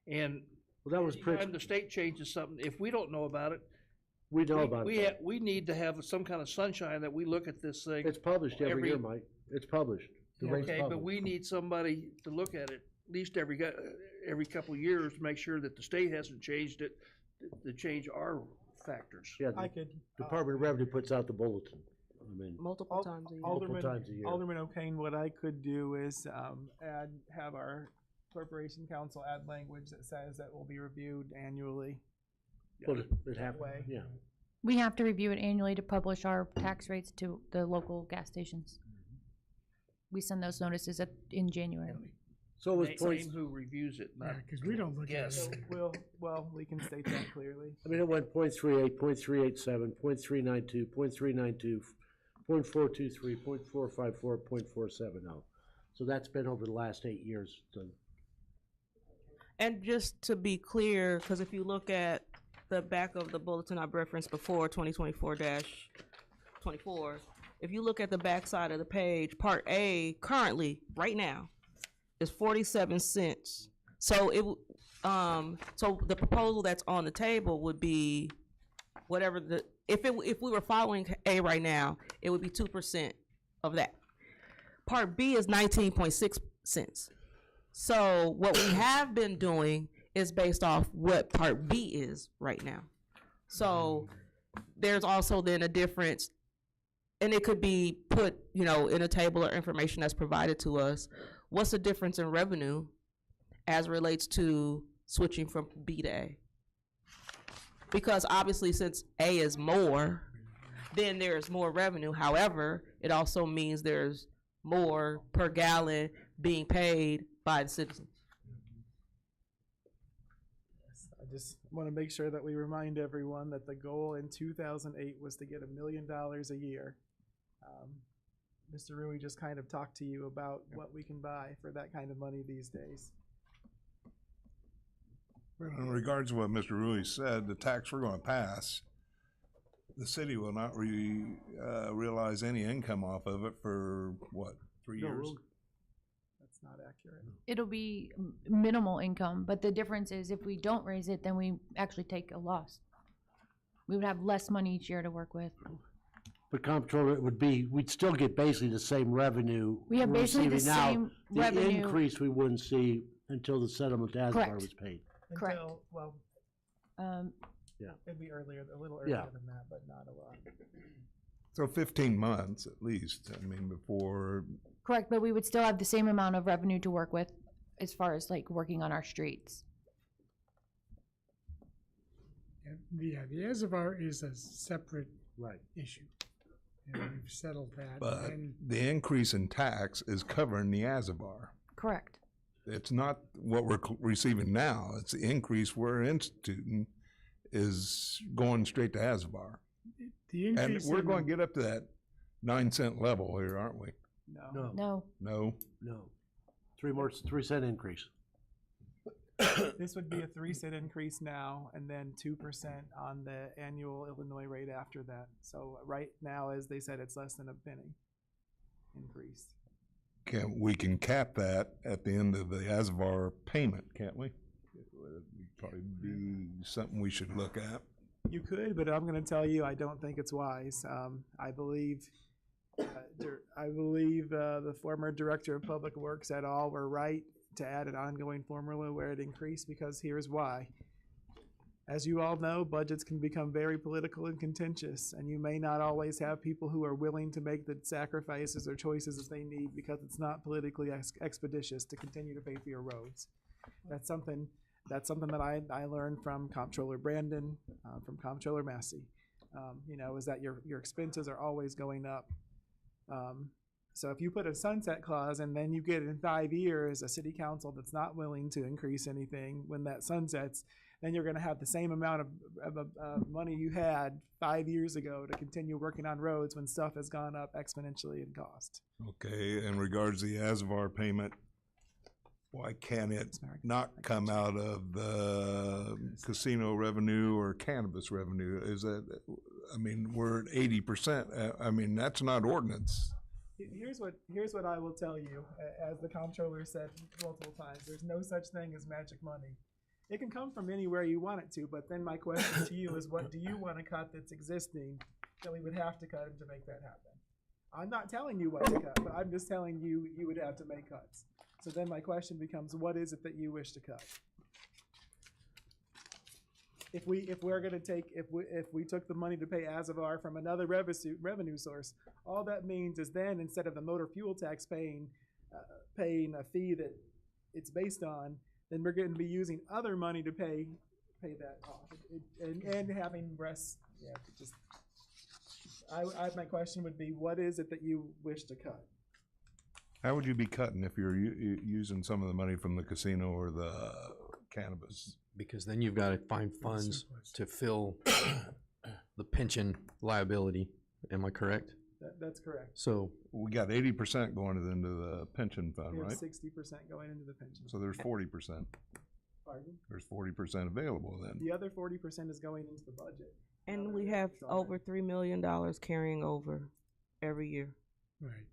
And Well, that was anytime the state changes something, if we don't know about it, we know about it. we need to have some kind of sunshine that we look at this thing. It's published every year, Mike. It's published. The rate's Okay, but published. we need somebody to look at it at least every couple of years to make sure that the state hasn't changed it, to change our factors. Yeah, the Department of Revenue puts out the bulletin. I mean, Multiple times a year. multiple times a year. Alderman O'Kane, what I could do is have our Corporation Council add language that says that will be reviewed annually. Well, it happened, way. yeah. We have to review it annually to publish our tax rates to the local gas stations. We send those notices in January. So it was Name who reviews it, not. Because we don't look at Yes. it. We can state that clearly. I mean, it went 0.38, 0.387, 0.392, 0.392, 0.423, 0.454, 0.470. So that's been over the last 8 years. So And just to be clear, because if you look at the back of the bulletin I've referenced before, 2024-24, if you look at the back side of the page, Part A, currently, right now, is 47 cents. So so the proposal that's on the table would be whatever if we were following A right now, it would be 2% of that. Part B is 19.6 cents. So what we have been doing is based off what Part B is right now. So there's also then a difference, and it could be put, in a table or information that's provided to us. What's the difference in revenue as relates to switching from B to A? Because obviously since A is more, then there's more revenue. However, it also means there's more per gallon being paid by the citizens. I just want to make sure that we remind everyone that the goal in 2008 was to get $1 million a year. Mr. Rui just kind of talked to you about what we can buy for that kind of money these days. In regards to what Mr. Rui said, the tax we're going to pass, the city will not realize any income off of it for, what, 3 years? That's not accurate. It'll be minimal income, but the difference is if we don't raise it, then we actually take a loss. We would have less money each year to work with. But comptroller, it would be, we'd still get basically the same revenue. We have we're basically the receiving now. same The revenue. increase we wouldn't see until the settlement to Asbar Correct. was paid. Correct. Until, well, Yeah. it'd be earlier, a little Yeah. earlier than that, but not a lot. So 15 months at least, I mean, before, Correct, but we would still have the same amount of revenue to work with as far as like working on our streets. The Reservoir is a separate Right. issue. And we've settled that. but And the increase in tax is covering the Azabar. Correct. It's not what we're receiving now, it's the increase we're instituting is going straight to Azabar. the And increase we're in going to get up to that 9 cent level here, aren't we? No. No. No? No. 3 cent increase. This would be a 3-cent increase now, and then 2% on the annual Illinois rate after that. So right now, as they said, it's less than a penny increase. We can cap that at the end of the Azabar payment, can't we? It would probably be something we should look at. You could, but I'm going to tell you, I don't think it's wise. I believe the former director of public works et al. Were right to add an ongoing formula where it increased, because here's why. As you all know, budgets can become very political and contentious, and you may not always have people who are willing to make the sacrifices or choices that they need because it's not politically expeditious to continue to pay for your roads. That's something that I learned from Comptroller Brandon, from Comptroller Massey. Is that your expenses are always going up. So if you put a sunset clause and then you get in 5 years a city council that's not willing to increase anything when that sunsets, then you're going to have the same amount of money you had 5 years ago to continue working on roads when stuff has gone up exponentially in cost. Okay, in regards to the Azavar payment, why can't it not come out of the casino revenue or cannabis revenue? We're at 80%. That's not ordinance. Here's what I will tell you, as the comptroller said multiple times, there's no such thing as magic money. It can come from anywhere you want it to, but then my question to you is, what do you want to cut that's existing that we would have to cut to make that happen? I'm not telling you what to cut, but I'm just telling you you would have to make cuts. So then my question becomes, what is it that you wish to cut? If we took the money to pay Azavar from another revenue source, all that means is then instead of the motor fuel tax paying a fee that it's based on, then we're going to be using other money to pay that off, and having breasts. Yeah, my question would be, what is it that you wish to cut? How would you be cutting if you're using some of the money from the casino or the cannabis? Because then you've got to find funds to fill the pension liability. Am I correct? That's correct. So we got 80% going into the pension fund, We have right? 60% going into the pension. So there's 40%. Pardon? There's 40% available then. The other 40% is going into the budget. And we have over $3 million carrying over every year. Right.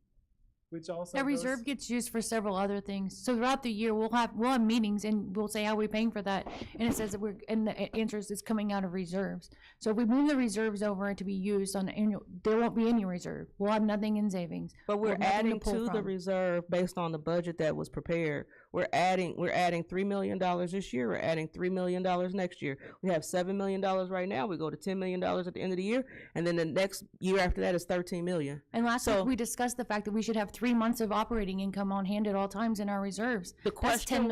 which also That goes- reserve gets used for several other things. So throughout the year, we'll have meetings and we'll say how we're paying for that, and it says that and the interest is coming out of reserves. So if we move the reserves over to be used on annual, there won't be any reserve. We'll have nothing in savings. But we're We'll have nothing adding pull to the from. reserve based on the budget that was prepared. We're adding $3 million this year. We're adding $3 million next year. We have $7 million right now. We go to $10 million at the end of the year, and then the next year after that is $13 million. And last week, we discussed the fact that we should have 3 months of operating income on hand at all times in our reserves. The That's $10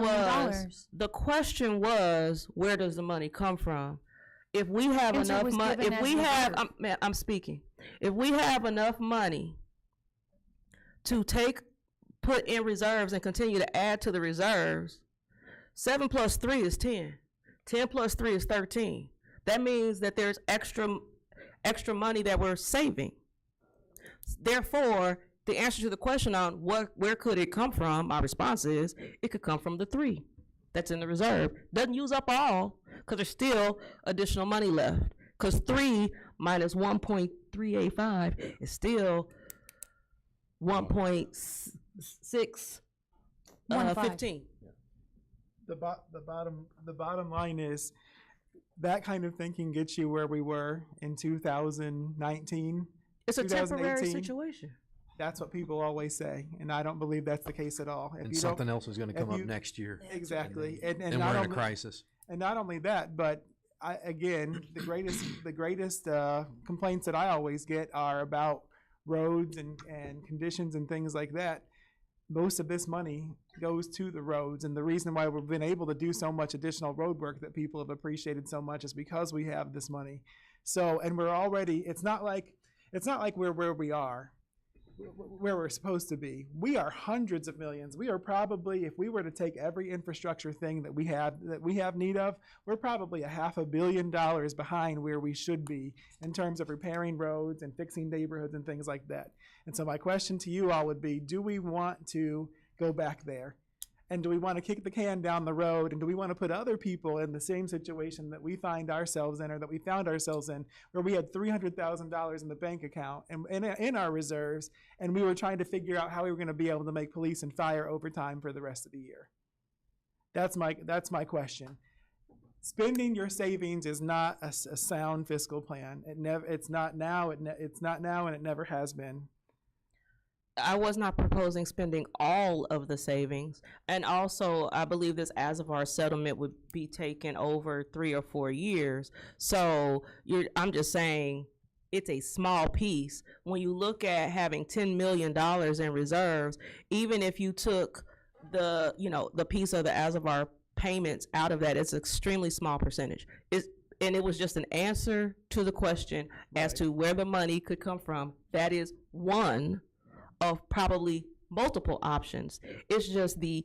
question million. was, where does the money come from? If we have Answer enough was money, given if as we have, reserve. I'm speaking. If we have enough money to put in reserves and continue to add to the reserves, 7 plus 3 is 10. 10 plus 3 is 13. That means that there's extra money that we're saving. Therefore, the answer to the question on where could it come from, my response is it could come from the 3 that's in the reserve. Doesn't use up all, because there's still additional money left. Because 3 minus 1.385 is still 1.615. The bottom line is that kind of thinking gets you where we were in 2019. It's a temporary 2018. situation. That's what people always say, and I don't believe that's the case at all. If And you something don't- else is gonna if come up you- next year. Exactly, and And not we're in a only- crisis. And not only that, but again, the greatest complaints that I always get are about roads and conditions and things like that. Most of this money goes to the roads, and the reason why we've been able to do so much additional road work that people have appreciated so much is because we have this money. So, and we're already, it's not like we're where we are, where we're supposed to be. We are hundreds of millions. We are probably, if we were to take every infrastructure thing that we have need of, we're probably $500 million behind where we should be in terms of repairing roads and fixing neighborhoods and things like that. And so my question to you all would be, do we want to go back there? And do we want to kick the can down the road? And do we want to put other people in the same situation that we find ourselves in, or that we found ourselves in, where we had $300,000 in the bank account and in our reserves, and we were trying to figure out how we were going to be able to make police and fire overtime for the rest of the year? That's my question. Spending your savings is not a sound fiscal plan. It's not now. It's not now, and it never has been. I was not proposing spending all of the savings. And also, I believe this as of our settlement would be taken over 3 or 4 years. So I'm just saying it's a small piece. When you look at having $10 million in reserves, even if you took the piece of the as of our payments out of that, it's an extremely small percentage. And it was just an answer to the question as to where the money could come from. That is one of probably multiple options. It's just the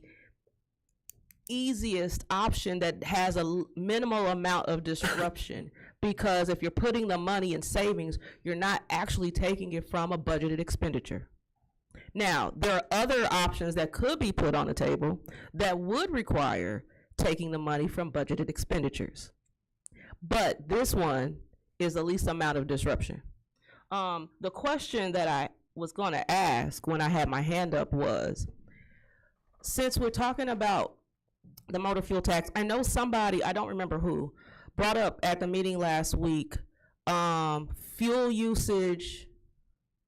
easiest option that has a minimal amount of disruption, because if you're putting the money in savings, you're not actually taking it from a budgeted expenditure. Now, there are other options that could be put on the table that would require taking the money from budgeted expenditures. But this one is the least amount of disruption. The question that I was going to ask when I had my hand up was, since we're talking about the motor fuel tax, I know somebody, I don't remember who, brought up at the meeting last week, fuel usage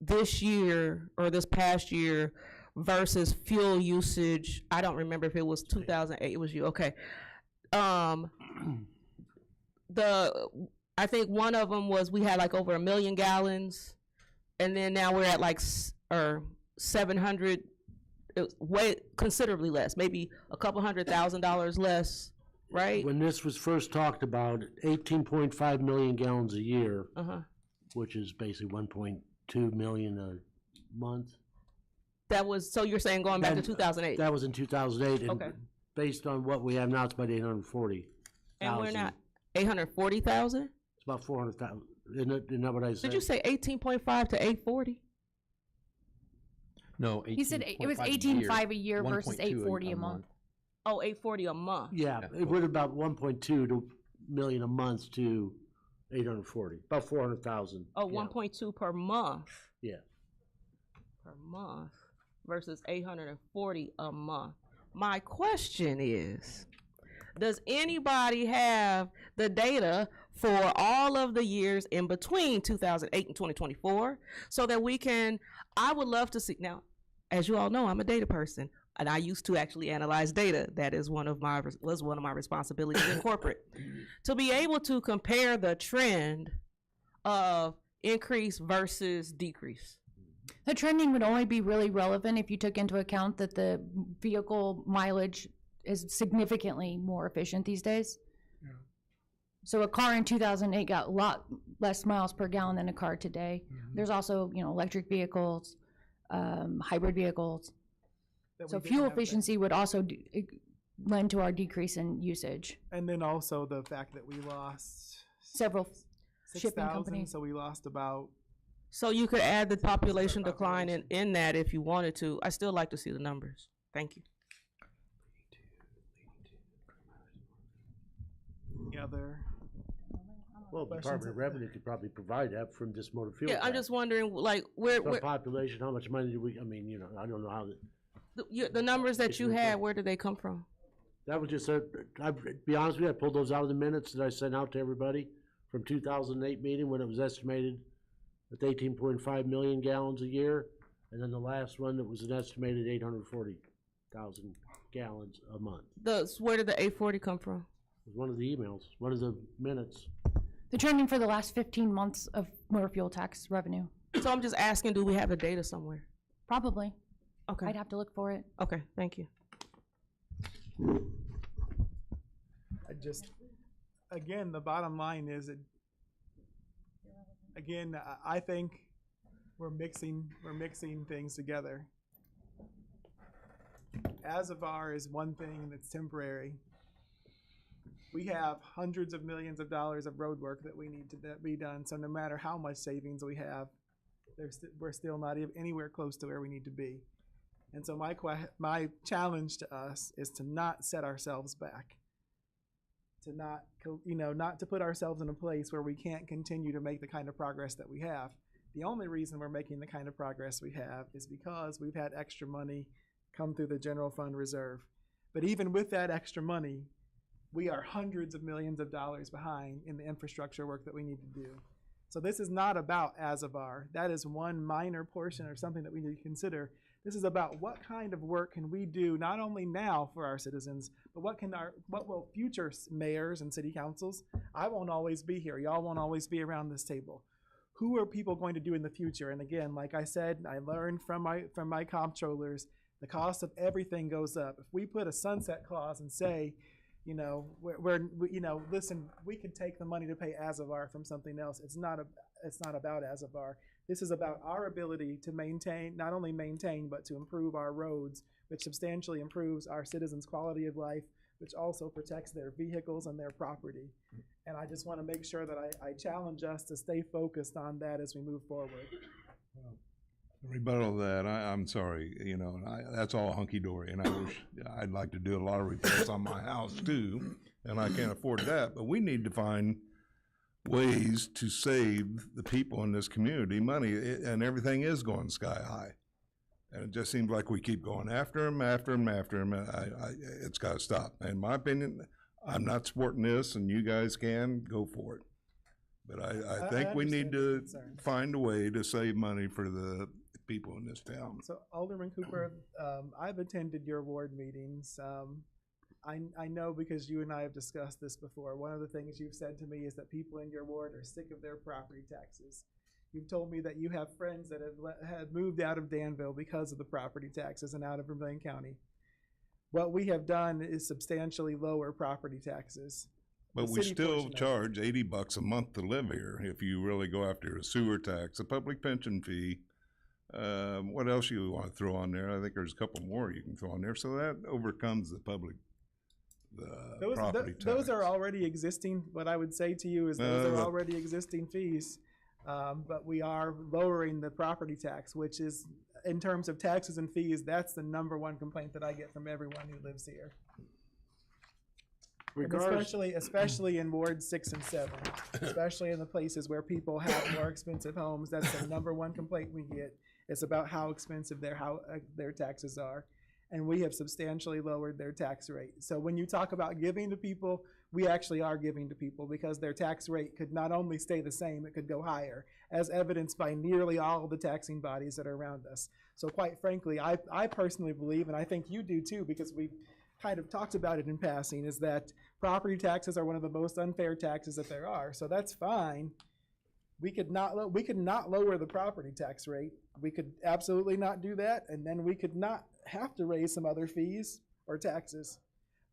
this year or this past year versus fuel usage, I don't remember if it was 2008, it was you, okay. I think one of them was we had like over 1 million gallons, and then now we're at like 700, way considerably less, maybe a couple $100,000 less, right? When this was first talked about, 18.5 million gallons a year, which is basically 1.2 million a month. That was, so you're saying going back to 2008? That was in 2008, and Okay. based on what we have now, it's about 840. And we're not 840,000? It's about 400,000. Isn't that what I said? Did you say 18.5 to 840? No, He said it was 18.5 a year versus 840 a month. Oh, 840 a month. Yeah, it would about 1.2 million a month to 840, about 400,000. Oh, 1.2 per month. Yeah. Per month. versus 840 a month. My question is, does anybody have the data for all of the years in between 2008 and 2024 so that we can, I would love to see, now, as you all know, I'm a data person, and I used to actually analyze data. That is one of my responsibilities in corporate. To be able to compare the trend of increase versus decrease. The trending would only be really relevant if you took into account that the vehicle mileage is significantly more efficient these days. Yeah. So a car in 2008 got a lot less miles per gallon than a car today. There's also, electric vehicles, hybrid vehicles. That So we didn't fuel have then. efficiency would also lend to our decrease in usage. And then also the fact that we lost Several shipping 6,000, companies. so we lost about. So you could add the population decline in that if you wanted to. I still like to see the numbers. Thank you. The other. Well, Department of Revenue could probably provide that from just motor fuel. Yeah, I'm tax. just wondering, like, where Population, how much money do we, I don't know how that. the numbers that you had, where did they come from? That was just I'll be honest with you, I pulled those out of the minutes that I sent out to everybody from 2008 meeting when it was estimated at 18.5 million gallons a year. And then the last one that was an estimated 840,000 gallons a month. Where did the 840 come from? It was one of the emails, one of the minutes. The trending for the last 15 months of motor fuel tax revenue. So I'm just asking, do we have the data somewhere? Probably. Okay. I'd have to look for it. Okay, thank you. Again, the bottom line is that, again, I think we're mixing things together. As-of-R is one thing that's temporary. We have hundreds of millions of dollars of road work that we need to be done. So no matter how much savings we have, we're still not anywhere close to where we need to be. And so my challenge to us is to not set ourselves back, to not to put ourselves in a place where we can't continue to make the kind of progress that we have. The only reason we're making the kind of progress we have is because we've had extra money come through the general fund reserve. But even with that extra money, we are hundreds of millions of dollars behind in the infrastructure work that we need to do. So this is not about as-of-R. That is one minor portion or something that we need to consider. This is about what kind of work can we do not only now for our citizens, but what will future mayors and city councils? I won't always be here. Y'all won't always be around this table. Who are people going to do in the future? And again, like I said, I learned from my comptrollers, the cost of everything goes up. If we put a sunset clause and say, listen, we can take the money to pay as-of-R from something else. It's not about as-of-R. This is about our ability to not only maintain, but to improve our roads, which substantially improves our citizens' quality of life, which also protects their vehicles and their property. And I just want to make sure that I challenge us to stay focused on that as we move forward. Rebuttal to that, I'm sorry, that's all hunky-dory, and I wish I'd like to do a lot of repairs on my house too, and I can't afford that, but we need to find ways to save the people in this community money, and everything is going sky high. And it just seems like we keep going after them, it's gotta stop. In my opinion, I'm not supporting this, and you guys can go for it. But I think we need to find a way to save money for the people in this town. So Alderman Cooper, I've attended your ward meetings. I know because you and I have discussed this before. One of the things you've said to me is that people in your ward are sick of their property taxes. You've told me that you have friends that have moved out of Danville because of the property taxes and out of Vermilion County. What we have done is substantially lower property taxes. But we still charge $80 a month to live here if you really go after a sewer tax, a public pension fee. What else you want to throw on there? I think there's a couple more you can throw on there. So that overcomes the property tax. Those are already existing. What I would say to you is those are already existing fees. But we are lowering the property tax, which is, in terms of taxes and fees, that's the #1 complaint that I get from everyone who lives here. Especially in Ward 6 and 7, especially in the places where people have more expensive homes. That's the #1 complaint we get. It's about how expensive their taxes are. And we have substantially lowered their tax rate. So when you talk about giving to people, we actually are giving to people because their tax rate could not only stay the same, it could go higher, as evidenced by nearly all of the taxing bodies that are around us. So quite frankly, I personally believe, and I think you do too, because we've kind of talked about it in passing, is that property taxes are one of the most unfair taxes that there are. So that's fine. We could not lower the property tax rate. We could absolutely not do that, and then we could not have to raise some other fees or taxes.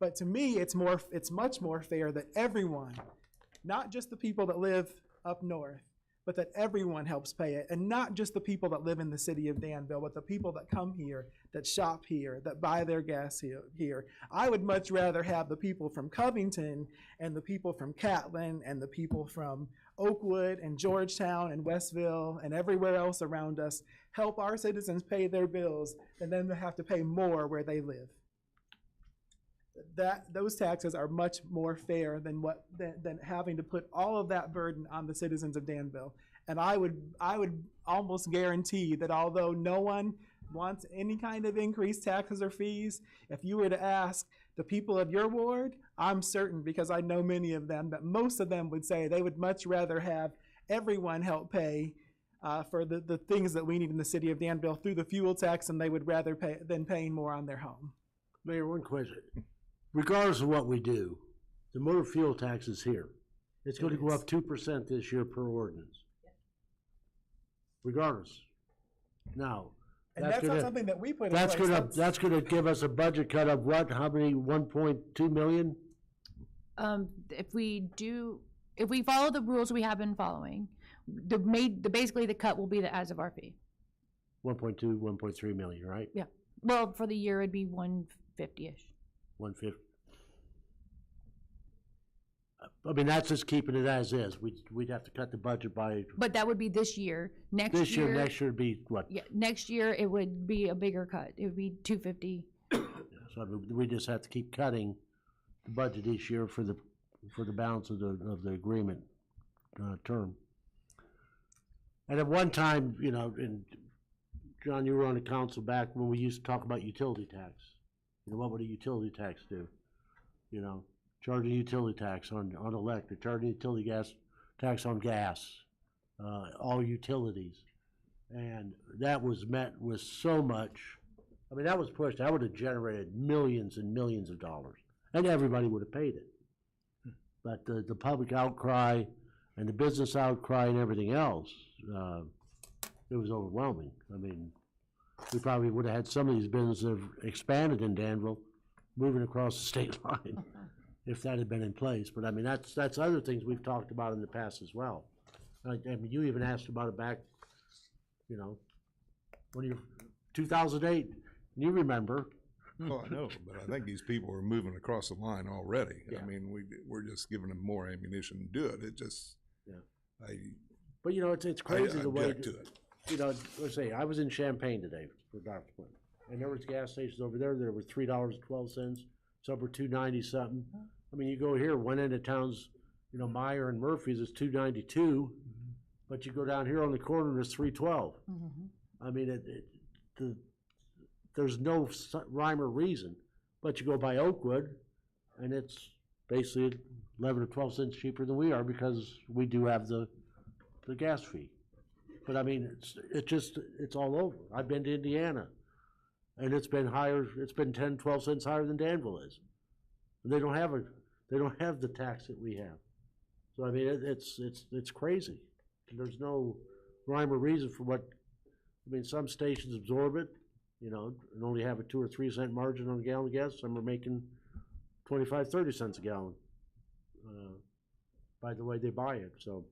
But to me, it's much more fair that everyone, not just the people that live up north, but that everyone helps pay it, and not just the people that live in the city of Danville, but the people that come here, that shop here, that buy their gas here. I would much rather have the people from Covington and the people from Catlin and the people from Oakwood and Georgetown and Westville and everywhere else around us help our citizens pay their bills and then they have to pay more where they live. Those taxes are much more fair than having to put all of that burden on the citizens of Danville. And I would almost guarantee that although no one wants any kind of increased taxes or fees, if you were to ask the people of your ward, I'm certain, because I know many of them, that most of them would say they would much rather have everyone help pay for the things that we need in the city of Danville through the fuel tax, and they would rather pay than paying more on their home. Mayor, one question. Regardless of what we do, the motor fuel tax is here. It's going to go up 2% this year per ordinance. Regardless. Now, And that's not something that we put in that's place. that's going to give us a budget cut of what? How many? 1.2 million? If we follow the rules we have been following, basically the cut will be the as of our fee. 1.2, 1.3 million, right? Yeah. Well, for the year it'd be 150-ish. 150. I mean, that's just keeping it as is. We'd have to cut the budget by. But that would be this year. Next This year, next year would be what? Yeah, next year it would be a bigger cut. It would be 250. So I mean, we just have to keep cutting the budget each year for the balance of the agreement term. And at one time, you know, and John, you were on the council back when we used to talk about utility tax. You know, what would a utility tax do? You know, charging utility tax on electric, charging utility gas tax on gas, all utilities. And that was met with so much, I mean, that was pushed, that would have generated millions and millions of dollars. And everybody would have paid it. But the public outcry and the business outcry and everything else, it was overwhelming. I mean, we probably would have had some of these businesses that have expanded in Danville, moving across the state line, if that had been in place. But I mean, that's other things we've talked about in the past as well. I mean, you even asked about it back, you know, when you 2008. You remember? Oh, I know, but I think these people are moving across the line already. Yeah. I mean, we're just giving them more ammunition to do it. It just, Yeah. But you know, it's crazy I the way. object to it. You know, let's say I was in Champaign today for Dr. Quinn, and there was gas stations over there that were $3.12. Some were $2.90 something. I mean, you go here, one end of town's, you know, Meyer and Murphy's is $2.92, but you go down here on the corner and it's $3.12. I mean, there's no rhyme or reason. But you go by Oakwood, and it's basically 11 or 12 cents cheaper than we are because we do have the gas fee. But I mean, it's all over. I've been to Indiana, and it's been higher. It's been 10, 12 cents higher than Danville is. And they don't have the tax that we have. So I mean, it's crazy. There's no rhyme or reason for what. I mean, some stations absorb it, you know, and only have a 2 or 3 cent margin on a gallon of gas. Some are making 25, 30 cents a gallon by the way they buy it. So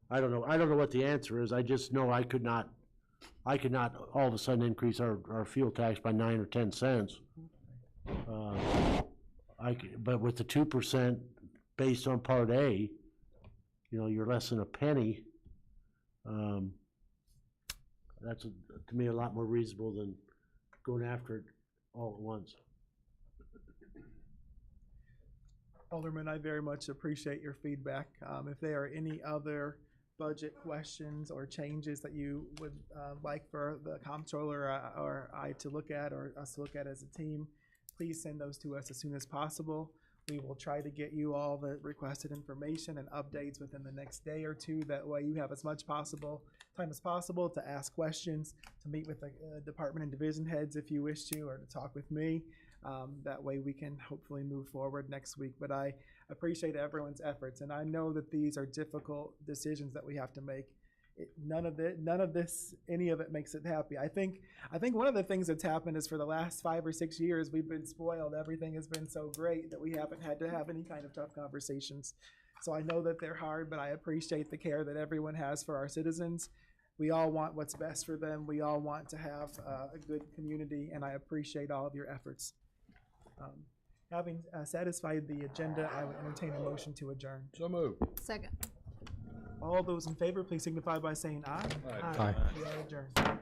I don't know. I don't know what the answer is. I just know I could not all of a sudden increase our fuel tax by 9 or 10 cents. But with the 2% based on Part A, you know, you're less than a penny. That's to me a lot more reasonable than going after it all at once. Alderman, I very much appreciate your feedback. If there are any other budget questions or changes that you would like for the comptroller or I to look at, or us to look at as a team, please send those to us as soon as possible. We will try to get you all the requested information and updates within the next day or two. That way you have as much time as possible to ask questions, to meet with the department and division heads if you wish to, or to talk with me. That way we can hopefully move forward next week. But I appreciate everyone's efforts, and I know that these are difficult decisions that we have to make. None of this, any of it makes it happy. I think one of the things that's happened is for the last 5 or 6 years, we've been spoiled. Everything has been so great that we haven't had to have any kind of tough conversations. So I know that they're hard, but I appreciate the care that everyone has for our citizens. We all want what's best for them. We all want to have a good community, and I appreciate all of your efforts. Having satisfied the agenda, I would entertain a motion to adjourn. So moved. Second. All those in favor, please signify by saying aye. Aye. We are adjourned.